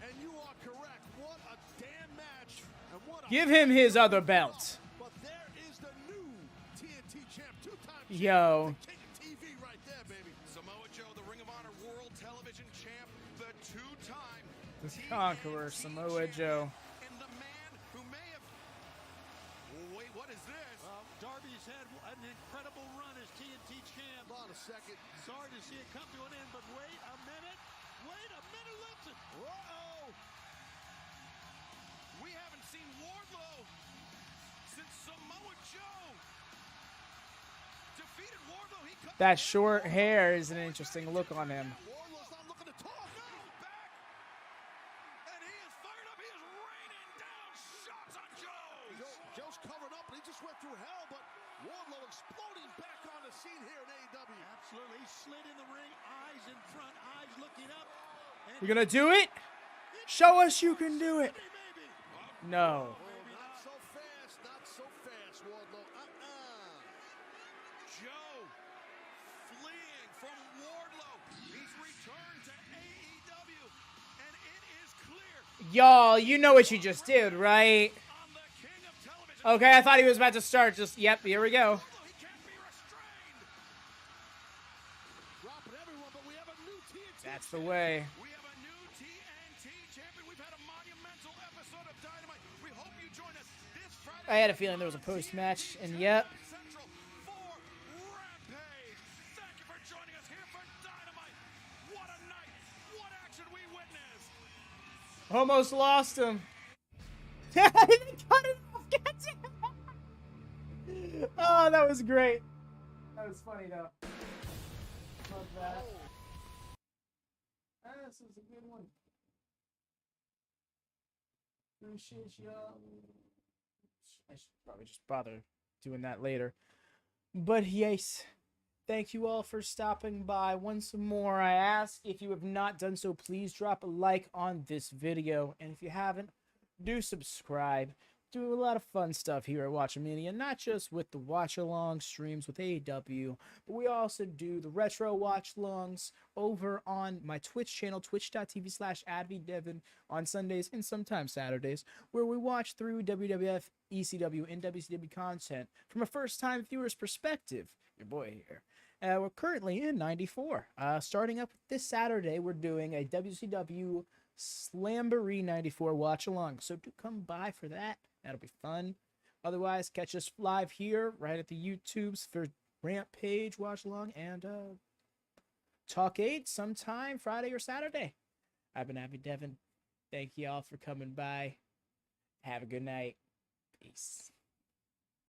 And you are correct. What a damn match. And what a Give him his other belt. But there is the new TNT champ, two-time Yo. champ. The Conqueror, Samoa Joe. And the man who may have... Wait, what is this? Darby's had an incredible run as TNT champ. Hold on a second. Sorry to see it come to an end, but wait a minute. Wait a minute, listen. Uh-oh. We haven't seen Wardlow since Samoa Joe defeated Wardlow. That short hair is an interesting look on him. Joe's covered up, and he just went through hell, but Wardlow exploding back on the scene here in AEW. Absolutely. He slid in the ring, eyes in front, eyes looking up. You gonna do it? Show us you can do it. No. Not so fast, not so fast, Wardlow. Joe fleeing from Wardlow. He's returned to AEW, and it is clear. Y'all, you know what you just did, right? Okay, I thought he was about to start. Just, yep, here we go. That's the way. We have a new TNT champion. We've had a monumental episode of Dynamite. We hope you join us this Friday. I had a feeling there was a post-match, and yep. Central for Rampage. Thank you for joining us here for Dynamite. What a night. What action we witnessed. Almost lost him. They cut it off. Oh, that was great. That was funny, though. Love that. This was a good one. Appreciate y'all. I should probably just bother doing that later. But yes, thank you all for stopping by. Once more, I ask, if you have not done so, please drop a like on this video. And if you haven't, do subscribe. do a lot of fun stuff here at WatchaMania, not just with the Watchalong streams with AEW, but we also do the Retro Watchalongs over on my Twitch channel, twitch.tv/AdvyDevin, on Sundays and sometimes Saturdays, where we watch through WWF, ECW, and WCW content from a first-time viewer's perspective. Your boy here. We're currently in 94. Starting up this Saturday, we're doing a WCW Slamboree 94 watch-along, so do come by for that. That'll be fun. Otherwise, catch us live here, right at the YouTubes for Rampage Watchalong and Talk 8 sometime Friday or Saturday. I've been Abby Devin. Thank you all for coming by. Have a good night. Peace.